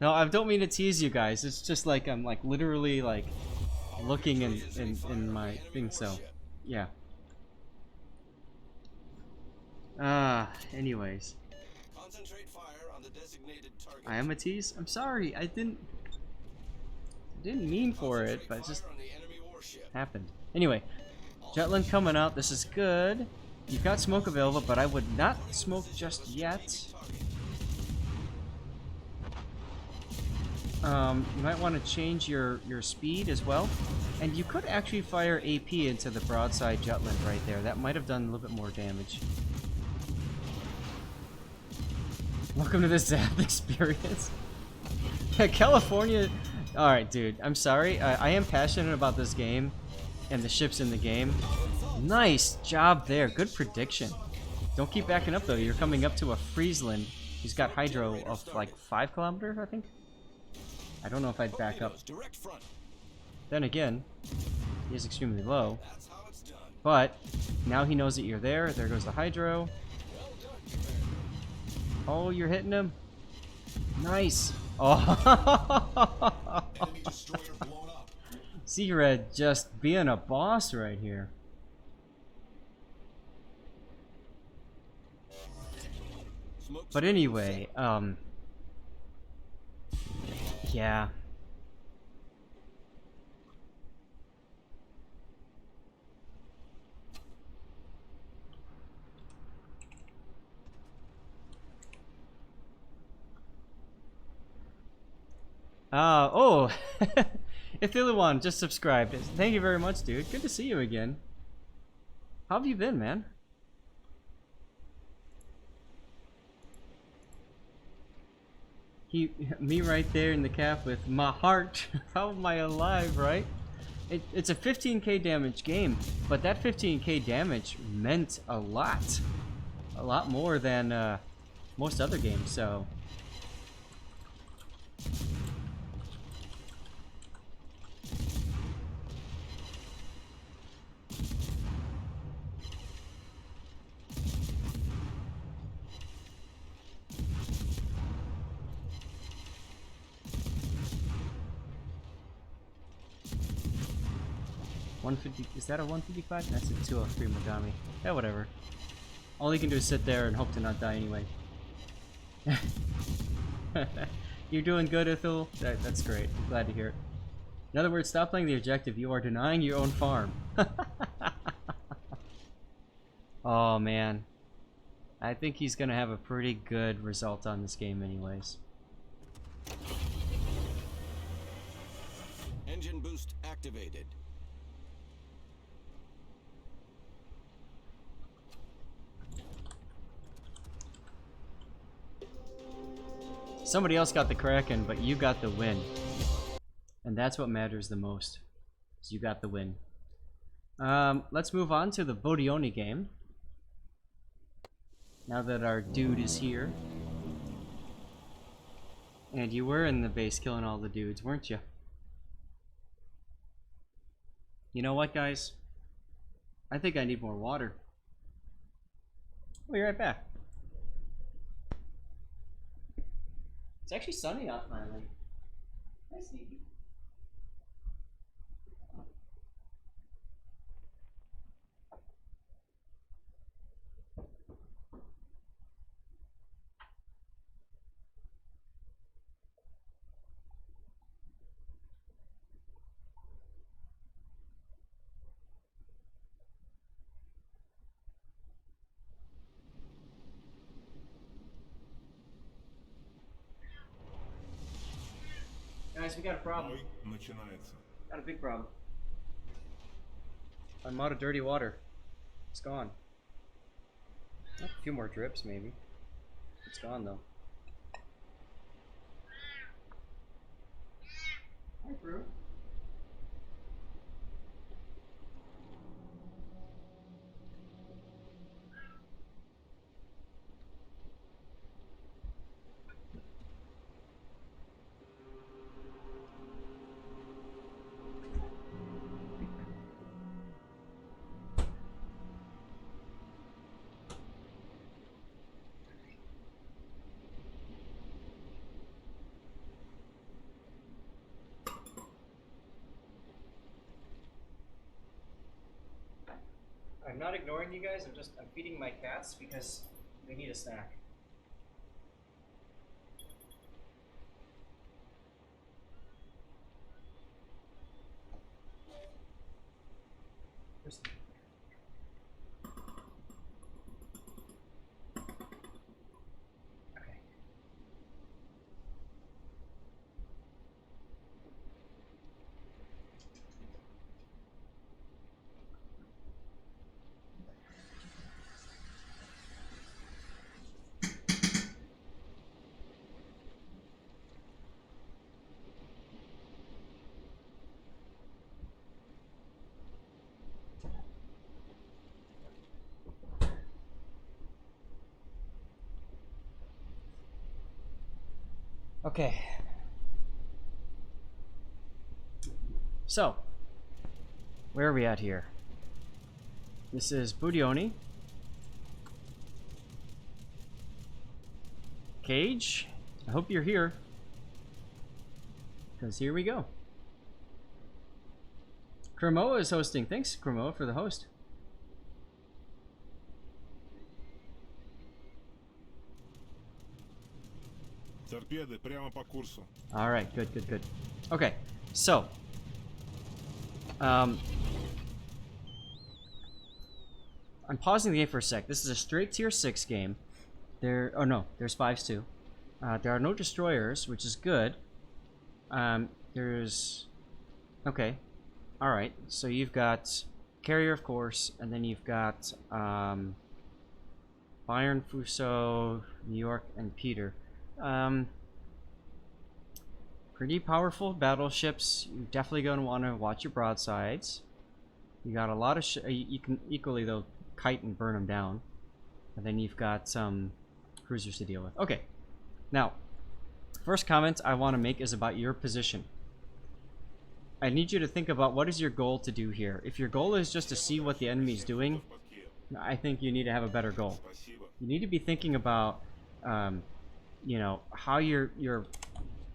No, I don't mean to tease you guys. It's just like I'm like literally like looking in my thing. So, yeah. Anyways. Concentrate fire on the designated target. I am a tease. I'm sorry. I didn't mean for it, but it just On the enemy warship. happened. Anyway, Jetland coming out. This is good. You've got smoke available, but I would not smoke just yet. You might want to change your speed as well. And you could actually fire AP into the broadside Jutland right there. That might have done a little bit more damage. Welcome to the Zap experience. Yeah, California... Alright, dude. I'm sorry. I am passionate about this game and the ships in the game. Nice job there. Good prediction. Don't keep backing up, though. You're coming up to a Friesland. He's got hydro of like 5 kilometers, I think. I don't know if I'd back up. Then again, he is extremely low. But now he knows that you're there. There goes the hydro. Oh, you're hitting him. Nice. Oh. Seared just being a boss right here. But anyway, yeah. Oh, Ithiliwan just subscribed. Thank you very much, dude. Good to see you again. How have you been, man? Me right there in the cap with my heart. How am I alive, right? It's a 15k damage game, but that 15k damage meant a lot more than most other games. So. Is that a 155? That's a 203 Mogami. Yeah, whatever. All you can do is sit there and hope to not die anyway. You're doing good, Ithil. That's great. I'm glad to hear it. In other words, stop playing the objective. You are denying your own farm. Oh, man. I think he's going to have a pretty good result on this game anyways. Engine boost activated. Somebody else got the Kraken, but you got the win. And that's what matters the most. Is you got the win. Let's move on to the Budyonny game. Now that our dude is here. And you were in the base killing all the dudes, weren't you? You know what, guys? I think I need more water. We'll be right back. It's actually sunny out finally. Nice, Sneaky. Guys, we got a problem. Got a big problem. I'm out of dirty water. It's gone. A few more drips, maybe. It's gone, though. Hi, Brew. I'm not ignoring you guys. I'm feeding my cats because they need a snack. Where's the... Okay. Okay. So, where are we at here? This is Budyonny. Cage, I hope you're here. Because here we go. Kremoa is hosting. Thanks, Kremoa, for the host. Торпеды прямо по курсу. All right, good, good, good. Okay, so I'm pausing the game for a sec. This is a straight tier 6 game. Oh no, there's 5s too. There are no destroyers, which is good. There's okay, all right. So you've got carrier, of course, and then you've got Bayern, Fuso, New York, and Peter. Pretty powerful battleships. You're definitely going to want to watch your broadsides. You got a lot of you can equally though kite and burn them down, and then you've got some cruisers to deal with. Okay, now first comment I want to make is about your position. I need you to think about what is your goal to do here. If your goal is just to see what the enemy is doing, I think you need to have a better goal. You need to be thinking about you know, how you're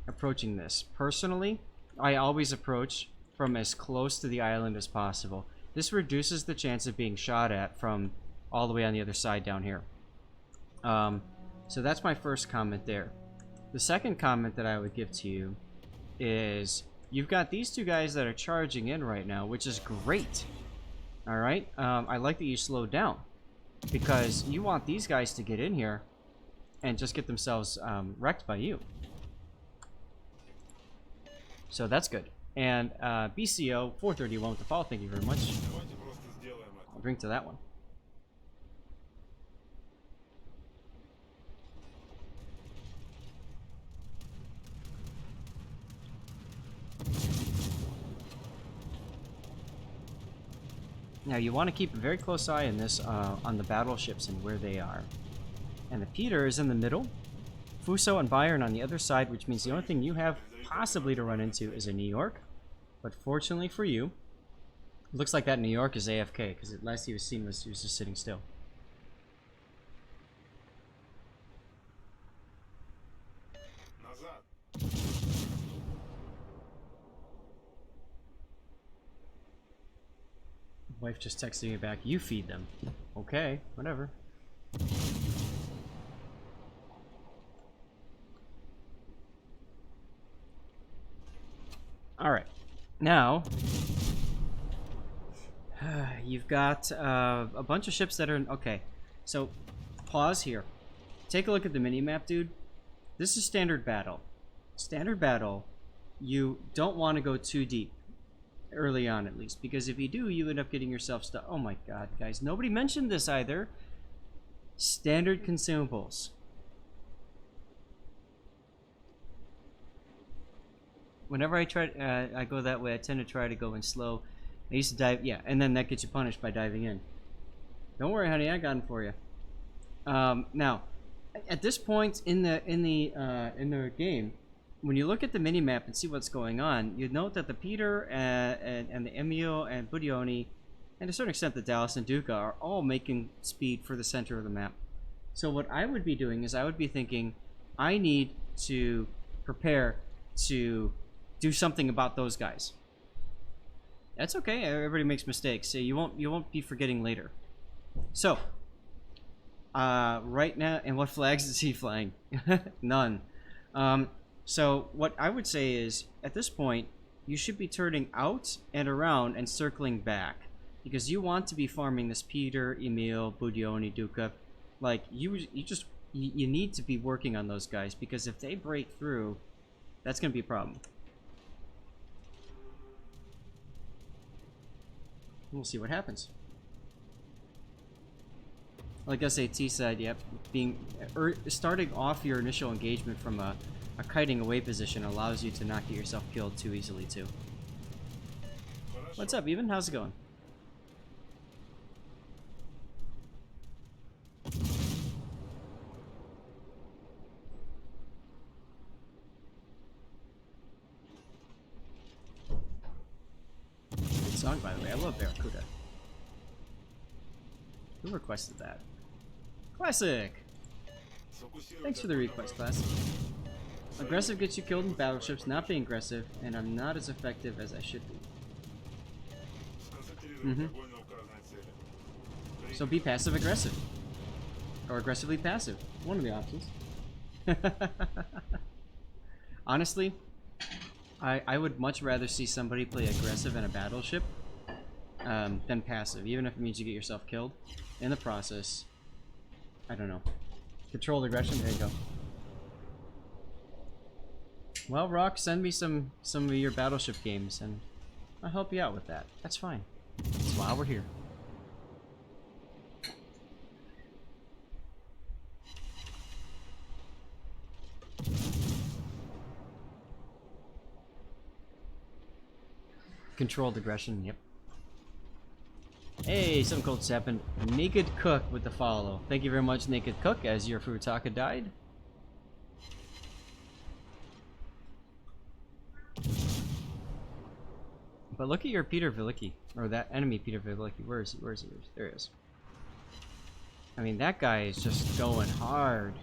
approaching this. Personally, I always approach from as close to the island as possible. This reduces the chance of being shot at from all the way on the other side down here. So that's my first comment there. The second comment that I would give to you is you've got these two guys that are charging in right now, which is great. All right, I like that you slowed down because you want these guys to get in here and just get themselves wrecked by you. So that's good. And BCO 431 with the follow. Thank you very much. I'll drink to that one. Now you want to keep a very close eye on this on the battleships and where they are. And the Peter is in the middle. Fuso and Bayern on the other side, which means the only thing you have possibly to run into is a New York. But fortunately for you, it looks like that New York is AFK, because last he was seen was he was just sitting still. Wife just texted me back, you feed them. Okay, whatever. Alright, now you've got a bunch of ships that are okay. So pause here. Take a look at the mini-map, dude. This is standard battle. Standard battle, you don't want to go too deep. Early on, at least, because if you do, you end up getting yourself stuck. Oh my god, guys, nobody mentioned this either. Standard consumables. Whenever I try, I go that way, I tend to try to go in slow. I used to dive, yeah, and then that gets you punished by diving in. Don't worry, honey, I got him for you. Now, at this point in the game, when you look at the mini-map and see what's going on, you'd note that the Peter and the Emio and Budyonny, and to a certain extent the Dallas and Duca, are all making speed for the center of the map. So what I would be doing is I would be thinking, I need to prepare to do something about those guys. That's okay. Everybody makes mistakes. So you won't be forgetting later. So, right now, and what flags is he flying? None. So what I would say is, at this point, you should be turning out and around and circling back, because you want to be farming this Peter, Emil, Budyonny, Duka. Like you need to be working on those guys, because if they break through, that's gonna be a problem. We'll see what happens. Like SAT said, yep, starting off your initial engagement from a kiting away position allows you to not get yourself killed too easily too. What's up, Even? How's it going? Good song, by the way. I love Barracuda. Who requested that? Classic! Thanks for the request, Classic. Aggressive gets you killed in battleships, not being aggressive, and I'm not as effective as I should be. So be passive-aggressive. Or aggressively passive. One of the options. Honestly, I would much rather see somebody play aggressive in a battleship than passive, even if it means you get yourself killed in the process. I don't know. Controlled aggression, there you go. Well, Rock, send me some of your battleship games, and I'll help you out with that. That's fine. That's why we're here. Controlled aggression, yep. Hey, something cool just happened. Naked Cook with the follow. Thank you very much, Naked Cook, as your Furutaka died. But look at your Peter Velicki, or that enemy Peter Velicki. Where is he? Where is he? There he is. I mean, that guy is just going hard.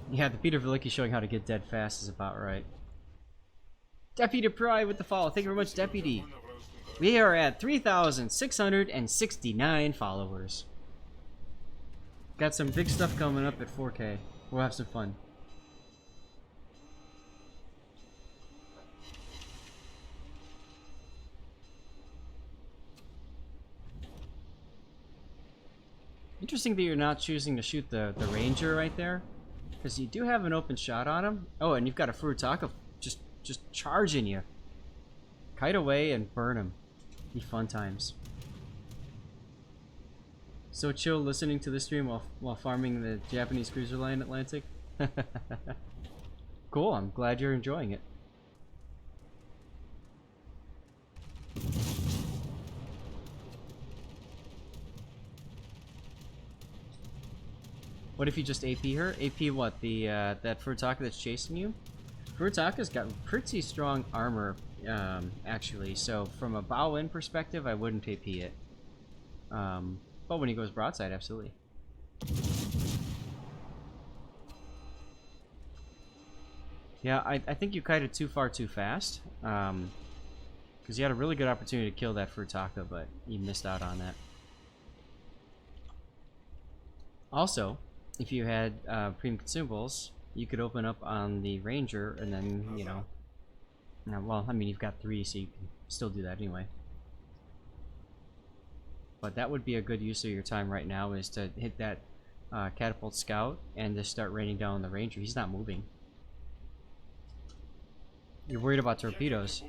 Yeah, the Peter Velicki showing how to get dead fast is about right. Deputy Pride with the follow. Thank you very much, Deputy. We are at 3,669 followers. Got some big stuff coming up at 4K. We'll have some fun. Interesting that you're not choosing to shoot the Ranger right there. Because you do have an open shot on him. Oh, and you've got a Furutaka just charging you. Kite away and burn him. Be fun times. So chill listening to the stream while farming the Japanese cruiser line Atlantic. Cool, I'm glad you're enjoying it. What if you just AP her? AP what? The that Furutaka that's chasing you? Furutaka's got pretty strong armor, actually. So from a bow-in perspective, I wouldn't AP it. But when he goes broadside, absolutely. Yeah, I think you kited too far too fast. Because you had a really good opportunity to kill that Furutaka, but you missed out on that. Also, if you had premium consumables, you could open up on the Ranger, and then, you know... well, I mean, you've got 3, so you can still do that anyway. But that would be a good use of your time right now, is to hit that catapult scout and just start raining down the Ranger. He's not moving. You're worried about torpedoes.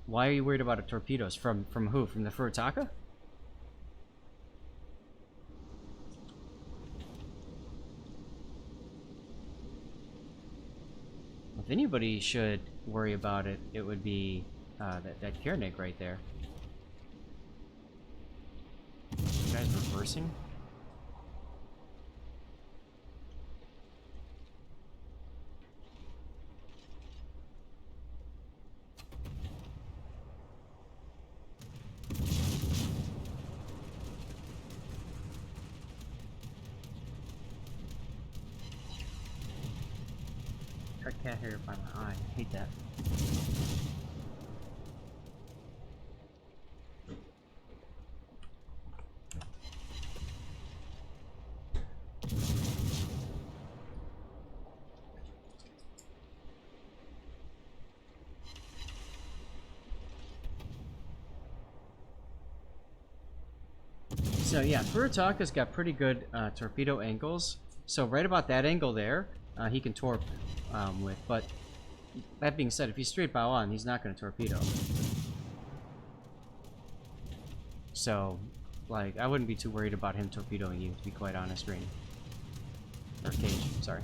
Why are you worried about torpedoes? From who? From the Furutaka? If anybody should worry about it, it would be that Kiernig right there. You guys reversing? Cut cat hair by my eye. I hate that. So yeah, Furutaka's got pretty good torpedo angles. So right about that angle there, he can torp with. But that being said, if he's straight bow on, he's not going to torpedo. So, like, I wouldn't be too worried about him torpedoing you, to be quite honest, Green. Or Cage, sorry.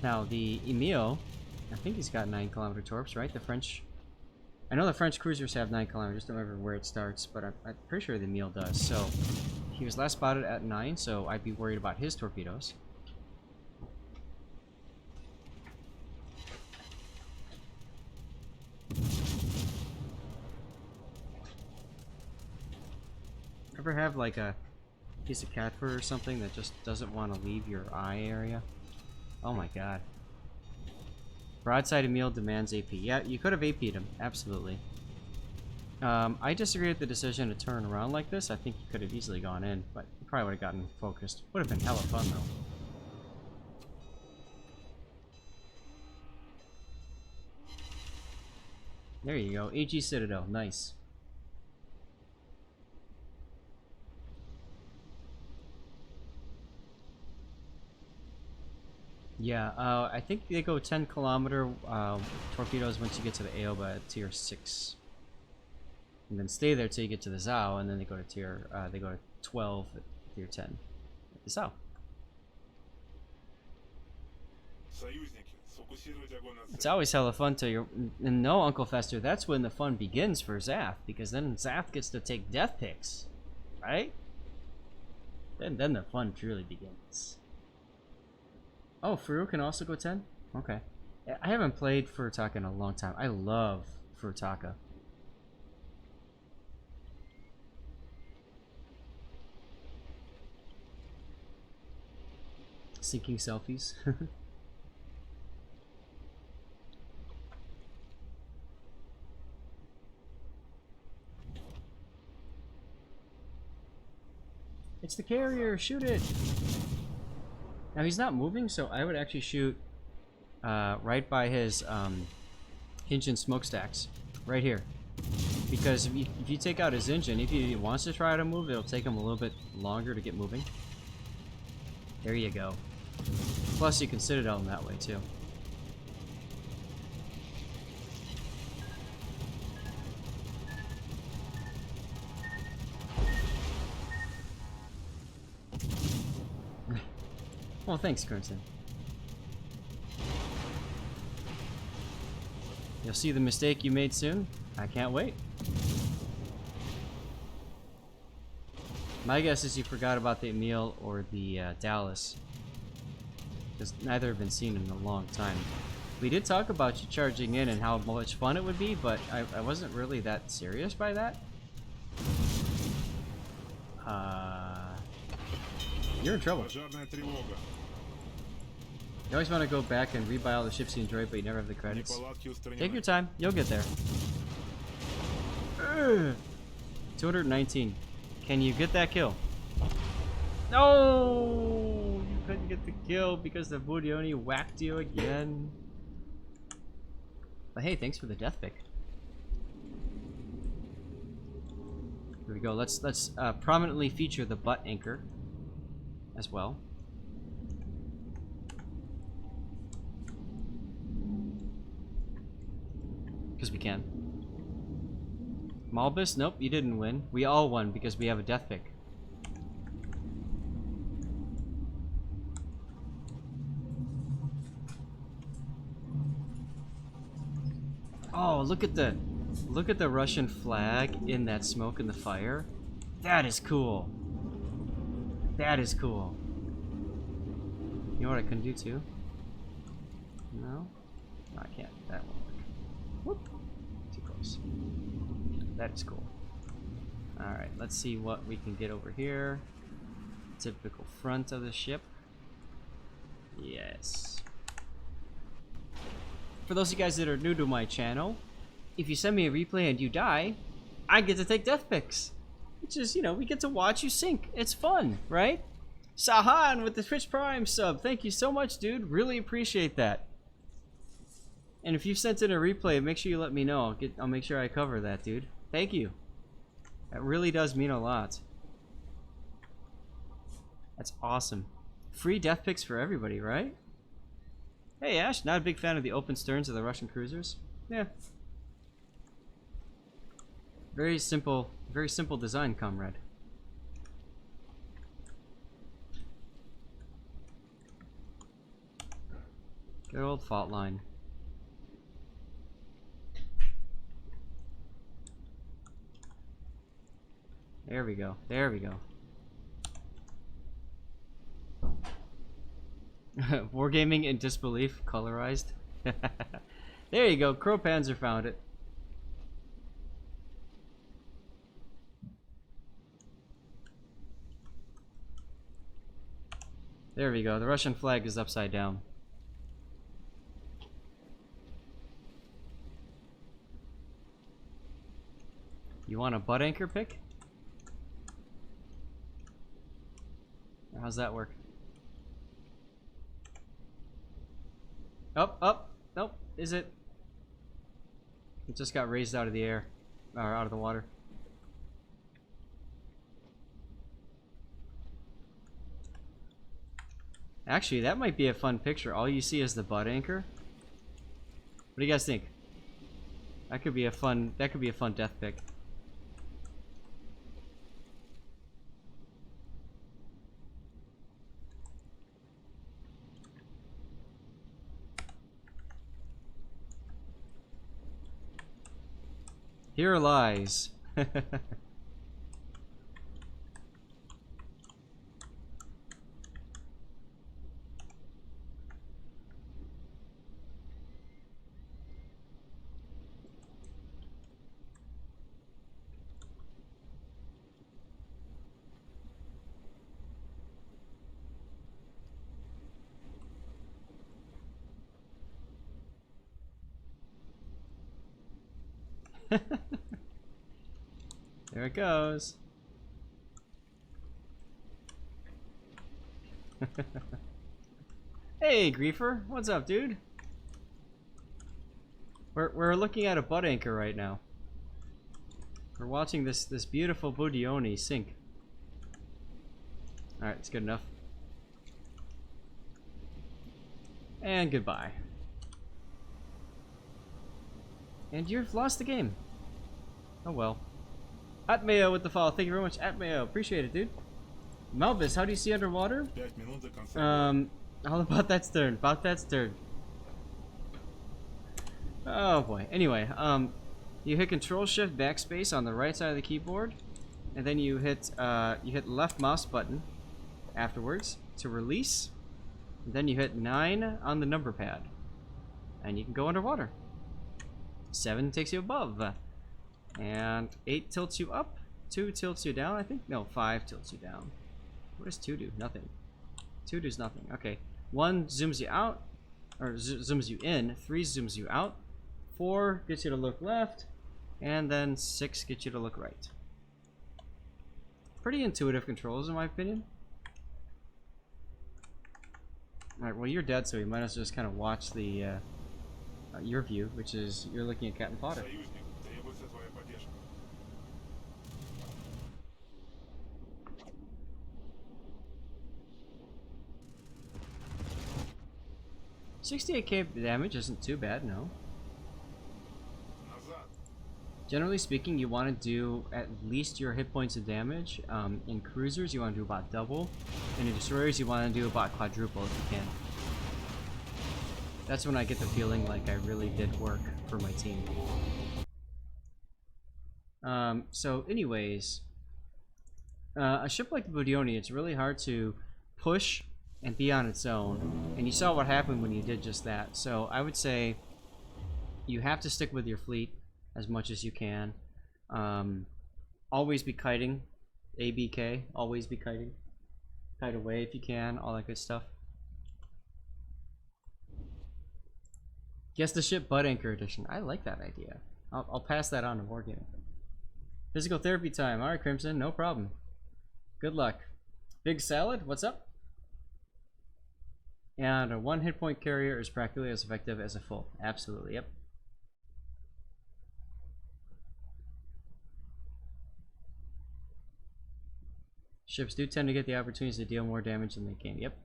Now, the Emil, I think he's got 9-kilometer torps, right? The French... I know the French cruisers have 9 kilometers, don't remember where it starts, but I'm pretty sure the Emil does. So, he was last spotted at 9, so I'd be worried about his torpedoes. Ever have like a piece of cat fur or something that just doesn't want to leave your eye area? Oh my god. Broadside Emil demands AP. Yeah, you could have AP'd him, absolutely. I disagree with the decision to turn around like this. I think you could have easily gone in, but you probably would have gotten focused. Would have been hella fun though. There you go, AG Citadel, nice. Yeah, I think they go 10-kilometer torpedoes once you get to the Aoba at tier 6. And then stay there till you get to the Zao, and then they go to they go to 12 at tier 10 at the Zao. It's always hella fun till you're... And no, Uncle Fester, that's when the fun begins for Zath, because then Zath gets to take death picks, right? Then the fun truly begins. Oh, Furu can also go 10? Okay. I haven't played Furutaka in a long time. I love Furutaka. Sinking selfies. It's the carrier, shoot it! Now he's not moving, so I would actually shoot right by his engine smokestacks, right here. Because if you take out his engine, if he wants to try to move, it'll take him a little bit longer to get moving. There you go. Plus you can Citadel him that way too. Well, thanks, Crimson. You'll see the mistake you made soon. I can't wait. My guess is you forgot about the Emil or the Dallas, because neither have been seen in a long time. We did talk about you charging in and how much fun it would be, but I wasn't really that serious by that. You're in trouble. You always want to go back and rebuy all the ships you enjoyed, but you never have the credits. Take your time, you'll get there. 219. Can you get that kill? No! You couldn't get the kill because the Budyonny whacked you again. But hey, thanks for the death pick. Here we go. Let's prominently feature the butt anchor as well. Because we can. Malbus? Nope, you didn't win. We all won because we have a death pick. Oh, look at the Russian flag in that smoke and the fire. That is cool. That is cool. You know what I can do too? No? No, I can't. That won't work. Whoop. Too close. That is cool. Alright, let's see what we can get over here. Typical front of the ship. Yes. For those of you guys that are new to my channel, if you send me a replay and you die, I get to take death pics. Which is, you know, we get to watch you sink. It's fun, right? Sahan with the Twitch Prime sub. Thank you so much, dude. Really appreciate that. And if you've sent in a replay, make sure you let me know. I'll make sure I cover that, dude. Thank you. That really does mean a lot. That's awesome. Free death picks for everybody, right? Hey, Ash, not a big fan of the open sterns of the Russian cruisers. Yeah. Very simple design, comrade. Good old fault line. There we go. There we go. Wargaming in disbelief, colorized. There you go. Crow Panzer found it. There we go. The Russian flag is upside down. You want a butt anchor pick? How's that work? Up. Nope. Is it? It just got raised out of the air. Or out of the water. Actually, that might be a fun picture. All you see is the butt anchor. What do you guys think? That could be a fun death pick. Here lies. There it goes. Hey, Griefer. What's up, dude? We're looking at a butt anchor right now. We're watching this beautiful Budyonny sink. Alright, it's good enough. And goodbye. And you've lost the game. Oh well. Atmayo with the follow. Thank you very much, Atmayo. Appreciate it, dude. Melvis, how do you see underwater? All about that stern. About that stern. Oh boy. Anyway, you hit Control Shift Backspace on the right side of the keyboard, and then you hit left mouse button afterwards to release. And then you hit 9 on the number pad, and you can go underwater. 7 takes you above. And 8 tilts you up, 2 tilts you down, I think? No, 5 tilts you down. What does 2 do? Nothing. 2 does nothing. Okay. 1 zooms you out, or zooms you in, 3 zooms you out, 4 gets you to look left, and then 6 gets you to look right. Pretty intuitive controls in my opinion. Alright, well you're dead, so you might as well just kind of watch the your view, which is you're looking at Captain Potter. 68k damage isn't too bad, no. Generally speaking, you want to do at least your hit points of damage. In cruisers, you want to do about double. And in destroyers, you want to do about quadruple if you can. That's when I get the feeling like I really did work for my team. So anyways, a ship like the Budyonny, it's really hard to push and be on its own. And you saw what happened when you did just that. So I would say you have to stick with your fleet as much as you can. Always be kiting. ABK, always be kiting. Kite away if you can, all that good stuff. Guess the ship butt anchor edition. I like that idea. I'll pass that on to Morgan. Physical therapy time. Alright, Crimson, no problem. Good luck. Big Salad, what's up? And a 1 hit point carrier is practically as effective as a full. Absolutely, yep. Ships do tend to get the opportunities to deal more damage in the game. Yep.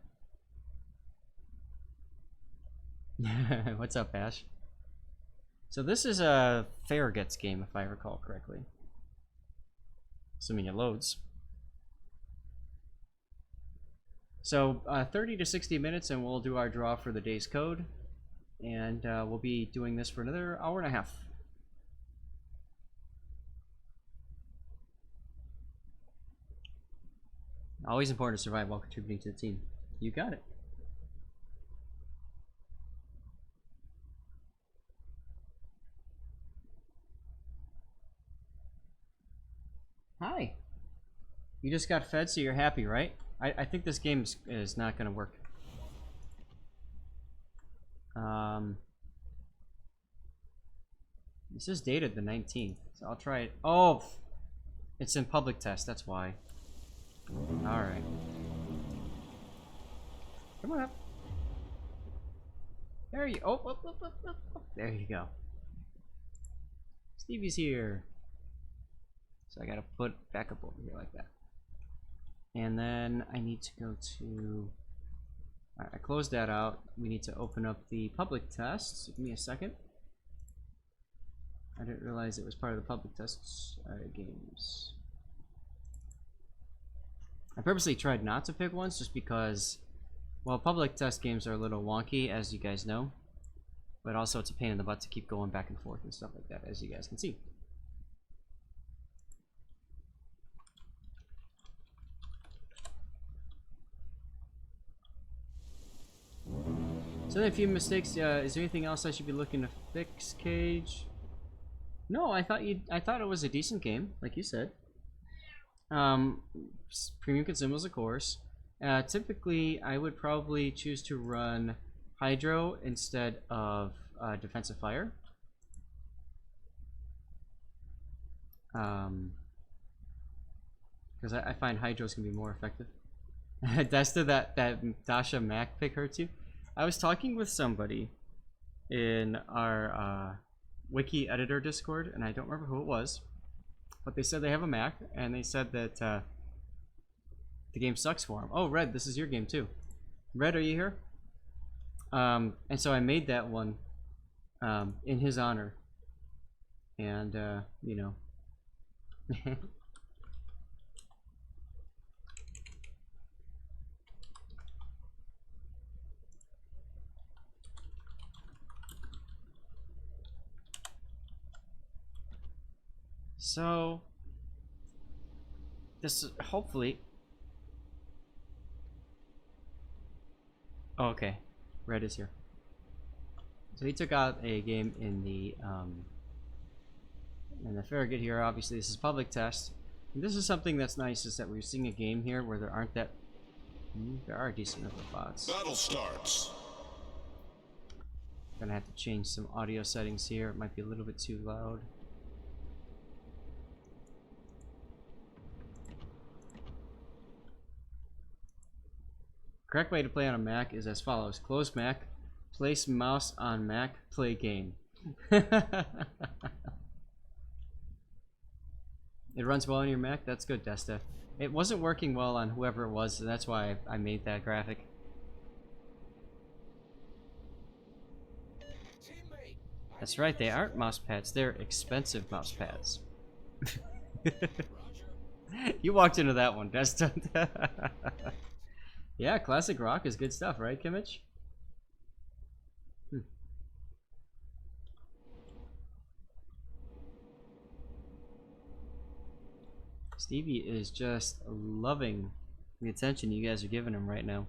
What's up, Ash? So this is a Farragut's game, if I recall correctly. Assuming it loads. So 30 to 60 minutes and we'll do our draw for the day's code. And we'll be doing this for another hour and a half. Always important to survive while contributing to the team. You got it. Hi. You just got fed, so you're happy, right? I think this game is not going to work. This is dated the 19th, so I'll try it. Oh! It's in public test, that's why. Alright. Come on up. There you go. Oh, up. There you go. Stevie's here. So I gotta put back up over here like that. And then I need to go to... Alright, I closed that out. We need to open up the public test. So give me a second. I didn't realize it was part of the public tests games. I purposely tried not to pick ones just because, well, public test games are a little wonky, as you guys know. But also it's a pain in the butt to keep going back and forth and stuff like that, as you guys can see. So a few mistakes. Is there anything else I should be looking to fix, Cage? No, I thought it was a decent game, like you said. Premium consumables, of course. Typically, I would probably choose to run Hydro instead of defensive fire. Because I find Hydros can be more effective. Desta, that Dasha Mac pick hurts you. I was talking with somebody in our wiki editor Discord, and I don't remember who it was, but they said they have a Mac, and they said that the game sucks for them. Oh, Red, this is your game too. Red, are you here? And so I made that one in his honor, and you know. So this is hopefully. Oh, okay, Red is here. So he took out a game in the Farragut here. Obviously, this is public test. And this is something that's nice, is that we're seeing a game here where there aren't that. There are a decent number of bots. Battle starts. Gonna have to change some audio settings here. It might be a little bit too loud. Correct way to play on a Mac is as follows. Close Mac, place mouse on Mac, play game. It runs well on your Mac? That's good, Desta. It wasn't working well on whoever it was, so that's why I made that graphic. That's right, they aren't mouse pads, they're expensive mouse pads. You walked into that one, Desta. Yeah, classic rock is good stuff, right, Kimmich? Stevie is just loving the attention you guys are giving him right now.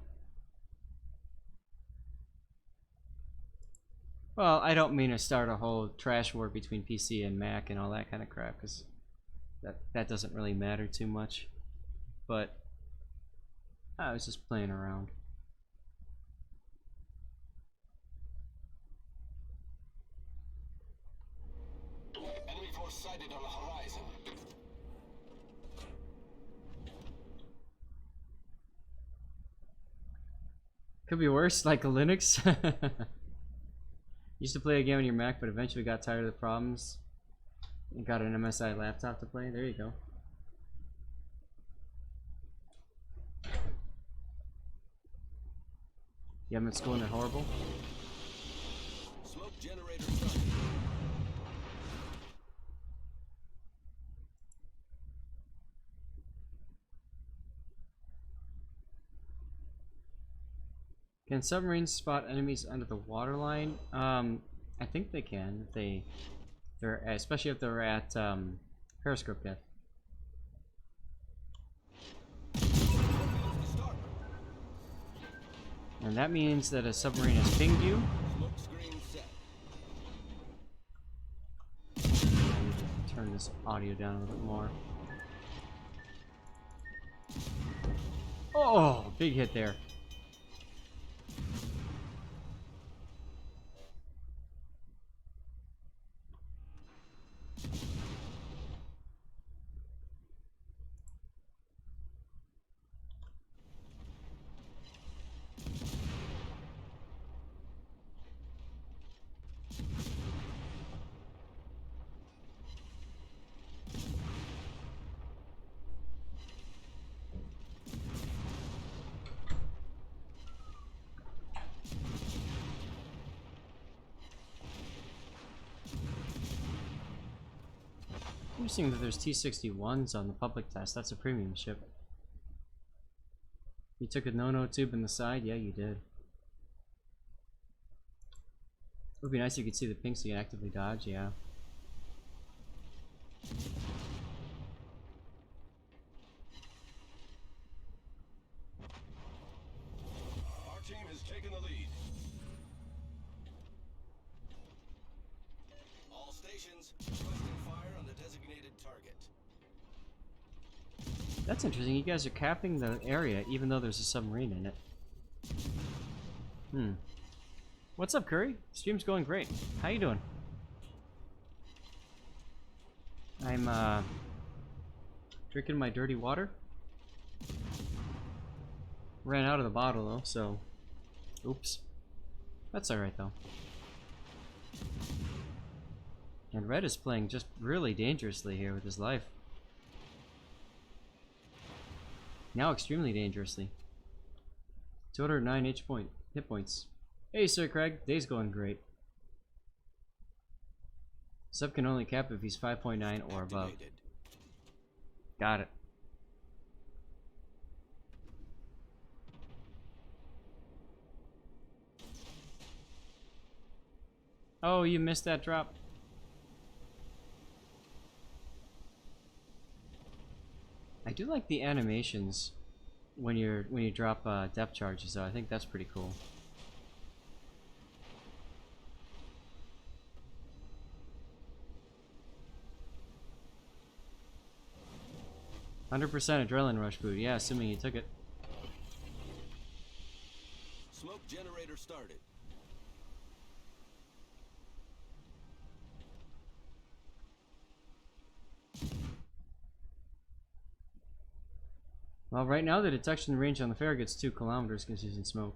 Well, I don't mean to start a whole trash war between PC and Mac and all that kind of crap, because that doesn't really matter too much. But I was just playing around. Enemy force sighted on the horizon. Could be worse, like a Linux. Used to play a game on your Mac, but eventually got tired of the problems and got an MSI laptop to play. There you go. Yeah, it's going to horrible. Smoke generator started. Can submarines spot enemies under the waterline? I think they can. If they're especially if they're at periscope depth. And that means that a submarine has pinged you. Smoke screen set. I need to turn this audio down a little bit more. Oh, big hit there. Interesting that there's T-61s on the public test. That's a premium ship. You took a no-no tube in the side? Yeah, you did. It would be nice if you could see the ping so you can actively dodge, yeah. Our team has taken the lead. All stations requesting fire on the designated target. That's interesting. You guys are capping the area even though there's a submarine in it. What's up, Curry? Stream's going great. How you doing? I'm drinking my dirty water. Ran out of the bottle though, so oops. That's alright though. And Red is playing just really dangerously here with his life. Now extremely dangerously. 209 hit points. Hey Sir Craig, day's going great. Sub can only cap if he's 5.9 or above. Activated. Got it. Oh, you missed that drop. I do like the animations when you drop depth charges though. I think that's pretty cool. $100% adrenaline rush food. Yeah, assuming you took it. Smoke generator started. Well, right now the detection range on the Farragut's 2 kilometers because he's in smoke.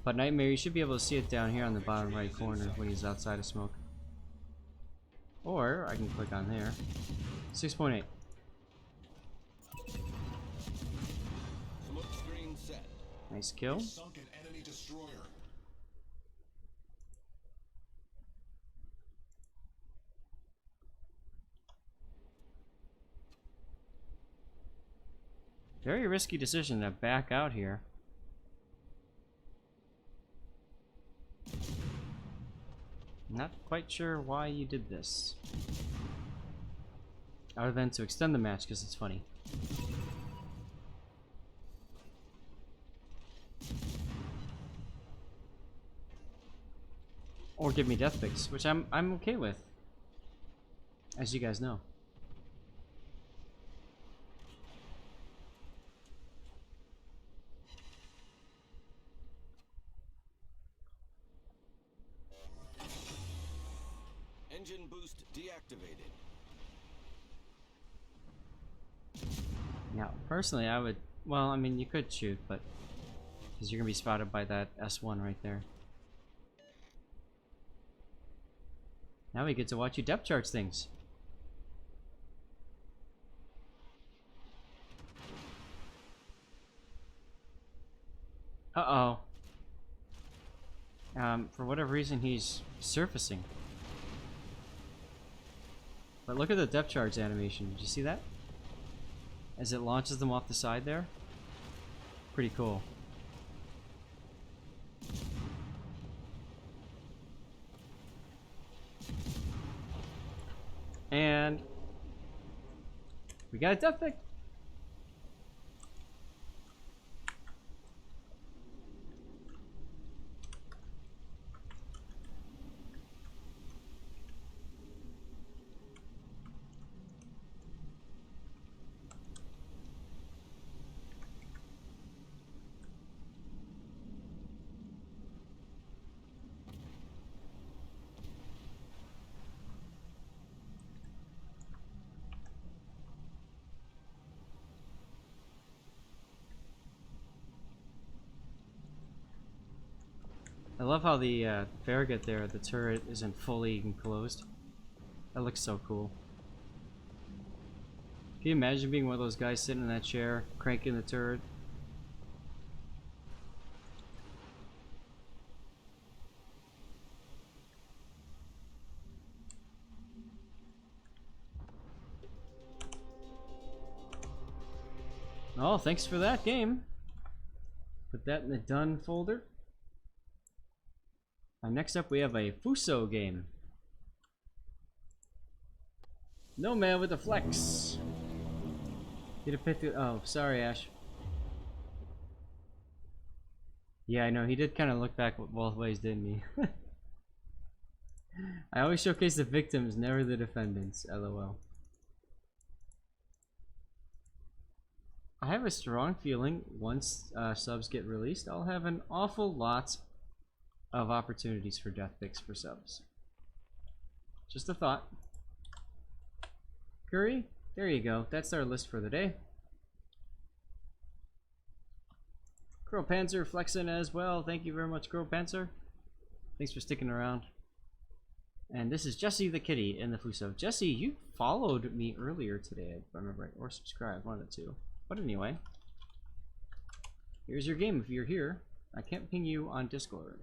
But Nightmare, you should be able to see it down here on the bottom right corner when he's outside of smoke. Or I can click on there. 6.8. Smoke screen set. Nice kill. Sunk an enemy destroyer. Very risky decision to back out here. Not quite sure why you did this. Other than to extend the match because it's funny. Or give me death picks, which I'm okay with, as you guys know. Engine boost deactivated. Now, personally, I would. Well, I mean, you could shoot, but because you're gonna be spotted by that S1 right there. Now we get to watch you depth charge things. Uh-oh. For whatever reason, he's surfacing. But look at the depth charge animation. Did you see that? As it launches them off the side there? Pretty cool. And we got a death pick. I love how the Farragut there, the turret, isn't fully enclosed. That looks so cool. Can you imagine being one of those guys sitting in that chair, cranking the turret? Oh, thanks for that game. Put that in the done folder. Next up, we have a Fuso game. No man with a flex. Get a pick. Oh, sorry, Ash. Yeah, I know. He did kind of look back both ways, didn't he? I always showcase the victims, never the defendants. LOL. I have a strong feeling once subs get released, I'll have an awful lot of opportunities for death picks for subs. Just a thought. Curry, there you go. That's our list for the day. Crow Panzer flexing as well. Thank you very much, Crow Panzer. Thanks for sticking around. And this is Jesse the Kitty in the Fuso. Jesse, you followed me earlier today, if I remember right, or subscribed, one of the two. But anyway, here's your game if you're here. I can't ping you on Discord.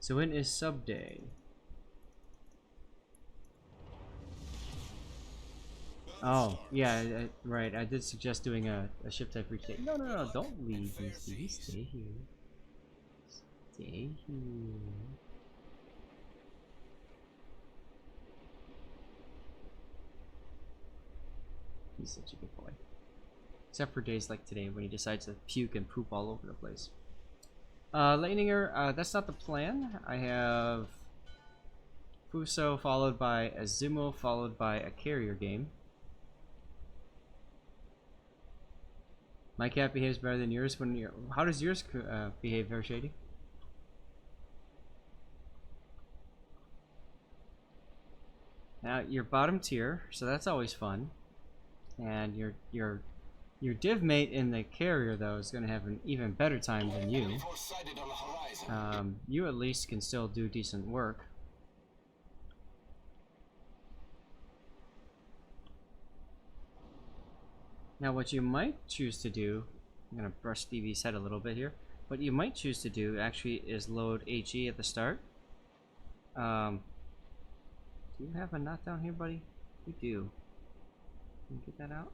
So when is sub day? Oh, yeah, right. I did suggest doing a ship type reach day. No, no, no, don't leave me, Stevie. Stay here. Stay here. He's such a good boy. Except for days like today when he decides to puke and poop all over the place. Leininger, that's not the plan. I have Fuso followed by Azuma followed by a carrier game. My cat behaves better than yours when you're... How does yours behave, very shady? Now, you're bottom tier, so that's always fun. And your div mate in the carrier, though, is going to have an even better time than you. You at least can still do decent work. Now, what you might choose to do, I'm going to brush Stevie's head a little bit here. What you might choose to do, actually, is load HE at the start. Do you have a knot down here, buddy? You do. Can you get that out?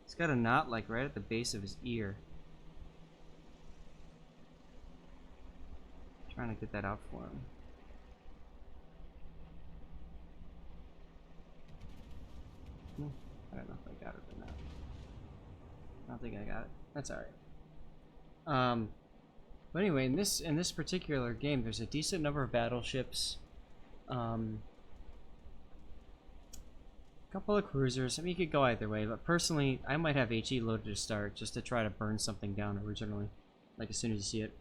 He's got a knot like right at the base of his ear. Trying to get that out for him. I don't know if I got it or not. I don't think I got it. That's alright. But anyway, in this particular game, there's a decent number of battleships. Couple of cruisers. I mean, you could go either way, but personally, I might have HE loaded to start just to try to burn something down originally, like as soon as you see it.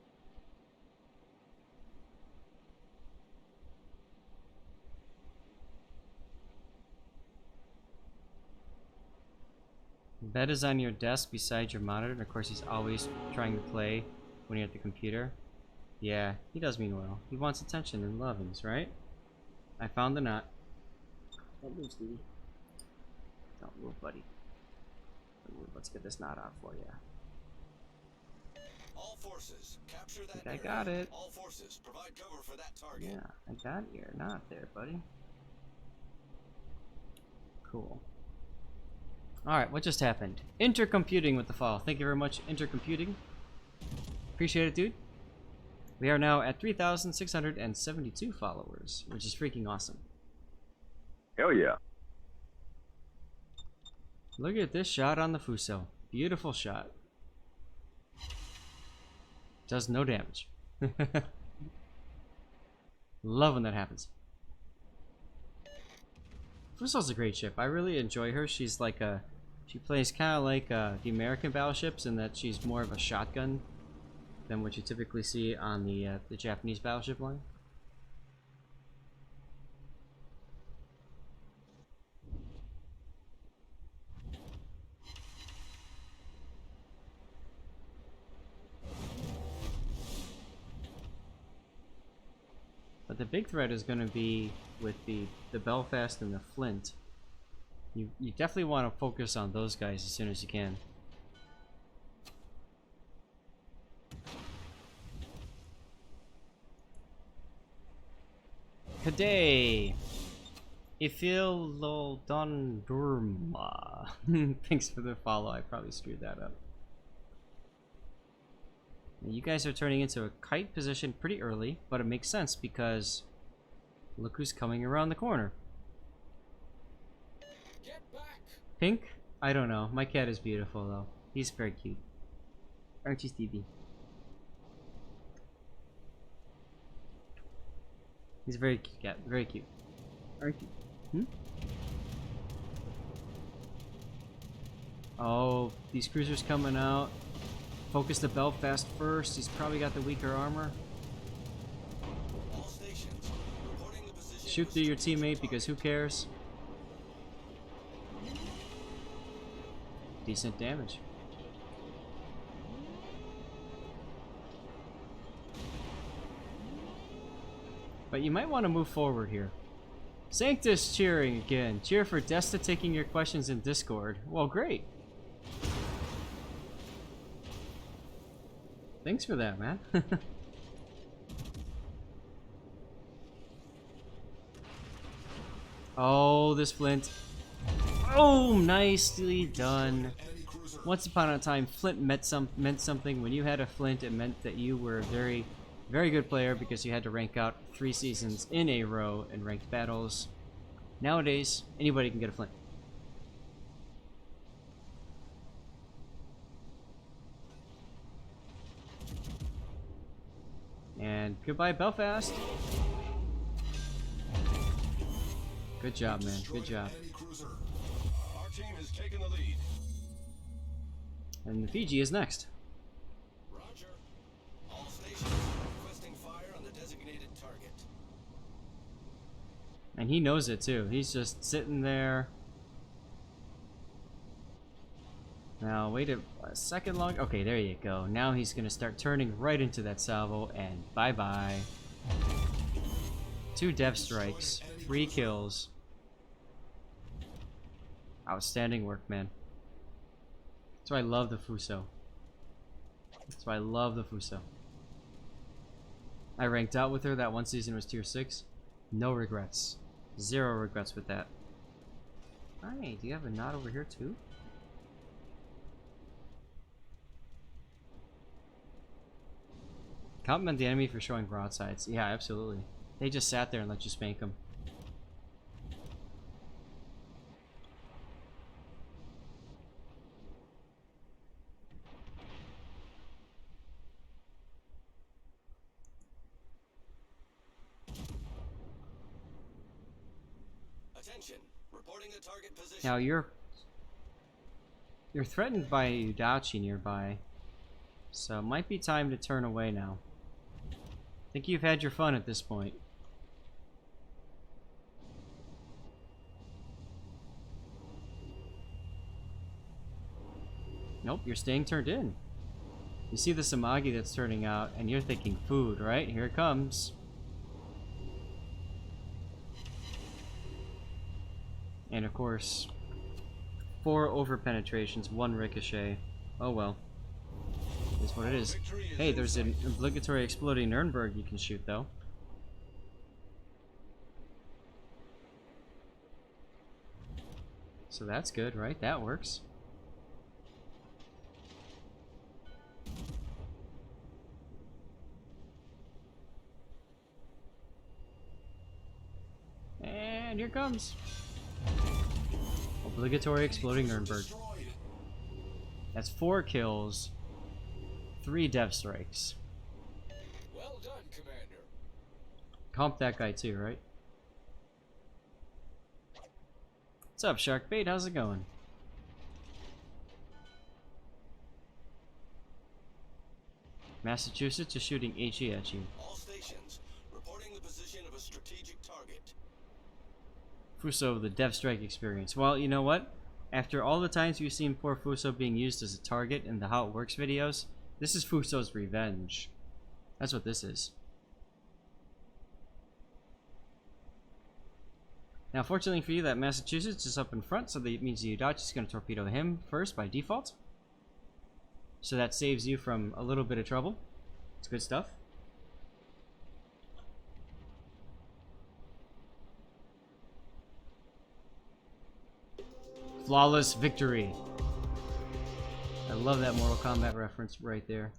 Bed is on your desk beside your monitor, and of course he's always trying to play when you're at the computer. Yeah, he does mean well. He wants attention and lovings, right? I found the knot. Don't move, Stevie. Don't move, buddy. Don't move. Let's get this knot out for you. All forces, capture that I area. got it. All forces, provide cover for that target. Yeah, I got your knot there, buddy. Cool. Alright, what just happened? Intercomputing with the fall. Thank you very much, Intercomputing. Appreciate it, dude. We are now at 3,672 followers, which is freaking awesome. Hell yeah. Look at this shot on the Fuso. Beautiful shot. Does no damage. Love when that happens. Fuso's a great ship. I really enjoy her. She's like a... She plays kind of like the American battleships in that she's more of a shotgun than what you typically see on the Japanese battleship line. But the big threat is going to be with the Belfast and the Flint. You definitely want to focus on those guys as soon as you can. Today, Ifilodondurma. Thanks for the follow. I probably screwed that up. You guys are turning into a kite position pretty early, but it makes sense because look who's coming around the corner. Get back. Pink? I don't know. My cat is beautiful though. He's very cute. Aren't you, Stevie? He's a very cute cat. Very cute. Aren't you? Hmm? Oh, these cruisers coming out. Focus the Belfast first. He's probably got the weaker armor. All stations, reporting the position. Shoot through your teammate because who cares? Decent damage. But you might want to move forward here. Sanctus cheering again. Cheer for Desta taking your questions in Discord. Well, great. Thanks for that, man. Oh, this Flint. Oh, nicely done. Once upon a time, Flint meant something. When you had a Flint, it meant that you were a very, very good player because you had to rank out 3 seasons in a row in ranked battles. Nowadays, anybody can get a Flint. And goodbye, Belfast. Good job, man. Good job. Our team has taken the lead. And the Fiji is next. Roger. All stations, requesting fire on the designated target. And he knows it too. He's just sitting there. Now, wait a second long. Okay, there you go. Now he's going to start turning right into that salvo, and bye-bye. 2 dev strikes. 3 kills. Outstanding work, man. That's why I love the Fuso. That's why I love the Fuso. I ranked out with her. That one season was tier 6. No regrets. 0 regrets with that. Alright, do you have a knot over here too? Compliment the enemy for showing broadsides. Yeah, absolutely. They just sat there and let you spank them. Attention. Reporting the target position. Now you're threatened by a Udachi nearby, so it might be time to turn away now. I think you've had your fun at this point. Nope, you're staying turned in. You see the Samagi that's turning out, and you're thinking food, right? Here it comes. And of course, 4 over-penetrations, 1 ricochet. Oh well. Is what it is. Hey, there's an obligatory exploding Nuremberg you can shoot, though. So that's good, right? That works. And here comes. Obligatory exploding Nuremberg. That's 4 kills, 3 dev strikes. Well done, Commander. Comp that guy too, right? What's up, Sharkbait? How's it going? Massachusetts is shooting HE at you. All stations reporting the position of a strategic target. Fuso, the dev strike experience. Well, you know what? After all the times we've seen poor Fuso being used as a target in the How It Works videos, this is Fuso's revenge. That's what this is. Now, fortunately for you, that Massachusetts is up in front, so that means the Udachi is going to torpedo him first by default. So that saves you from a little bit of trouble. It's good stuff. Flawless victory. I love that Mortal Kombat reference right there.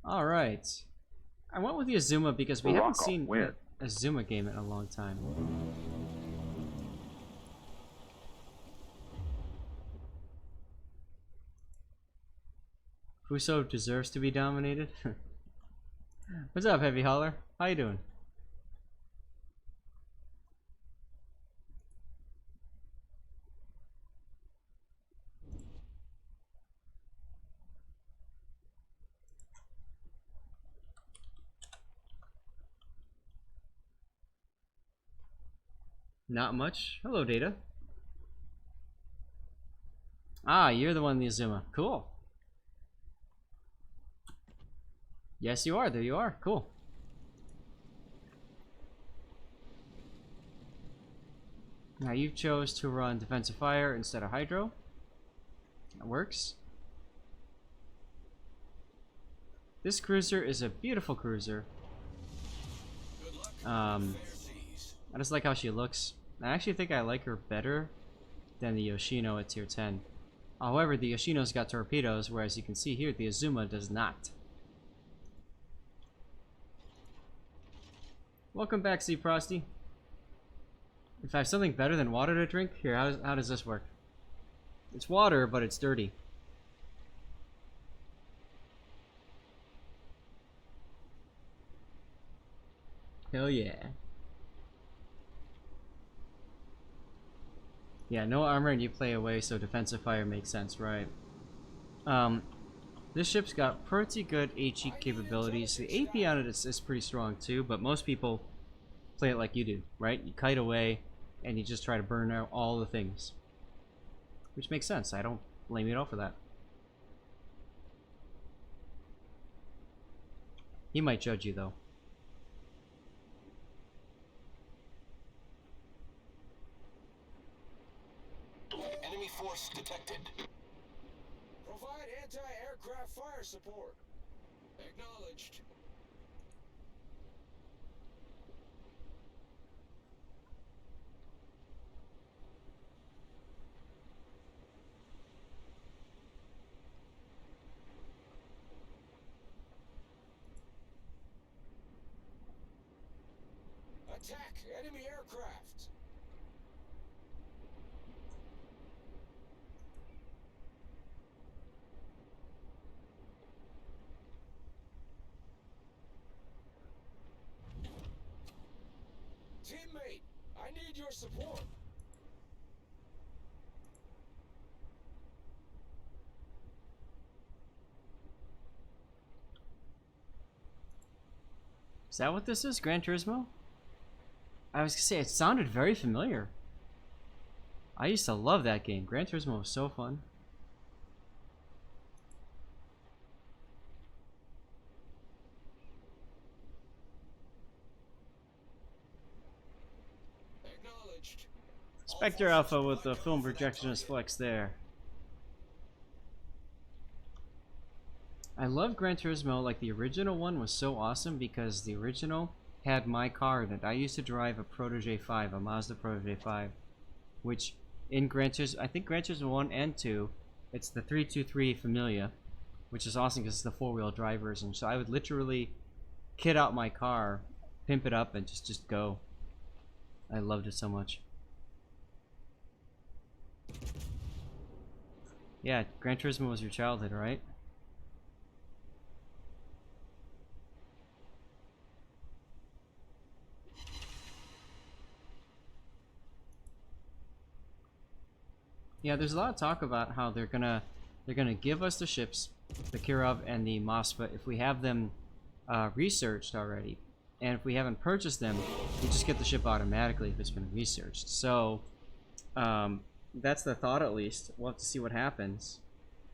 Alright. I went with the Azuma because we haven't seen a Azuma game in a long time. Fuso deserves to be dominated. What's up, Heavy Hauler? How you doing? Not much. Hello, Data. Ah, you're the one in the Azuma. Cool. Yes, you are. There you are. Cool. Now you chose to run defensive fire instead of hydro. That works. This cruiser is a beautiful cruiser. I just like how she looks. I actually think I like her better than the Yoshino at tier 10. However, the Yoshino's got torpedoes, whereas you can see here the Azuma does not. Welcome back, Sea Frosty. If I have something better than water to drink, here, how does this work? It's water, but it's dirty. Hell yeah. Yeah, no armor and you play away, so defensive fire makes sense, right? This ship's got pretty good HE capabilities. The AP on it is pretty strong too, but most people play it like you do, right? You kite away and you just try to burn out all the things. Which makes sense. I don't blame you at all for that. He might judge you though. Enemy force detected. Provide anti-aircraft fire support. Acknowledged. Attack enemy aircraft. Team I need your support. Is that what this is? Gran Turismo? I was gonna say, it sounded very familiar. I used to love that game. Gran Turismo was so fun. Acknowledged. Spectre Alpha with the film projectionist flex there. I love Gran Turismo. Like, the original one was so awesome because the original had my car in it. I used to drive a Protege 5, a Mazda Protege 5, which in Gran Turismo, I think Gran Turismo 1 and 2, it's the 323 Familia, which is awesome because it's the four-wheel drive version. So I would literally kit out my car, pimp it up, and just go. I loved it so much. Yeah, Gran Turismo was your childhood, right? Yeah, there's a lot of talk about how they're gonna give us the ships, the Kirov and the Mosfa, if we have them researched already, and if we haven't purchased them, we just get the ship automatically if it's been researched. So that's the thought, at least. We'll have to see what happens.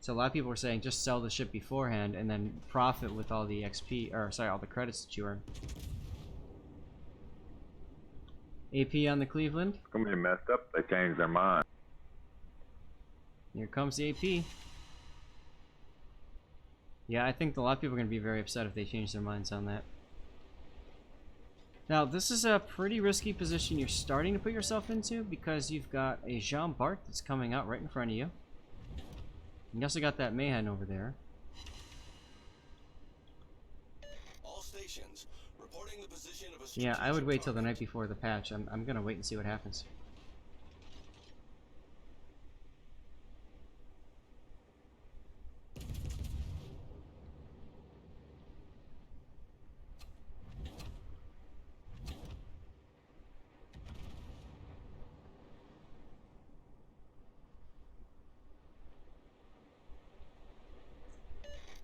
So a lot of people are saying just sell the ship beforehand and then profit with all the XP, or sorry, all the credits that you earn. AP on the Cleveland. It's gonna be messed up if they change their mind. Here comes the AP. Yeah, I think a lot of people are going to be very upset if they change their minds on that. Now, this is a pretty risky position you're starting to put yourself into because you've got a Jean Bart that's coming out right in front of you. You also got that Mahan over there. All stations reporting the position of a Yeah, I would strategic wait till the target. night before the patch. I'm going to wait and see what happens.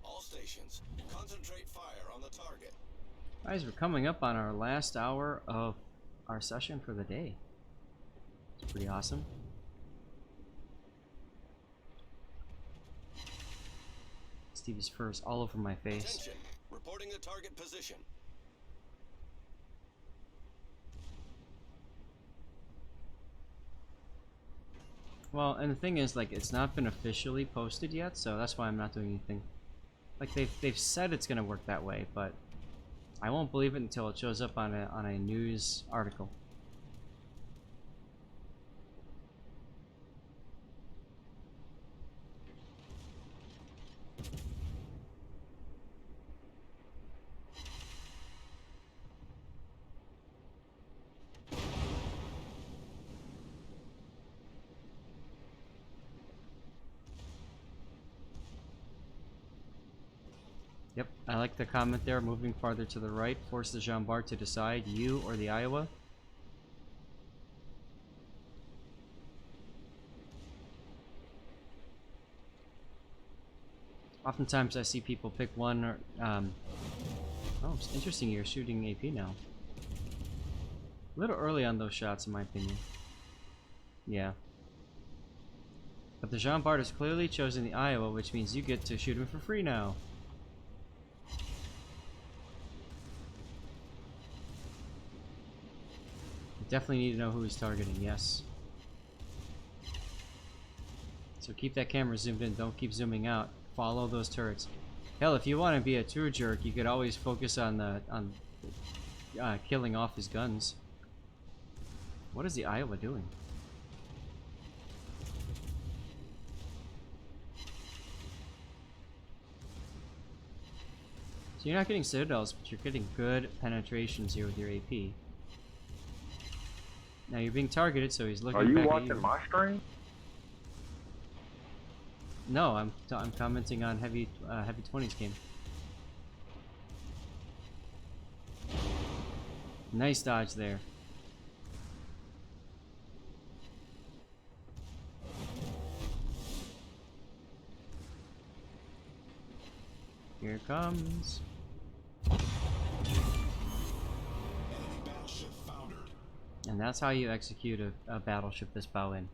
All stations concentrate fire on the target. Guys, we're coming up on our last hour of our session for the day. It's pretty awesome. Stevie's first all over my face. Attention, reporting the target position. Well, and the thing is, like, it's not been officially posted yet, so that's why I'm not doing anything. Like, they've said it's gonna work that way, but I won't believe it until it shows up on a news article. Yep, I like the comment there. Moving farther to the right, force the Jean Bart to decide, you or the Iowa. Oftentimes I see people pick one or, oh, it's interesting you're shooting AP now. A little early on those shots, in my opinion. Yeah. But the Jean Bart has clearly chosen the Iowa, which means you get to shoot him for free now. Definitely need to know who he's targeting, yes. So keep that camera zoomed in, don't keep zooming out. Follow those turrets. Hell, if you want to be a true jerk, you could always focus on killing off his guns. What is the Iowa doing? So you're not getting citadels, but you're getting good penetrations here with your AP. Now you're being targeted, so he's looking Are you back watching at you. my stream? No, I'm commenting on heavy 20s game. Nice dodge there. Here it comes. Enemy battleship foundered. And that's how you execute a battleship this bow in.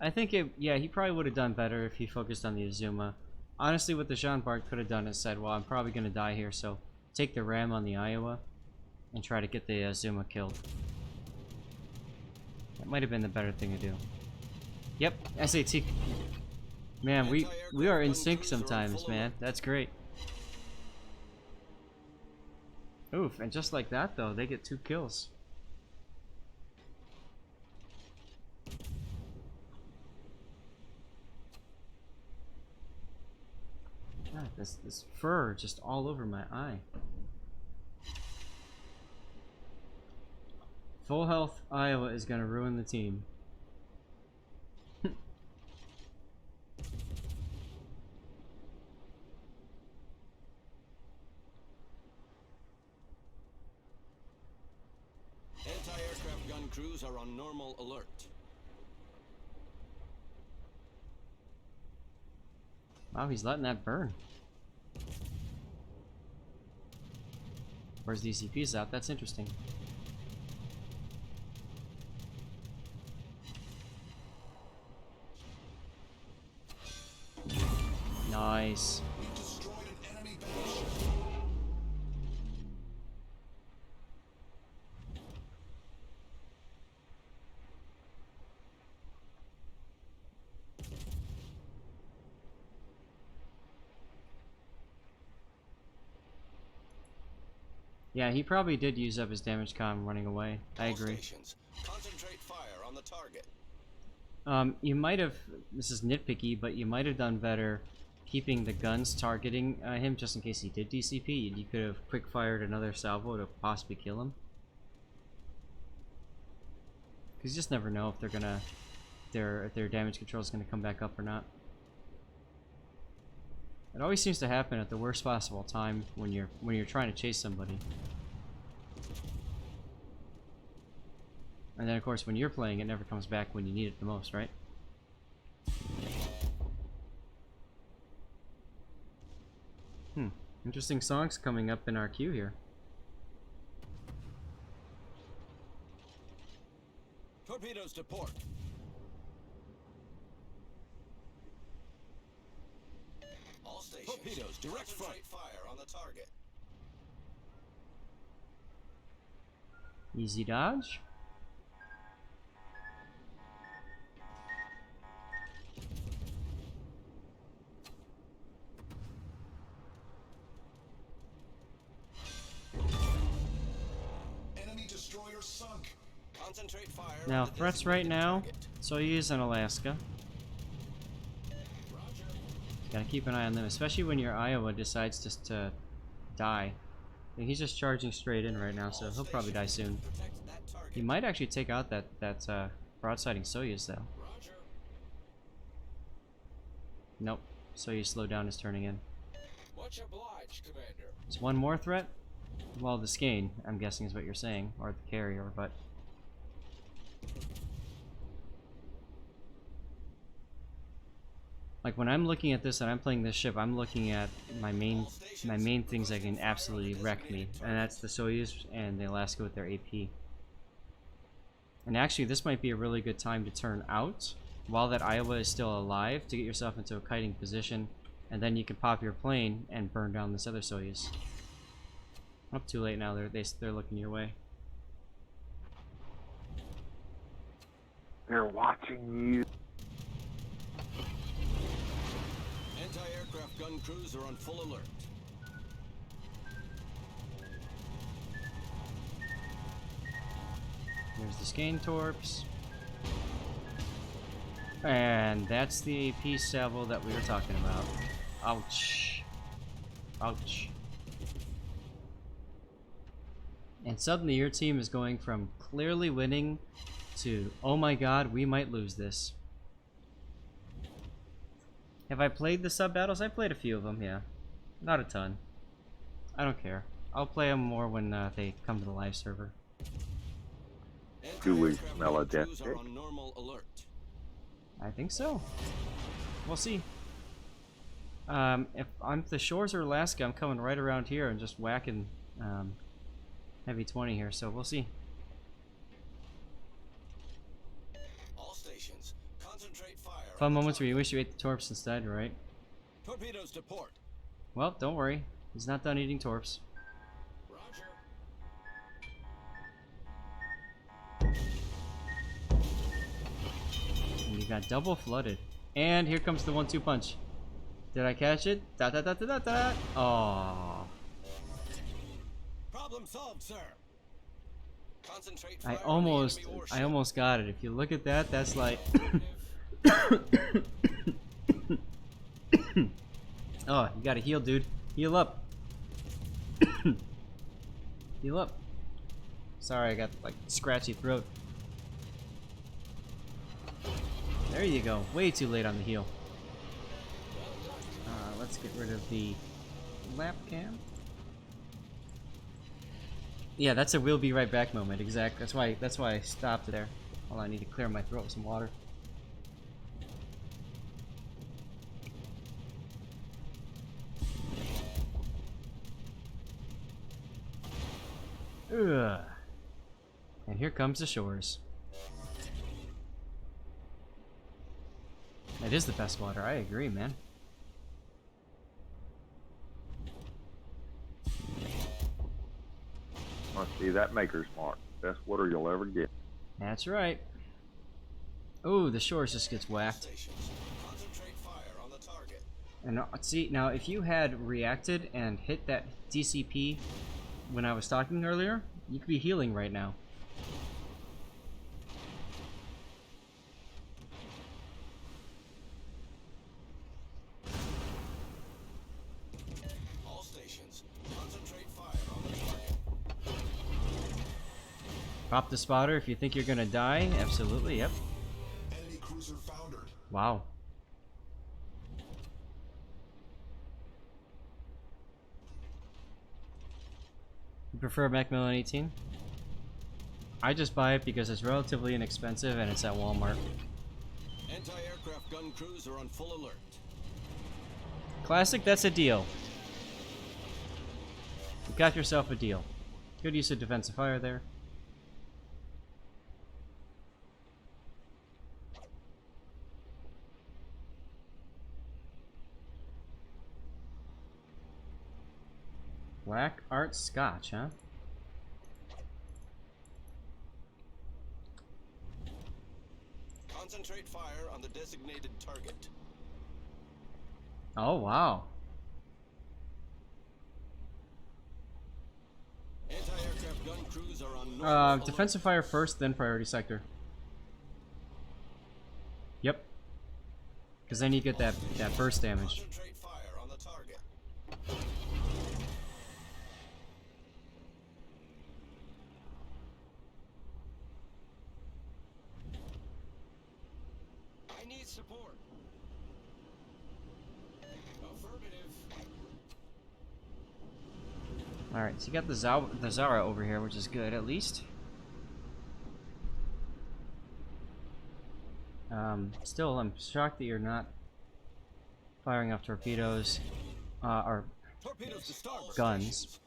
I think yeah, he probably would have done better if he focused on the Azuma. Honestly, what the Jean Bart could have done is said, well, I'm probably going to die here, so take the ram on the Iowa and try to get the Azuma killed. That might have been the better thing to do. Yep, SAT. Man, we are in sync sometimes, man. That's great. Oof, and just like that, though, they get 2 kills. God, this fur just all over my eye. Full health Iowa is gonna ruin the team. Anti-aircraft gun crews are on normal alert. Wow, he's letting that burn. Where's the ECPs out? That's interesting. Nice. We destroyed an enemy battleship. Yeah, he probably did use up his damage con running away. I All agree. stations, concentrate fire on the target. You might have, this is nitpicky, but you might have done better keeping the guns targeting him just in case he did DCP. You could have quick fired another salvo to possibly kill him. Because you just never know if they're gonna, their damage control is gonna come back up or not. It always seems to happen at the worst possible time when you're trying to chase somebody. And then of course when you're playing it never comes back when you need it the most, right? Interesting songs coming up in our queue here. Torpedoes to port. All stations, torpedoes direct front. Fire on the target. Easy dodge. Enemy destroyer sunk. Concentrate fire Now on the threats right designated now, target. Soyuz and Alaska. Roger. Gotta keep an eye on them, especially when your Iowa decides just to die. And he's just charging straight in right now, so he'll probably die soon. Protect that target. He might actually take out that broadsiding Soyuz though. Roger. Nope. Soyuz slowed down is turning in. Much obliged, Commander. There's one more threat? Well, the Skane, I'm guessing is what you're saying, or the carrier, but... Like, when I'm looking at this and I'm playing this ship, I'm looking at my main things that can absolutely wreck me, and that's the Soyuz and the Alaska with their AP. And actually, this might be a really good time to turn out while that Iowa is still alive to get yourself into a kiting position, and then you can pop your plane and burn down this other Soyuz. Up too late now. They're looking your way. They're watching you. Anti-aircraft gun crews are on full alert. There's the Skane Torps. And that's the AP salvo that we were talking about. Ouch. Ouch. And suddenly your team is going from clearly winning to, oh my god, we might lose this. Have I played the sub battles? I played a few of them, yeah. Not a ton. I don't care. I'll play them more when they come to the live server. Do we Anti-aircraft smell a gun death crews stick? are on normal alert. I think so. We'll see. If on the shores of Alaska, I'm coming right around here and just whacking heavy 20 here, so we'll see. All stations, concentrate fire. Fun on the moments where you target. wish you ate the torps instead, right? Torpedoes to port. Well, don't worry. He's not done eating torps. Roger. And you got double flooded. And here comes the 1-2 punch. Did I catch it? Da da da da da da. Oh. Problem solved, sir. Concentrate I fire on the almost enemy warship. got it. If you look at that, that's like oh, you gotta heal, dude. Heal up. Heal up. Sorry, I got like scratchy throat. There you go. Way too late on the heal. Let's get rid of the lap cam. Yeah, that's a "we'll be right back" moment. Exactly. That's why I stopped there. Hold on, I need to clear my throat with some water. Ugh. And here comes the shores. That is the best water. I agree, man. Must be that maker's mark. Best water you'll ever get. That's right. Ooh, the shores just gets whacked. Stations, concentrate fire on the target. And see, now if you had reacted and hit that DCP when I was talking earlier, you could be healing right now. All stations, concentrate fire on the target. Pop the spotter if you think you're gonna die. Absolutely, yep. Enemy cruiser foundered. Wow. You prefer Macmillan 18? I just buy it because it's relatively inexpensive and it's at Walmart. Anti-aircraft gun crews are on full alert. Classic, that's a deal. You got yourself a deal. Good use of defensive fire there. Black art scotch, huh? Concentrate fire on the designated target. Oh, wow. Anti-aircraft gun crews are on normal alert. Defensive fire first, then priority sector. Yep. Because then you get that burst damage. Concentrate fire on the target. I need support. Affirmative. Alright, so you got the Zara over here, which is good, at least. Still, I'm shocked that you're not firing off torpedoes, or Torpedoes to start. guns.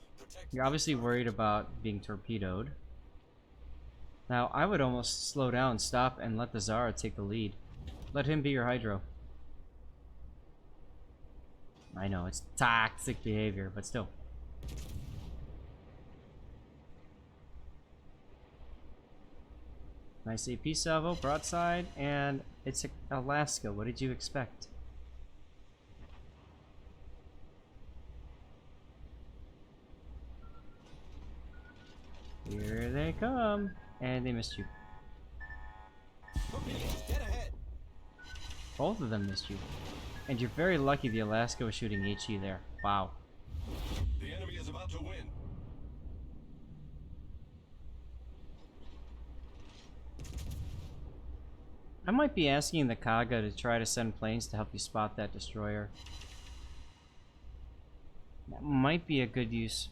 You're obviously worried about being torpedoed. Now, I would almost slow down, stop, and let the Zara take the lead. Let him be your hydro. I know, it's toxic behavior, but still. Nice AP salvo, broadside, and it's Alaska. What did you expect? Here they come, and they missed you. Torpedoes, dead ahead. Both of them missed you. And you're very lucky the Alaska was shooting HE there. Wow. The enemy is about to win. I might be asking the Kaga to try to send planes to help you spot that destroyer. That might be a good use.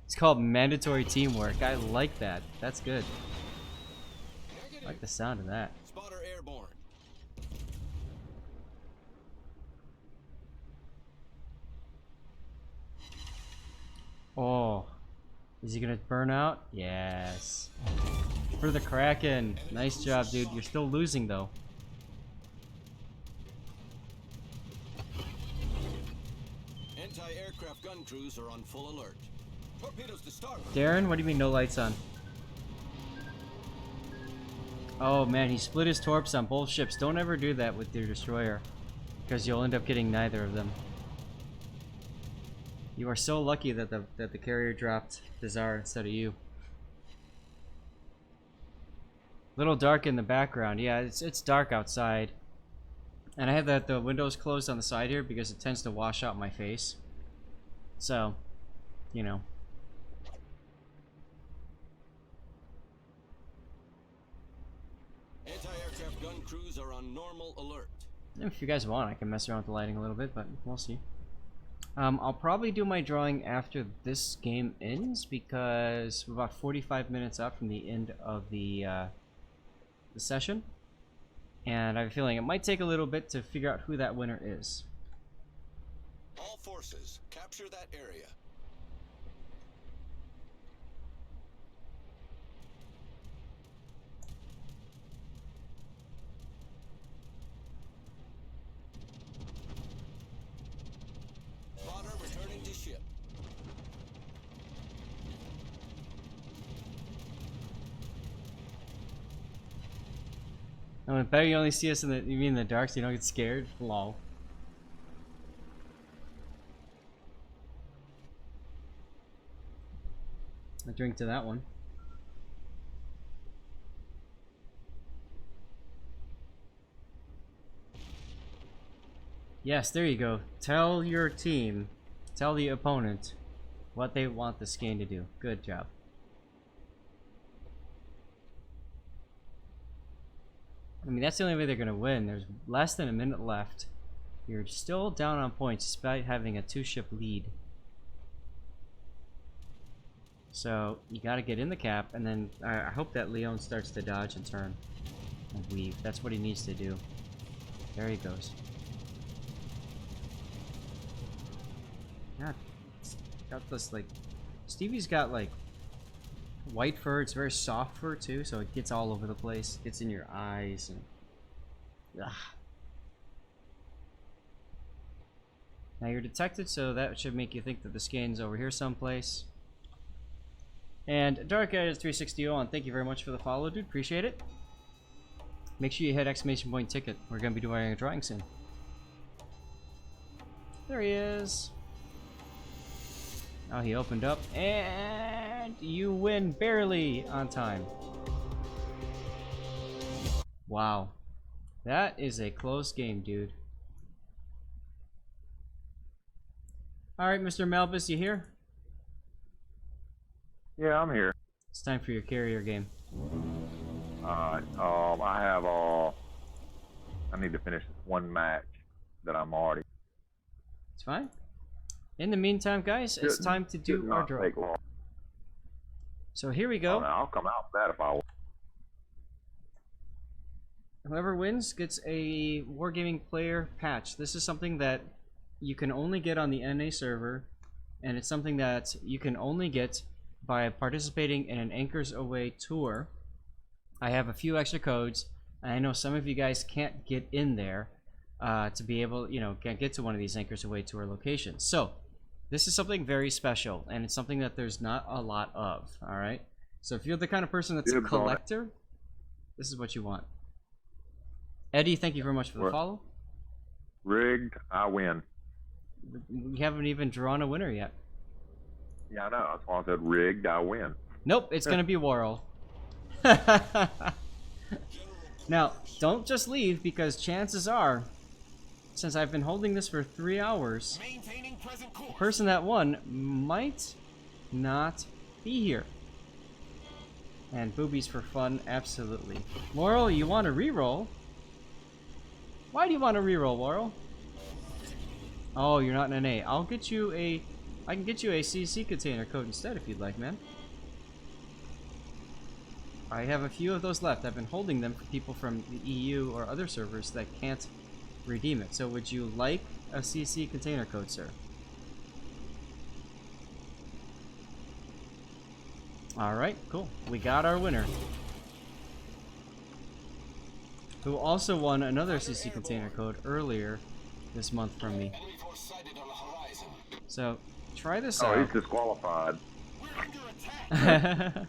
It's called mandatory teamwork. I like that. That's good. I like the sound of that. Spotter airborne. Is he gonna burn out? Yes. For the Kraken. Nice job, dude. You're still losing, though. Anti-aircraft gun crews are on full alert. Torpedoes to starboard. Darren, what do you mean no lights on? Oh man, he split his torps on both ships. Don't ever do that with your destroyer, because you'll end up getting neither of them. You are so lucky that the carrier dropped Bizarre instead of you. Little dark in the background. Yeah, it's dark outside. And I have the windows closed on the side here because it tends to wash out my face. So, you know. Anti-aircraft gun crews are on normal alert. If you guys want, I can mess around with the lighting a little bit, but we'll see. I'll probably do my drawing after this game ends because we're about 45 minutes out from the end of the session. And I have a feeling it might take a little bit to figure out who that winner is. All forces, capture that area. Spotter returning to ship. Oh, better you only see us in the in the dark so you don't get scared. Lol. I drink to that one. Yes, there you go. Tell your team, tell the opponent what they want the scan to do. Good job. I mean, that's the only way they're going to win. There's less than a minute left. You're still down on points despite having a 2-ship lead. So, you got to get in the cap, and then I hope that Leon starts to dodge and turn and weave. That's what he needs to do. There he goes. God, it's got this, like... Stevie's got, like, white fur. It's very soft fur too, so it gets all over the place. It gets in your eyes and now you're detected, so that should make you think that the scan's over here someplace. And Dark Eyes 360 on, thank you very much for the follow, dude. Appreciate it. Make sure you hit ! Ticket. We're gonna be doing a drawing soon. There he is. Oh, he opened up, and you win barely on time. Wow. That is a close game, dude. Alright, Mr. Malbus, you here? Yeah, I'm here. It's time for your carrier game. I need to finish this one match that I'm already. It's fine. In the meantime, guys, it's time to do our draw. So here we go. Oh, no, I'll come out with that if I want. Whoever wins gets a Wargaming player patch. This is something that you can only get on the NA server, and it's something that you can only get by participating in an Anchors Away tour. I have a few extra codes, and I know some of you guys can't get in there to be able, you know, can't get to one of these Anchors Away tour locations. So this is something very special, and it's something that there's not a lot of, alright? So if you're the kind of person that's a collector, this is what you want. Eddie, thank you very much for the follow. Rigged, I win. We haven't even drawn a winner yet. Yeah, I know. That's why I said rigged, I win. Nope, it's going to be Worrell. Now, don't just leave, because chances are, since I've been holding this for 3 hours, the person that won might not be here. And boobies for fun, absolutely. Worrell, you want to reroll? Why do you want to reroll, Worrell? Oh, you're not an NA. I'll get you a... I can get you a CC container code instead if you'd like, man. I have a few of those left. I've been holding them for people from the EU or other servers that can't redeem it. So would you like a CC container code, sir? Alright, cool. We got our winner. Who also won another CC container code earlier this month from me. Enemy force sighted on the horizon. So, try this Oh, out. he's disqualified. We're under attack.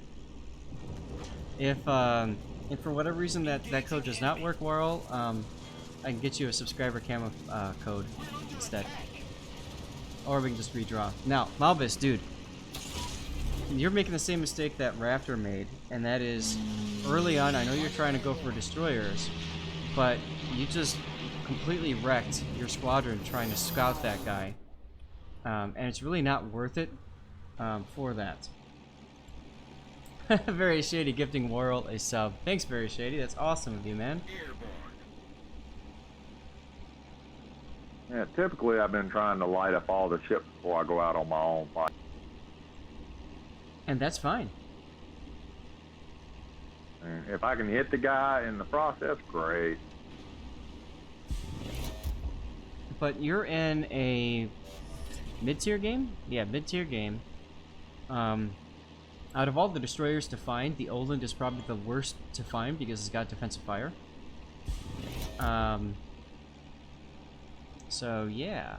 If for whatever reason that code does not work, Worrell, I can get you a subscriber camo code instead. Or we can just redraw. Now, Malbus, dude. You're making the same mistake that Raptor made, and that is, early on, I know you're trying to go for destroyers, but you just completely wrecked your squadron trying to scout that guy. And it's really not worth it for that. Very Shady gifting Worrell a sub. Thanks, Very Shady. That's awesome of you, man. Yeah, typically I've been trying to light up all the ships before I go out on my own fight. And that's fine. And if I can hit the guy in the process, great. But you're in a mid-tier game? Yeah, mid-tier game. Out of all the destroyers to find, the Oland is probably the worst to find because it's got defensive fire. So, yeah.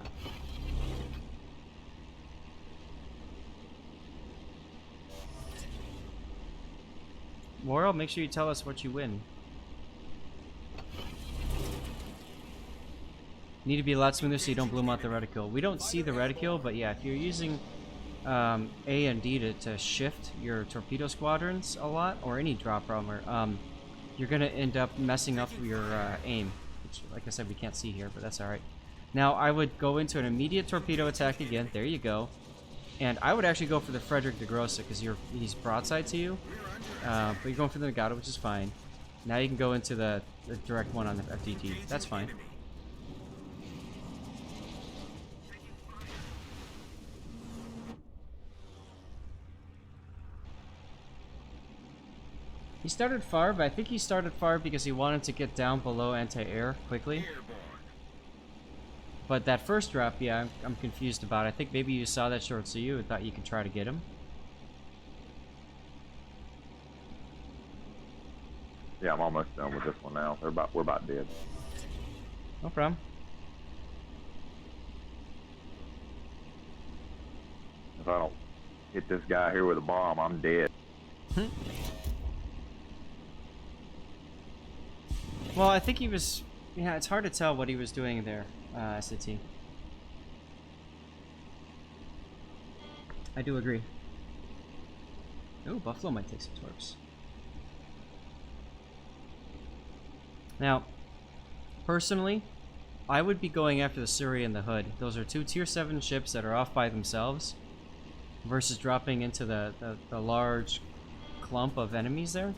Worrell, make sure you tell us what you win. Need to be a lot smoother so you don't bloom out the reticule. We don't see the reticule, but yeah, if you're using A and D to shift your torpedo squadrons a lot, or any drop armor, you're going to end up messing up your aim. Which, like I said, we can't see here, but that's alright. Now, I would go into an immediate torpedo attack again. There you go. And I would actually go for the Frederick de Grossa because he's broadside to you. But you're going for the Nagato, which is fine. Now you can go into the direct one on the FDT. That's fine. He started far, but I think he started far because he wanted to get down below anti-air quickly. But that first drop, yeah, I'm confused about it. I think maybe you saw that short CU and thought you could try to get him. Yeah, I'm almost done with this one now. We're about dead. No problem. If I don't hit this guy here with a bomb, I'm dead. Well, I think he was... Yeah, it's hard to tell what he was doing there, SAT. I do agree. Ooh, Buffalo might take some torps. Now, personally, I would be going after the Surrey and the Hood. Those are two tier 7 ships that are off by themselves versus dropping into the large clump of enemies there.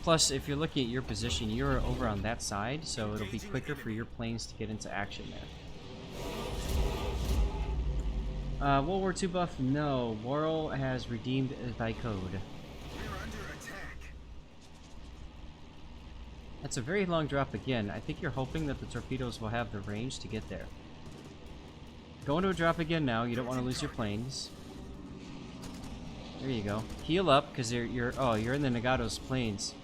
Plus, if you're looking at your position, you're over on that side, so it'll be quicker for your planes to get into action there. World War II buff? No. Worrell has redeemed thy code. We're under attack. That's a very long drop again. I think you're hoping that the torpedoes will have the range to get there. Go into a drop again now. You don't want to lose your planes. There you go. Heal up, because you're in the Nagato's planes.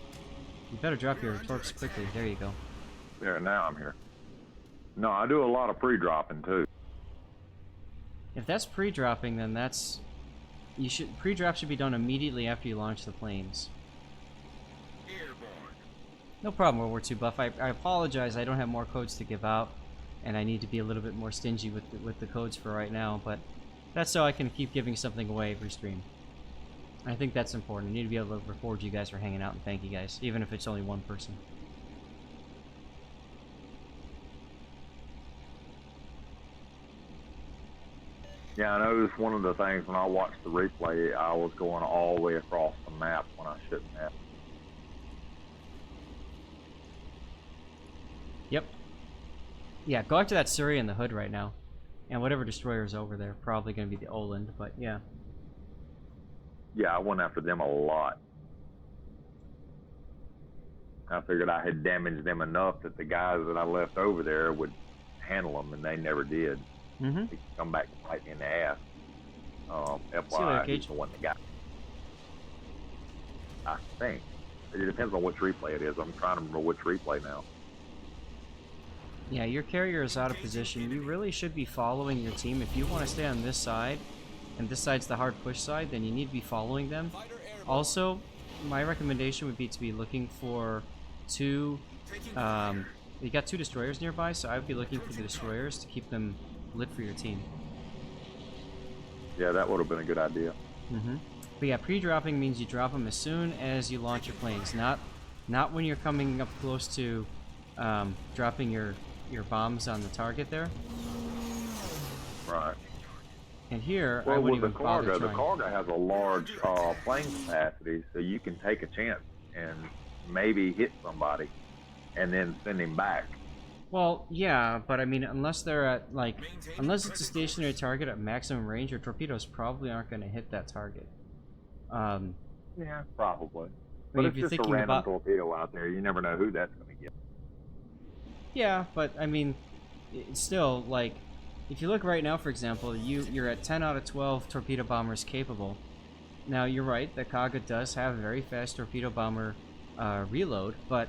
You better drop your torps quickly. There you go. There, now I'm here. No, I do a lot of pre-dropping too. If that's pre-dropping, then that's... Pre-drop should be done immediately after you launch the planes. Airborne. No problem, World War II buff. I apologize, I don't have more codes to give out, and I need to be a little bit more stingy with the codes for right now, but that's so I can keep giving something away every stream. I think that's important. I need to be able to reward you guys for hanging out and thank you guys, even if it's only one person. Yeah, I noticed one of the things when I watched the replay, I was going all the way across the map when I shouldn't have. Yep. Yeah, go after that Surrey and the Hood right now. And whatever destroyer's over there, probably going to be the Oland, but yeah. Yeah, I went after them a lot. I figured I had damaged them enough that the guys that I left over there would handle them, and they never did. Mm-hmm. They come back and bite me in the ass. See you later, FYI, he's Cage. the one that got. I think it depends on which replay it is. I'm trying to remember which replay now. Yeah, your carrier is out of position. You really should be following your team. If you want to stay on this side, and this side's the hard push side, then you need to be following them. Also, my recommendation would be to be looking for two, you got 2 destroyers nearby, so I would be looking for the destroyers to keep them lit for your team. Yeah, that would have been a good idea. But yeah, pre-dropping means you drop them as soon as you launch your planes, not when you're coming up close to dropping your bombs on the target there. Right. And here, Well, I wouldn't with even the bother Kaga, the trying. Kaga has a large plane capacity, so you can take a chance and maybe hit somebody and then send him back. Well, yeah, but I mean, unless they're at, like, unless it's a stationary target at maximum range, your torpedoes probably aren't going to hit that target. Yeah, probably. But But if it's you're just a thinking random about... torpedo out there. You never know who that's going to get. Yeah, but I mean, it's still, like, if you look right now, for example, you're at 10 out of 12 torpedo bombers capable. Now, you're right, the Kaga does have a very fast torpedo bomber reload, but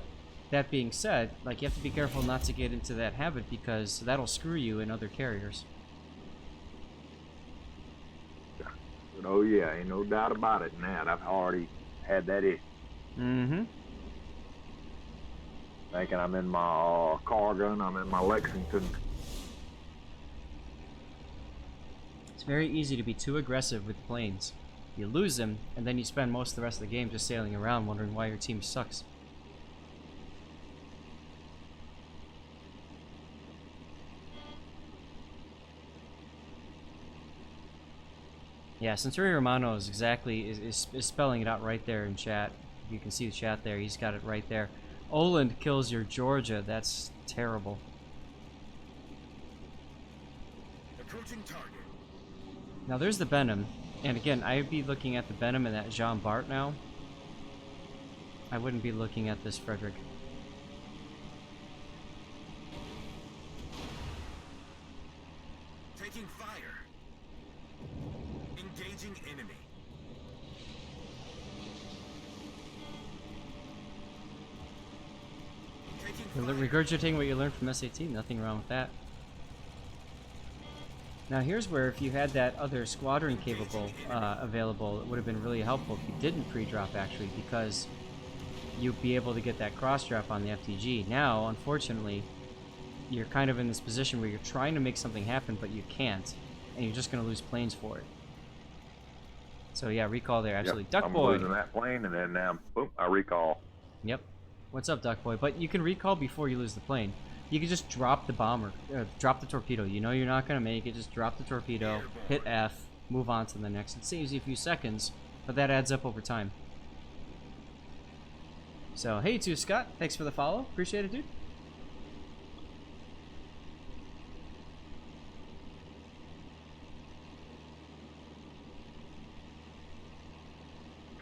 that being said, like, you have to be careful not to get into that habit because that'll screw you in other carriers. But oh yeah, ain't no doubt about it in that. I've already had that issue. Thinking I'm in my Kaga and I'm in my Lexington. It's very easy to be too aggressive with planes. You lose them, and then you spend most of the rest of the game just sailing around wondering why your team sucks. Yeah, Centurion Romano is exactly is spelling it out right there in chat. You can see the chat there. He's got it right there. Oland kills your Georgia. That's terrible. Approaching target. Now there's the Benham, and again, I'd be looking at the Benham and that Jean Bart now. I wouldn't be looking at this Frederick. Taking fire. Engaging enemy. You're regurgitating what you learned from SAT. Nothing wrong with that. Now here's where if you had that other squadron capable available, it would have been really helpful if you didn't pre-drop actually, because you'd be able to get that cross-drop on the FTG. Now, unfortunately, you're kind of in this position where you're trying to make something happen, but you can't, and you're just going to lose planes for it. So yeah, recall there, absolutely. Yep, Duck Boy! I'm losing that plane, and then now, boom, I recall. Yep. What's up, Duck Boy? But you can recall before you lose the plane. You can just drop the bomber, drop the torpedo. You know you're not going to make it, just drop the torpedo, hit F, move on to the next. It saves you a few seconds, but that adds up over time. So, hey, too, Scott. Thanks for the follow. Appreciate it, dude.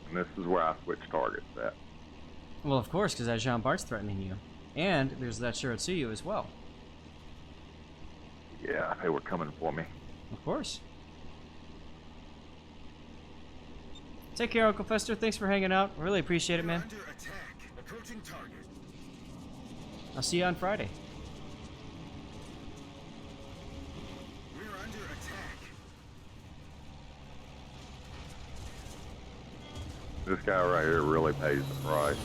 And this is where I switch targets at. Well, of course, because that Jean Bart's threatening you. And there's that Shiratsuyu as well. Yeah, they were coming for me. Of course. Take care, Uncle Fester. Thanks for hanging out. Really appreciate it, man. Under attack. Approaching target. I'll see you on Friday. We're under attack. This guy right here really pays the price.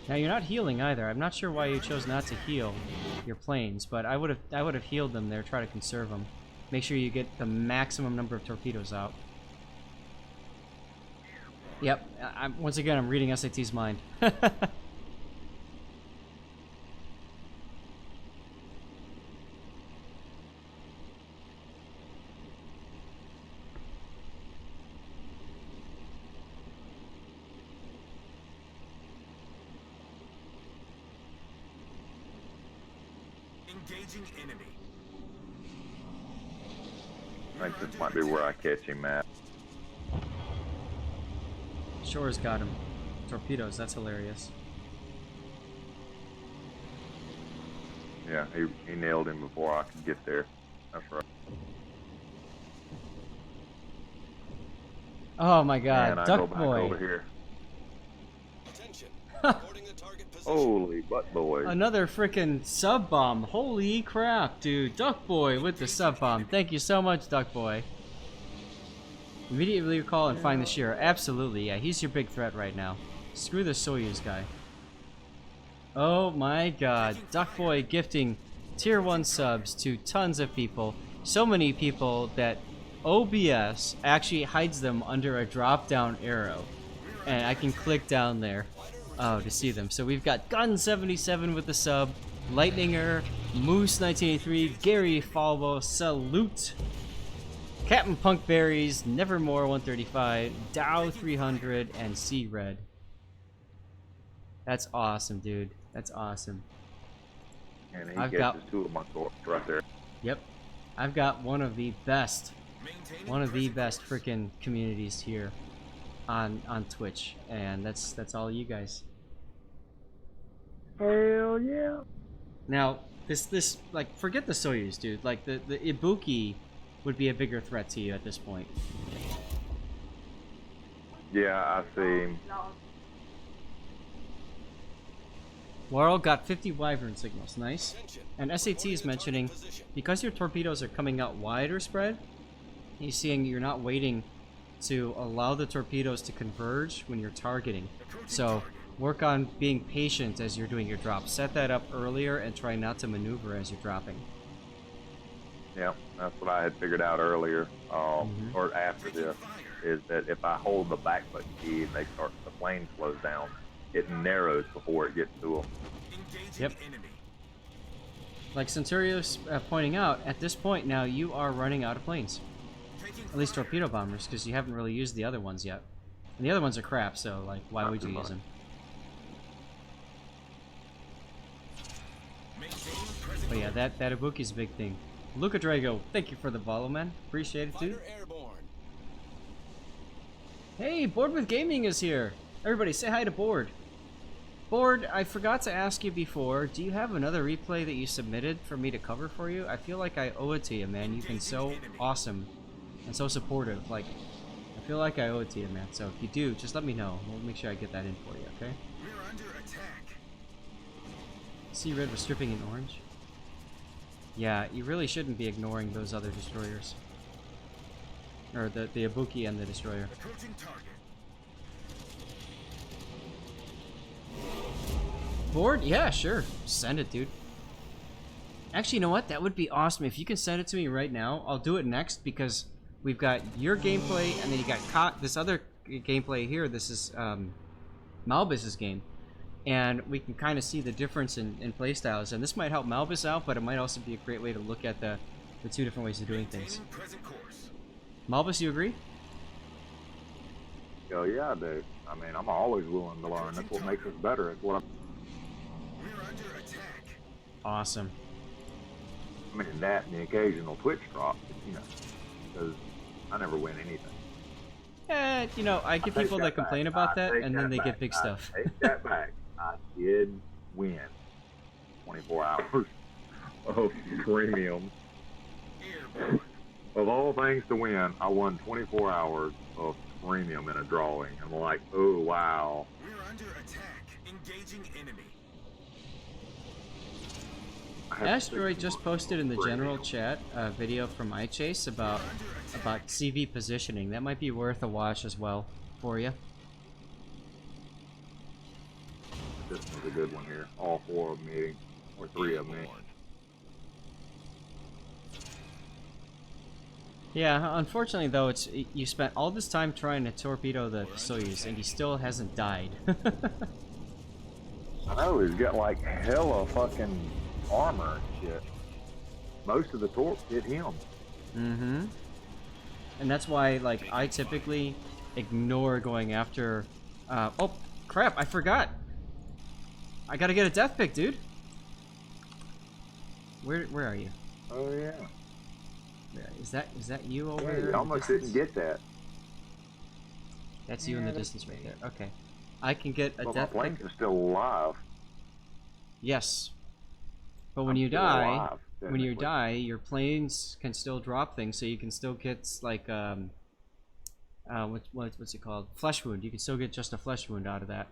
Now you're not healing either. I'm not sure why you chose not to heal your planes, but I would have healed them there. Try to conserve them. Make sure you get the maximum number of torpedoes out. Yep. Once again, I'm reading SAT's mind. Engaging enemy. I think this might be where I catch him at. Shore's got him. Torpedoes. That's hilarious. Yeah, he nailed him before I could get there. That's right. Oh my god, And I Duck go back Boy. over here. Attention. Reporting the target position. Holy butt boy. Another freaking sub bomb. Holy crap, dude. Duck Boy with the sub bomb. Thank you so much, Duck Boy. Immediately recall and find the Shearer. Absolutely, yeah. He's your big threat right now. Screw the Soyuz guy. Oh my god. Duck Boy gifting tier 1 subs to tons of people. So many people that OBS actually hides them under a drop down arrow. And I can click down there to see them. So we've got Gun77 with the sub, Lightninger, Moose1983, Gary Falbo, Salute, Captain Punkberries, Nevermore 135, Dow 300, and C Red. That's awesome, dude. That's awesome. And he I've catches got- 2 of my thoughts right there. Yep. I've got one of the best freaking communities here on Twitch, and that's all you guys. Hell yeah. Now, this like, forget the Soyuz, dude. Like the Ibuki would be a bigger threat to you at this point. Yeah, I see. Laurel got 50 Wyvern signals, nice. And SAT is mentioning, because your torpedoes are coming out wider spread, he's seeing you're not waiting to allow the torpedoes to converge when you're targeting. So work on being patient as you're doing your drop. Set that up earlier and try not to maneuver as you're dropping. Yeah, that's what I had figured out earlier, or after this, is that if I hold the back button key and the plane slows down, it narrows before it gets to them. Yep. Like Centurio's pointing out, at this point now you are running out of planes. At least torpedo bombers, because you haven't really used the other ones yet. And the other ones are crap, so like, why would you use them? But yeah, that Ibuki's a big thing. Luca Drago, thank you for the follow, man. Appreciate it, dude. Hey, Board with Gaming is here. Everybody, say hi to Board. Board, I forgot to ask you before, do you have another replay that you submitted for me to cover for you? I feel like I owe it to you, man. You've been so awesome and so supportive. Like, I feel like I owe it to you, man. So if you do, just let me know. We'll make sure I get that in for you, okay? We're under attack. See red was stripping in orange? Yeah, you really shouldn't be ignoring those other destroyers. Or the Ibuki and the destroyer. Approaching target. Board? Yeah, sure. Send it, dude. Actually, you know what? That would be awesome. If you can send it to me right now, I'll do it next, because we've got your gameplay, and then you got this other gameplay here. This is Malbus's game. And we can kind of see the difference in playstyles. And this might help Malbus out, but it might also be a great way to look at the two different ways of doing things. Malbus, you agree? Hell yeah, I do. I mean, I'm always willing to learn. That's what makes us better. It's what We're under attack. Awesome. I mean, that and the occasional Twitch drop, you know, because I never win anything. You know, I get people that complain about that, and then they get big stuff. I take that back. I did win 24 hours of premium. Of all things to win, I won 24 hours of premium in a drawing. I'm like, oh, wow. We're under attack. Engaging enemy. Asteroid just posted in the general chat a video from iChase about CV positioning. That might be worth a watch as well for you. This one's a good one here. All 4 of them meeting, or 3 of them meeting. Yeah, unfortunately though, you spent all this time trying to torpedo the Soyuz, and he still hasn't died. I know, he's got like hella fucking armor and shit. Most of the torps hit him. Mm-hmm. And that's why, like, I typically ignore going after... oh, crap, I forgot! I gotta get a death pick, dude! Where are you? Oh, yeah. Is that you over Yeah, there? you almost didn't get that. That's you in the distance right there. Okay. I can get a But my death planes pick. are still alive. Yes. But when I'm you still die, alive. when you technically. die, your planes can still drop things, so you can still get like what's it called? Flesh wound. You can still get just a flesh wound out of that.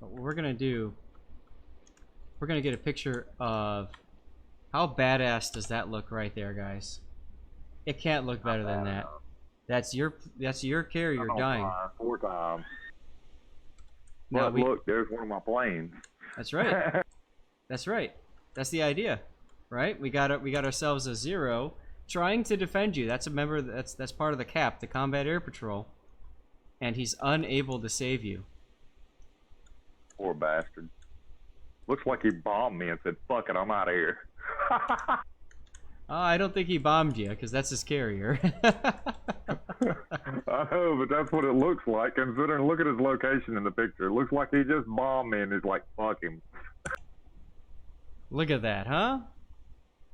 But what we're gonna do, we're gonna get a picture of how badass does that look right there, guys. It can't look better than that. That's your carrier dying. 4 times. Now But look, there's one of my planes. That's right. That's right. That's the idea, right? We got ourselves a Zero trying to defend you. That's a member. That's part of the CAP, the Combat Air Patrol, and he's unable to save you. Poor bastard. Looks like he bombed me and said, "Fuck it, I'm out of here." I don't think he bombed you, because that's his carrier. I know, but that's what it looks like. Considering, look at his location in the picture. It looks like he just bombed me and he's like, "Fuck him." Look at that, huh?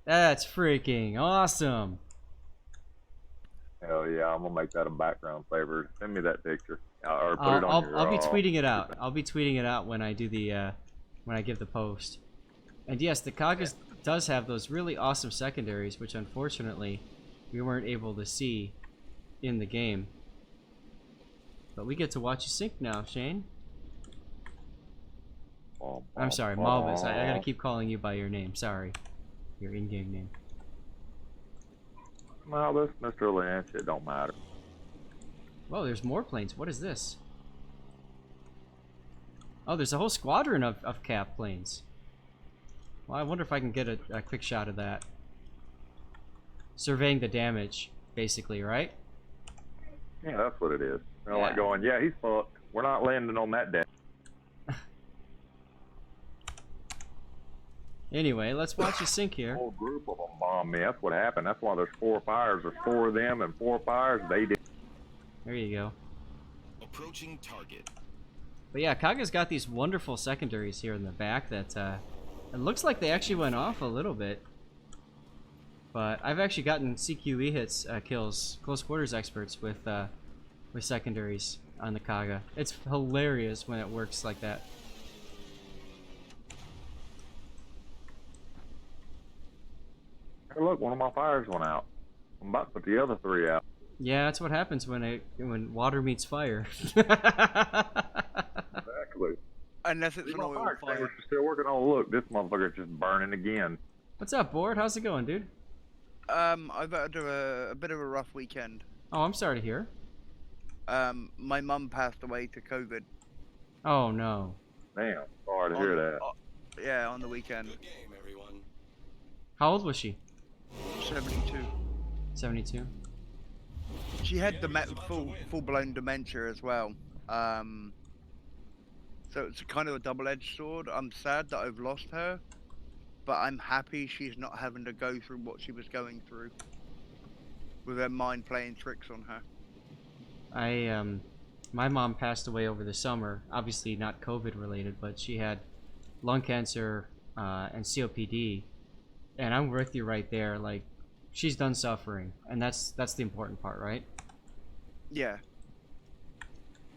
That's freaking awesome. Hell yeah, I'm gonna make that a background favor. Send me that picture, or put it on your. I'll be tweeting it out. I'll be tweeting it out when I do the when I give the post. And yes, the Kaga does have those really awesome secondaries, which unfortunately we weren't able to see in the game. But we get to watch you sink now, Shane. I'm sorry, Malvis. I gotta keep calling you by your name. Sorry, your in-game name. Well, this Mr. Lynch, it don't matter. Whoa, there's more planes. What is this? Oh, there's a whole squadron of cap planes. Well, I wonder if I can get a quick shot of that. Surveying the damage, basically, right? Yeah, that's what it is. They're Yeah. like going, "Yeah, he's fucked. We're not landing on that day." Anyway, let's watch you sink A here. whole group of them bombed me. That's what happened. That's why there's 4 fires. There's 4 of them and 4 fires. They did. There you go. Approaching target. But yeah, Kaga's got these wonderful secondaries here in the back that it looks like they actually went off a little bit. But I've actually gotten CQE hits, kills, close quarters experts with secondaries on the Kaga. It's hilarious when it works like that. Hey, look, one of my fires went out. I'm about to put the other 3 out. Yeah, that's what happens when water meets fire. Exactly. Unless it's an My oil fire fire. extinguisher's still working. Oh, look, this motherfucker's just burning again. What's up, Board? How's it going, dude? I've had a bit of a rough weekend. Oh, I'm sorry to hear. My mum passed away to COVID. Oh no. Damn, sorry to hear that. Yeah, on the weekend. Good game, everyone. How old was she? 72. 72. She had full-blown dementia as well. So it's kind of a double-edged sword. I'm sad that I've lost her, but I'm happy she's not having to go through what she was going through with her mind playing tricks on her. My mom passed away over the summer. Obviously not COVID related, but she had lung cancer and COPD, and I'm with you right there. Like, she's done suffering, and that's the important part, right? Yeah.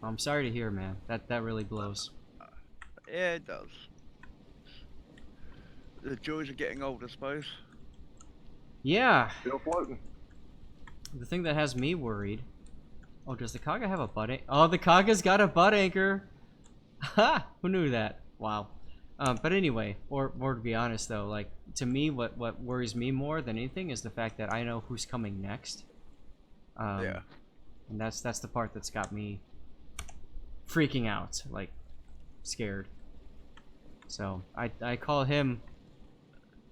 I'm sorry to hear, man. That really blows. Yeah, it does. The joys of getting old, I suppose. Yeah. Still floating. The thing that has me worried. Oh, does the Kaga have a butt anchor? Oh, the Kaga's got a butt anchor. Ha! Who knew that? Wow. But anyway, or more to be honest though, like, to me, what worries me more than anything is the fact that I know who's coming next. Yeah. And that's the part that's got me freaking out, like, scared. So I call him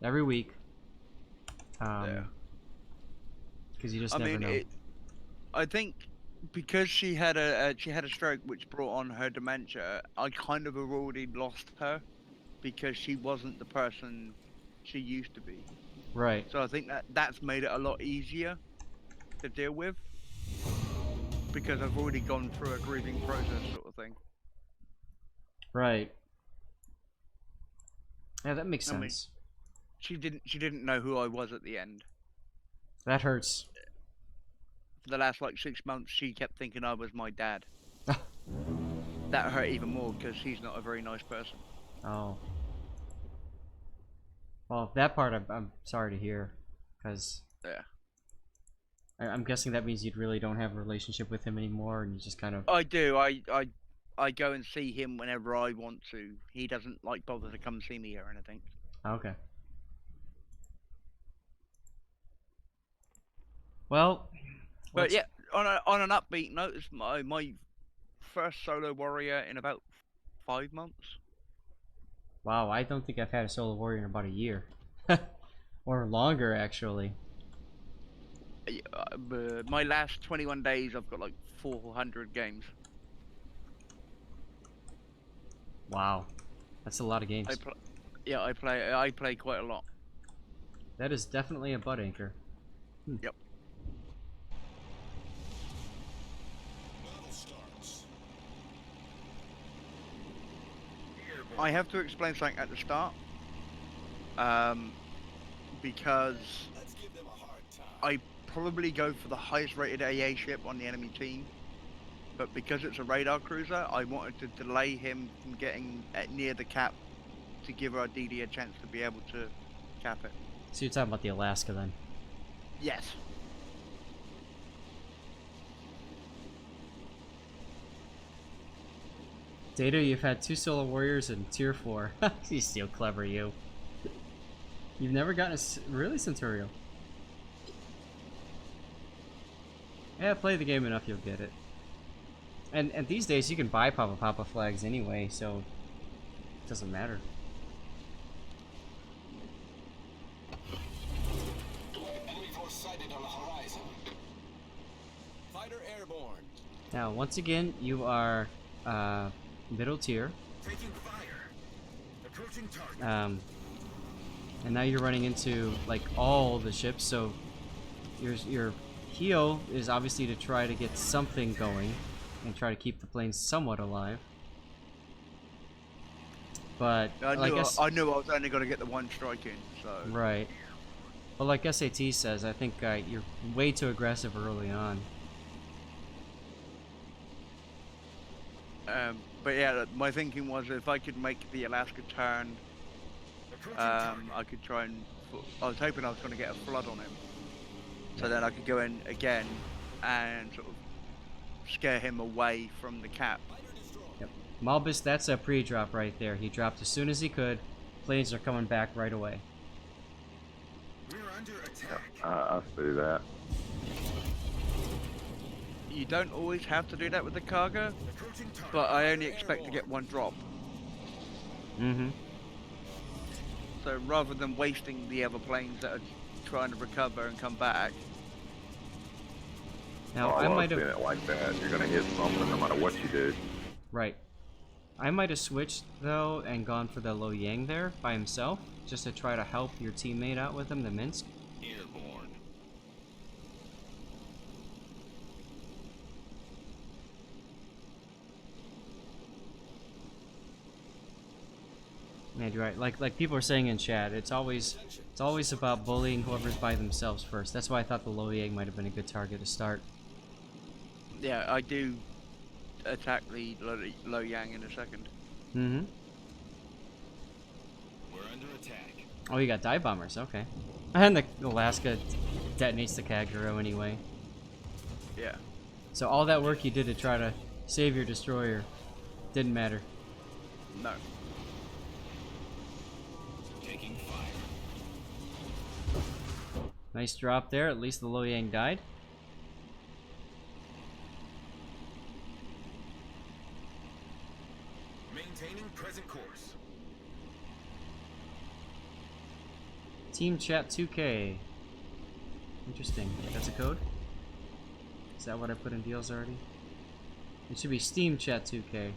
every week. Yeah. Because you just never know. I think because she had a stroke which brought on her dementia, I kind of have already lost her because she wasn't the person she used to be. Right. So I think that's made it a lot easier to deal with because I've already gone through a grieving process sort of thing. Right. Yeah, that makes I mean, sense. she didn't know who I was at the end. That hurts. For the last like 6 months, she kept thinking I was my dad. That hurt even more because she's not a very nice person. Oh. Well, that part I'm sorry to hear, because Yeah. I'm guessing that means you really don't have a relationship with him anymore, and you just kind of. I do. I go and see him whenever I want to. He doesn't like bother to come see me or anything. Okay. Well. But let's- yeah, on an upbeat note, it's my first solo warrior in about 5 months. Wow, I don't think I've had a solo warrior in about a year, or longer actually. My last 21 days, I've got like 400 games. Wow, that's a lot of games. I play quite a lot. That is definitely a butt anchor. Yep. Battle starts. I have to explain something at the start. Because Let's give them a hard time. I probably go for the highest rated AA ship on the enemy team. But because it's a radar cruiser, I wanted to delay him from getting near the cap to give our DD a chance to be able to cap it. So you're talking about the Alaska then? Yes. Data, you've had 2 solo warriors in tier 4. You're still clever, you. You've never gotten a really Centurial. Yeah, play the game enough, you'll get it. And these days you can buy Papa flags anyway, so it doesn't matter. Enemy force sighted on the horizon. Fighter airborne. Now, once again, you are middle tier. Taking fire. Approaching target. And now you're running into like all the ships, so your heal is obviously to try to get something going and try to keep the planes somewhat alive. But I like knew I was only going to get the 1 strike in, so... right. But like SAT says, I think you're way too aggressive early on. But yeah, my thinking was if I could make the Alaska turn, I could try and... I was hoping I was going to get a flood on him. So then I could go in again and sort of scare him away from the cap. Yep. Malbus, that's a pre-drop right there. He dropped as soon as he could. Planes are coming back right away. We're under attack. I see that. You don't always have to do that with the Kaga, Approaching target. but I only expect to get 1 drop. Mm-hmm. So rather than wasting the other planes that are trying to recover and come back. Now, Oh, I love might seeing have... it like that. You're gonna hit something no matter what you do. Right. I might have switched, though, and gone for the Lo Yang there by himself, just to try to help your teammate out with him, the Minsk. Airborne. Man, you're right. Like people are saying in chat, it's always about bullying whoever's by themselves first. That's why I thought the Lo Yang might have been a good target to start. Yeah, I do attack the Lo Yang in a second. Mm-hmm. We're under attack. Oh, you got dive bombers. Okay. And the Alaska detonates the Kaga anyway. Yeah. So all that work you did to try to save your destroyer didn't matter. No. Taking fire. Nice drop there. At least the Lo Yang died. Maintaining present course. Team Chat 2K. Interesting. That's a code? Is that what I put in deals already? It should be Steam Chat 2K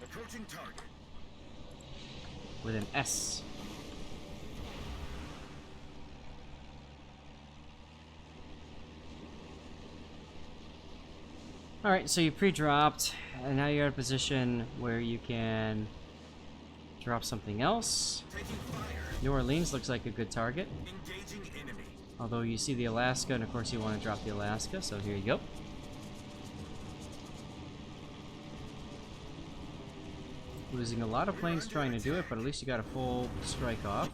Approaching target. with an S. Alright, so you pre-dropped, and now you're in a position where you can drop something else. Taking fire. New Orleans looks like a good target. Engaging enemy. Although you see the Alaska, and of course you want to drop the Alaska, so here you go. Losing a lot of planes trying to do it, but at least you got a full strike off.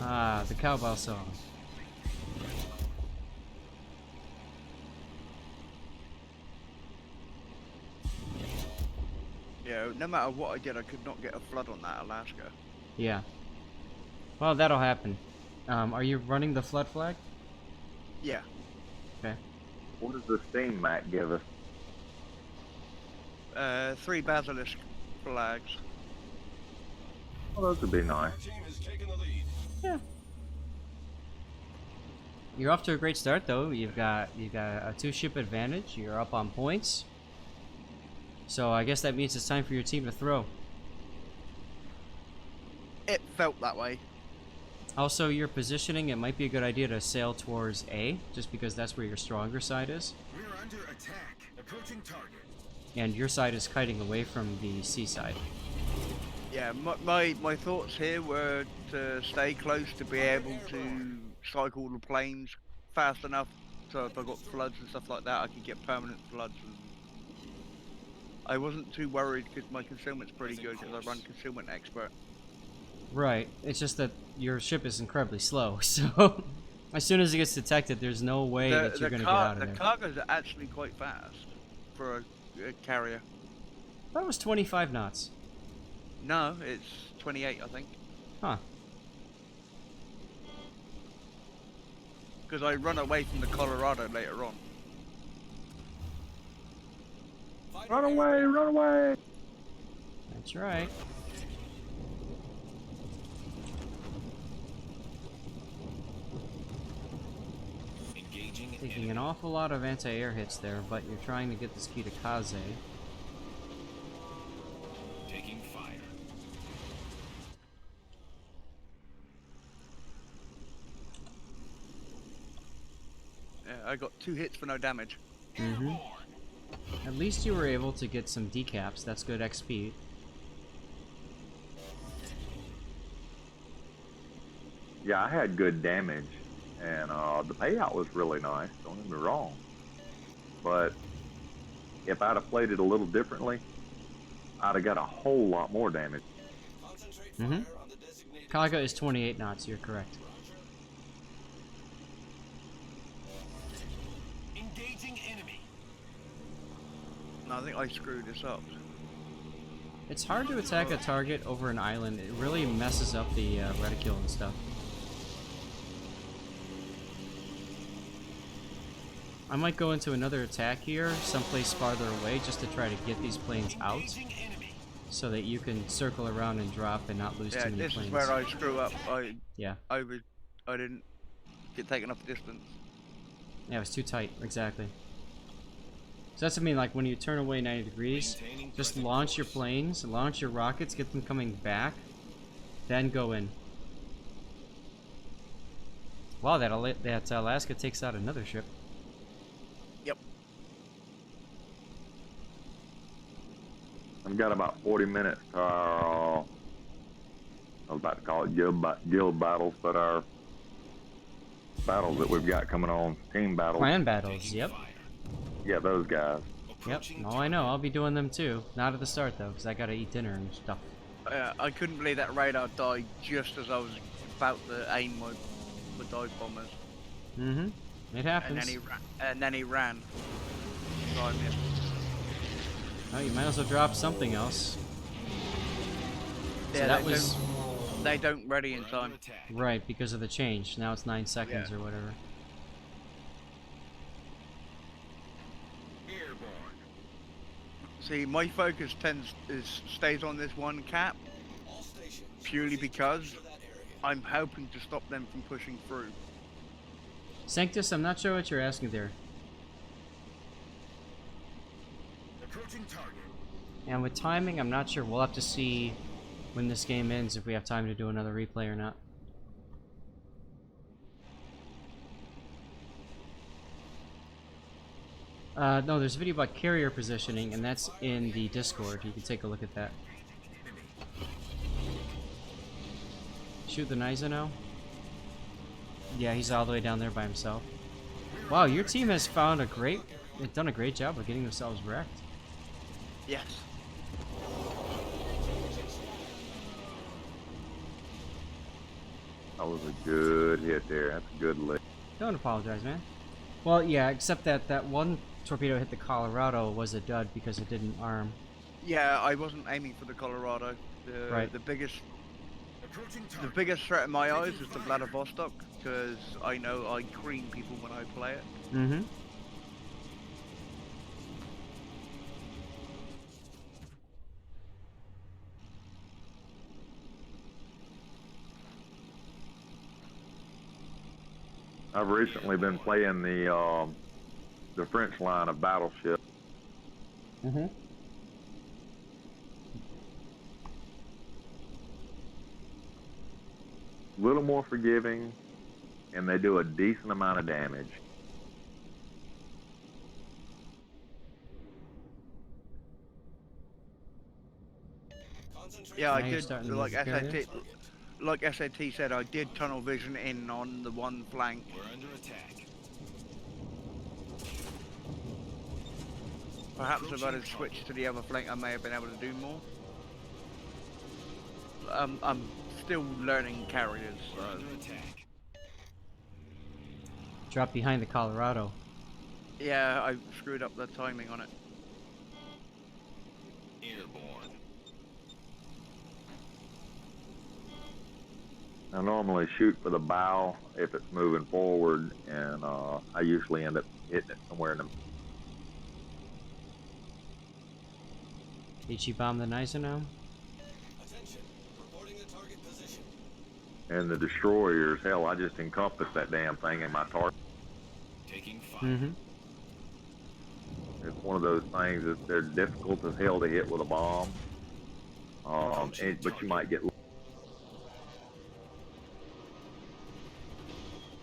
Ah, the cowbell song. Yeah, no matter what I did, I could not get a flood on that Alaska. Yeah. Well, that'll happen. Are you running the flood flag? Yeah. Okay. What does the steam map give us? 3 basilisk flags. Oh, those would be nice. Our team has taken the lead. Yeah. You're off to a great start, though. You've got a 2-ship advantage. You're up on points. So I guess that means it's time for your team to throw. It felt that way. Also, your positioning, it might be a good idea to sail towards A, just because that's where your stronger side is. We're under attack. Approaching target. And your side is kiting away from the C side. Yeah, my thoughts here were to stay close to be able to cycle the planes fast enough so if I got floods and stuff like that, I could get permanent floods. And I wasn't too worried because my concealment's pretty good because I run concealment expert. Right. It's just that your ship is incredibly slow, so as soon as it gets detected, there's no way that you're going to get out of there. The Kagas are actually quite fast for a carrier. That was 25 knots. No, it's 28, I think. Huh. Because I run away from the Colorado later on. Run away, run away! That's right. Engaging Taking an awful lot of anti-air hits there, but you're trying to get this key to Kaze. taking fire. Yeah, I got 2 hits for no damage. Mm-hmm. At least you were able to get some decaps. That's good XP. Yeah, I had good damage, and the payout was really nice, don't get me wrong. But if I'd have played it a little differently, I'd have got a whole lot more damage. Concentrate Mm-hmm. fire on the designated Kaga is 28 knots, you're correct. engaging enemy. No, I think I screwed this up. It's hard to attack a target over an island. It really messes up the reticule and stuff. I might go into another attack here, someplace farther away, just to try to get these planes out, Engaging enemy. so that you can circle around and drop and not lose Yeah, too many this planes. is where I screw up. I Yeah, didn't get taken off distance. yeah, it was too tight, exactly. So that's what I mean, like when you turn away 90 degrees, Maintaining just present launch your course. planes, launch your rockets, get them coming back, then go in. Wow, that Alaska takes out another ship. Yep. I've got about 40 minutes to our, I was about to call it guild battles, but our battles that we've got coming on, team battles. Clan battles, Taking yep. fire. Yeah, those guys. Yep, Approaching oh I know, I'll be doing them too. Not at the start though, because I gotta eat dinner and stuff. I couldn't believe that radar died just as I was about to aim my dive bombers, Mm-hmm, it happens. and then he ran. So I missed. Oh, you might as well drop something else. So Yeah, that they was... They don't ready in We're under time. attack. Right, because of the change. Now it's 9 seconds Yeah. or whatever. Airborne. See, my focus stays on this one cap All stations. purely because To that area. I'm hoping to stop them from pushing through. Sanctus, I'm not sure what you're asking there. Approaching target. And with timing, I'm not sure. We'll have to see when this game ends if we have time to do another replay or not. No, there's a video about carrier positioning, and that's in the Discord. You can take a look at that. Shoot the Niza now? Yeah, he's all the way down there by himself. Wow, your team has found they've done a great job of getting themselves wrecked. Yes. That was a good hit there. That's a good lick. Don't apologize, man. Well, yeah, except that one torpedo hit the Colorado was a dud because it didn't arm. Yeah, I wasn't aiming for the Colorado. Right. The biggest threat in my eyes is the Vladivostok, because I know I cream people when I play it. Mm-hmm. I've recently been playing the French line of battleship. Mm-hmm. A little more forgiving, and they do a decent amount of damage. Yeah, I Now you're did, starting to like lose carriers. SAT said, I did tunnel vision in on the one flank. We're under attack. Perhaps if I'd have switched to the other flank, I may have been able to do more. I'm still learning carriers, We're so... under attack. Drop behind the Colorado. Yeah, I screwed up the timing on it. Airborne. I normally shoot for the bow if it's moving forward, and I usually end up hitting it somewhere in the... HE bomb the Gneisenau. Attention. Reporting the target position. And the destroyers, hell, I just encompassed that damn thing in my target. Taking fire. Mm-hmm. It's one of those things that they're difficult as hell to hit with a bomb. But you might get...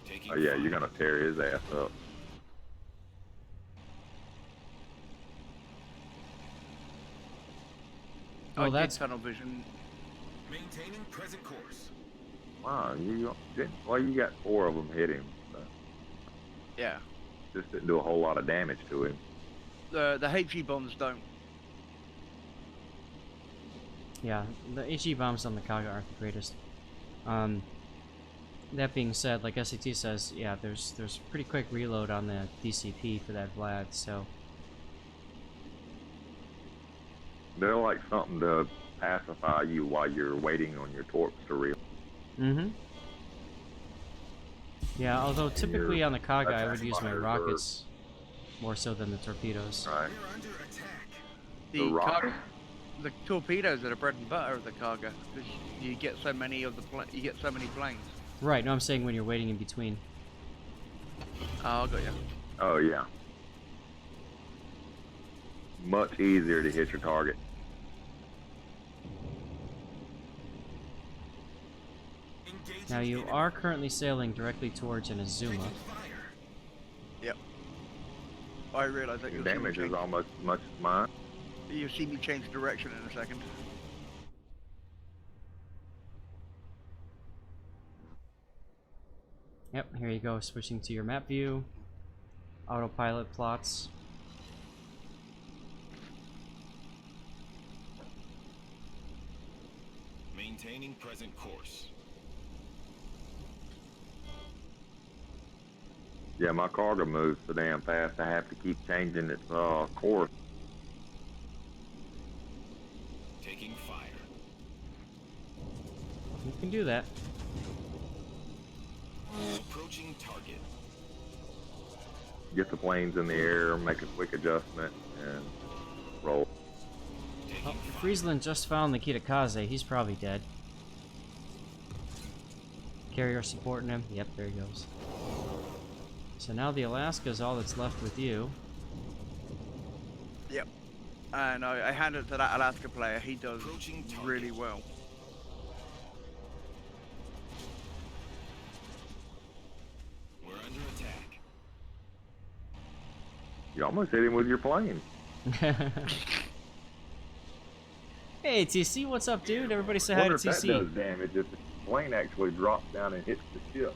Taking Oh yeah, fire. you're gonna tear his ass up. Oh, I that's did tunnel vision. Maintaining present course. Wow, you got 4 of them hit him. So Yeah. just didn't do a whole lot of damage to him. The HE bombs don't. yeah. The HE bombs on the Kaga aren't the greatest. That being said, like SAT says, yeah, there's pretty quick reload on the DCP for that Vlad. So They're like something to pacify you while you're waiting on your torps to reload. mm-hmm. Yeah, although typically on the Kaga I would that's use my fire rockets more so than the torpedoes. Right. We're under attack. The rocket. The torpedoes are the bread and butter of the Kaga, because you get so many of the you get so many planes. Right. No, I'm saying when you're waiting in between. Oh, I got you. Oh yeah. Much easier to hit your target. Engaging Now you enemy. are currently sailing directly towards an Azuma. Taking fire. Yep. I realise that Your you'll see me damage is change- almost as much as mine. You'll see me change direction in a second. Yep, here you go, switching to your map view. Autopilot plots. Maintaining present course. Yeah, my cargo moves so damn fast. I have to keep changing its course. Taking fire. You can do that. Approaching target. Get the planes in the air, make a quick adjustment, and roll. Taking Oh, fire. Friesland just found the Kitakaze. He's probably dead. Carrier supporting him. Yep, there he goes. So now the Alaska is all that's left with you. Yep. And I hand it to that Alaska player. He does Approaching target. really well. We're under attack. You almost hit him with your plane. Hey TC, what's up, dude? Everybody say I hi wonder to if that TC. does damage if the plane actually drops down and hits the ship.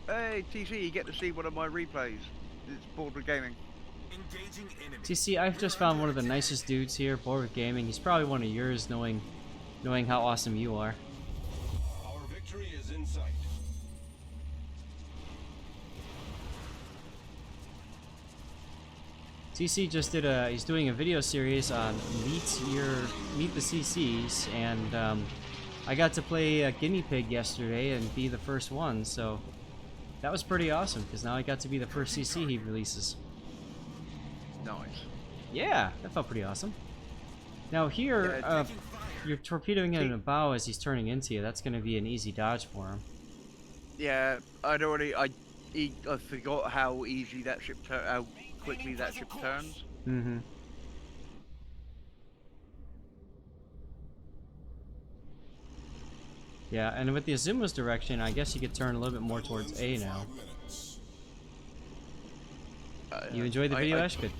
Hey, TC, you get to see one of my replays. It's Border Gaming. Engaging enemy. TC, I've just found one of the nicest dudes here, Board with Gaming. He's probably one of yours, knowing how awesome you are. Our victory Victory is in sight. TC just did he's doing a video series on Meet the CCs, and I got to play a guinea pig yesterday and be the first one, so that was pretty awesome, because now I got to be the first CC he releases. Nice. Yeah, that felt pretty awesome. Now here, you're torpedoing him in the bow as he's turning into you. That's going to be an easy dodge for him. Yeah, I forgot how easy that ship how quickly that ship turns. Mm-hmm. Yeah, and with the Azuma's direction, I guess you could turn a little bit more towards A now. You enjoyed the video, Ash? Good.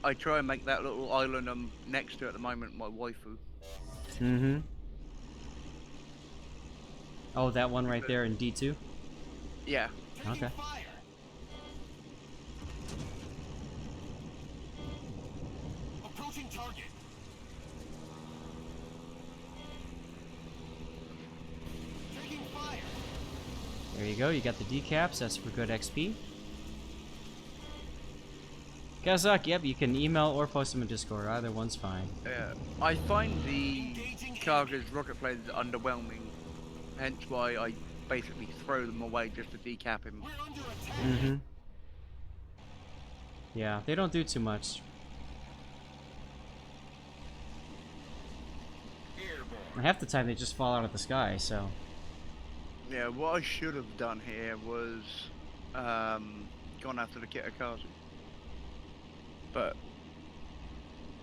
I try and make that little island I'm next to at the moment my waifu. Mm-hmm. Oh, that one right there in D2? Yeah. Okay. Approaching target. Taking fire. There you go, you got the decaps, that's for good XP. Kazak, yep, you can email or post them in Discord, either one's fine. Yeah. I find the Kaga's rocket planes underwhelming, hence why I basically throw them away just to decap him. We're under attack. Mm-hmm. Yeah, they don't do too much. Airborne. Half the time they just fall out of the sky, so... Yeah, what I should have done here was gone after the Kitakazu. But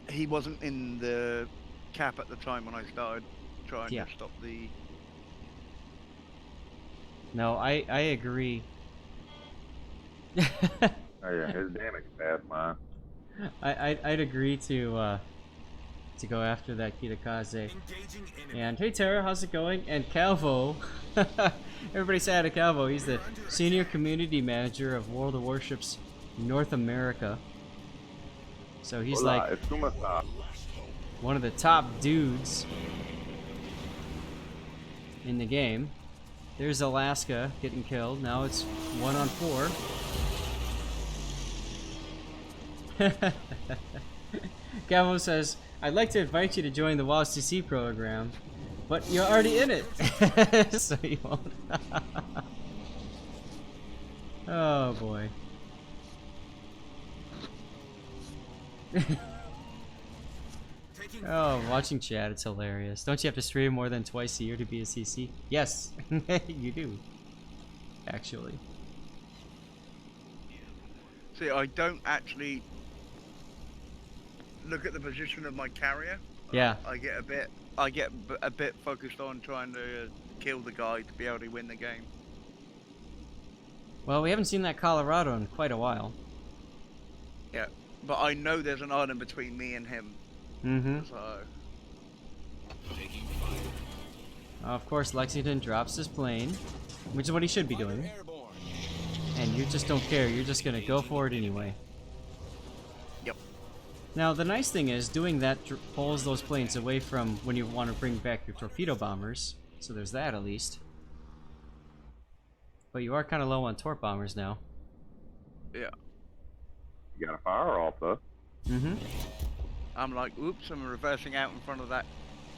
he wasn't in the cap at the time when I started trying to stop the... No, I agree. Oh yeah, his damage bad, man. I'd agree to go after that Kitakaze. Engaging enemy. And hey Tara, how's it going? And Calvo, everybody say hi to Calvo. He's the senior community manager of World of Warships North America. So he's Hola, like Azuma-san. one of the top dudes in the game. There's Alaska getting killed. Now it's 1 on 4. Calvo says, I'd like to invite you to join the WoW CC program, but you're already in it, so you won't. Oh boy. Oh, watching chat, it's hilarious. Don't you have to stream more than twice a year to be a CC? Yes, you do. Actually. See, I don't actually look at the position of my carrier. Yeah. I get a bit focused on trying to kill the guy to be able to win the game. Well, we haven't seen that Colorado in quite a while. Yeah, but I know there's an island between me and him. Mm-hmm. So. Taking fire. Of course, Lexington drops his plane, which is what he should be doing. Airborne. And you just don't care. You're just gonna go for it anyway. Yep. Now, the nice thing is, doing that pulls those planes away from when you want to bring back your torpedo bombers. So there's that at least. But you are kind of low on torp bombers now. Yeah. You got a fire off though. Mm-hmm. I'm like, oops, I'm reversing out in front of that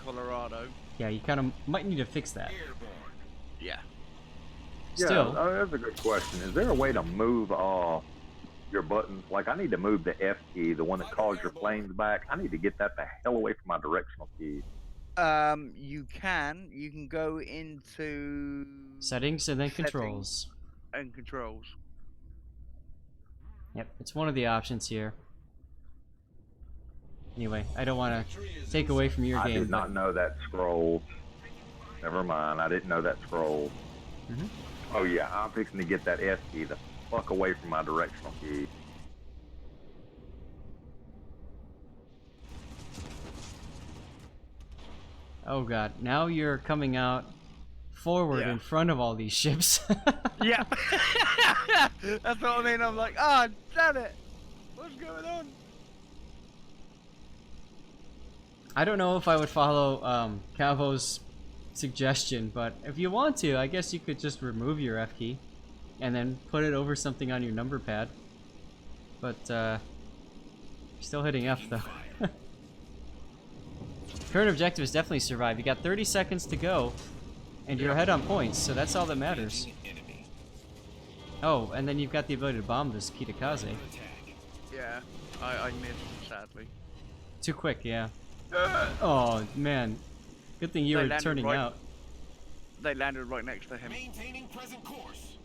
Colorado. Yeah, you kind of might need to fix that. Airborne. Yeah. Still. Yeah, that's a good question. Is there a way to move your buttons? Like, I need to move the F key, the one that calls your planes back. I need to get that the hell away from my directional key. You can go into Settings and then Settings. controls. and controls. Yep, it's one of the options here. Anyway, I don't want to take away from your I game. did not know that scroll. Never mind, I didn't know that scroll. Mhm. Oh yeah, I'm fixing to get that F key the fuck away from my directional key. Oh god, now you're coming out forward Yeah. in front of all these ships. Yeah. That's what I mean. I'm like, ah, damn it. What's going on? I don't know if I would follow Calvo's suggestion, but if you want to, I guess you could just remove your F key and then put it over something on your number pad. But still hitting F though. Current objective is definitely survive. You got 30 seconds to go, and you're ahead on points, so that's all that matters. Oh, and then you've got the ability to bomb this Kitakaze. Yeah, I missed, sadly. Too quick, yeah. Oh, man. Good thing you were turning out. They landed right next to him. Maintaining present course.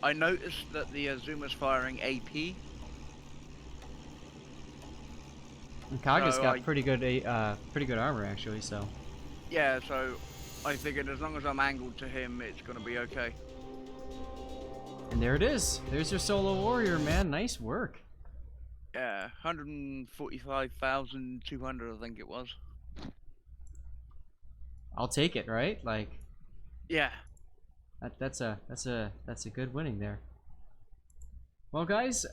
I noticed that the Azuma's firing AP. And Kaga's So got pretty good armor, actually, so. Yeah, so I figured as long as I'm angled to him, it's gonna be okay. And there it is. There's your solo warrior, man. Nice work. Yeah, 145,200, I think it was. I'll take it, right? Like, Yeah. that's a good winning there. Well, guys,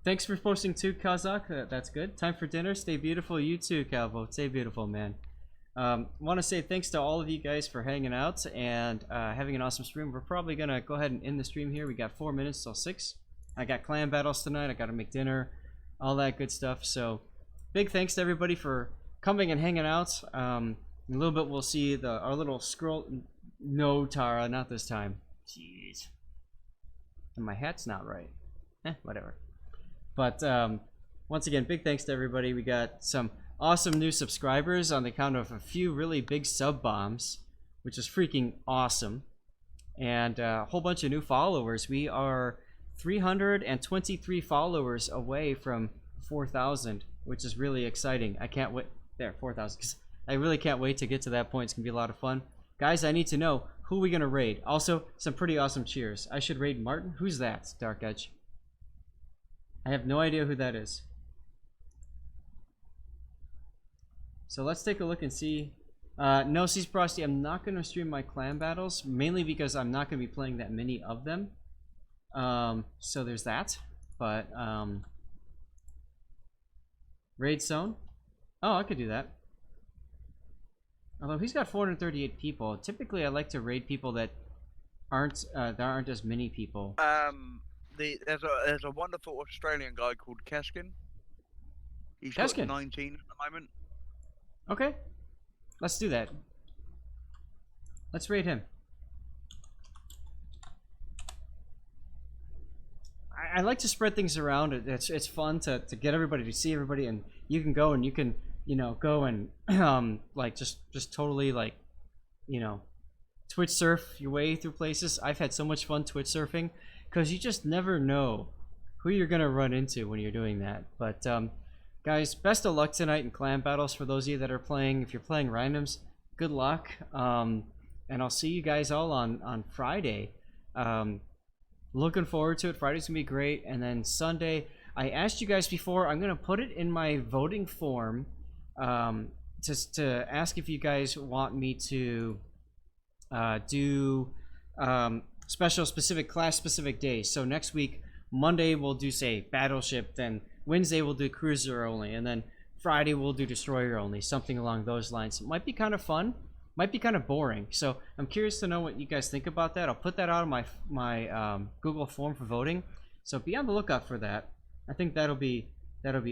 thanks for posting too, Kazakh. That's good. Time for dinner. Stay beautiful. You too, Calvo. Stay beautiful, man. Want to say thanks to all of you guys for hanging out and having an awesome stream. We're probably gonna go ahead and end the stream here. We got 4 minutes till 6. I got clan battles tonight. I got to make dinner, all that good stuff. So, big thanks to everybody for coming and hanging out. In a little bit, we'll see our little scroll. No, Tara, not this time. Jeez. And my hat's not right. Whatever. But once again, big thanks to everybody. We got some awesome new subscribers on the count of a few really big sub bombs, which is freaking awesome. And a whole bunch of new followers. We are 323 followers away from 4,000, which is really exciting. I can't wait. There, 4,000. I really can't wait to get to that point. It's gonna be a lot of fun. Guys, I need to know who are we gonna raid. Also, some pretty awesome cheers. I should raid Martin. Who's that? Dark Edge. I have no idea who that is. So let's take a look and see. No, Seas Frosty, I'm not gonna stream my clan battles, mainly because I'm not gonna be playing that many of them. So there's that. But raid zone. Oh, I could do that. Although he's got 438 people. Typically, I like to raid people that aren't as many people. There's a wonderful Australian guy called Keskin. He's got 19 at the moment. Okay, let's do that. Let's raid him. I like to spread things around. It's fun to get everybody to see everybody, and you can go and you can go and like just totally like Twitch surf your way through places. I've had so much fun Twitch surfing because you just never know who you're gonna run into when you're doing that. But guys, best of luck tonight in clan battles for those of you that are playing. If you're playing randoms, good luck. And I'll see you guys all on Friday. Looking forward to it. Friday's gonna be great, and then Sunday. I asked you guys before. I'm gonna put it in my voting form, to ask if you guys want me to do special specific class specific days. So next week, Monday we'll do say battleship, then Wednesday we'll do cruiser only, and then Friday we'll do destroyer only. Something along those lines. It might be kind of fun. Might be kind of boring, so I'm curious to know what you guys think about that. I'll put that out on my Google form for voting, so be on the lookout for that. I think that'll be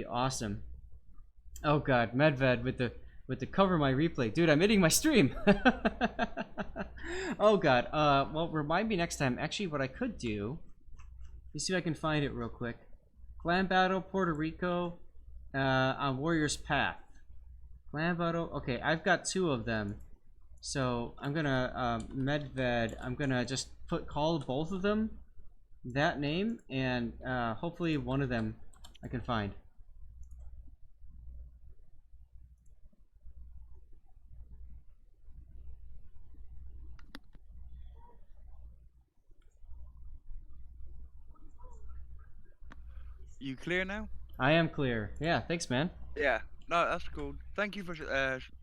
awesome. Oh God, Medved with the cover my replay, dude. I'm ending my stream. Oh God. Well, remind me next time. Actually, what I could do. Let's see if I can find it real quick. Clan battle Puerto Rico on Warrior's Path. Clan battle. Okay, I've got 2 of them. So I'm gonna Medved. I'm gonna just call both of them that name, and hopefully one of them I can find. You clear now? I am clear. Yeah, thanks, man. Yeah. No, that's cool. Thank you for asking.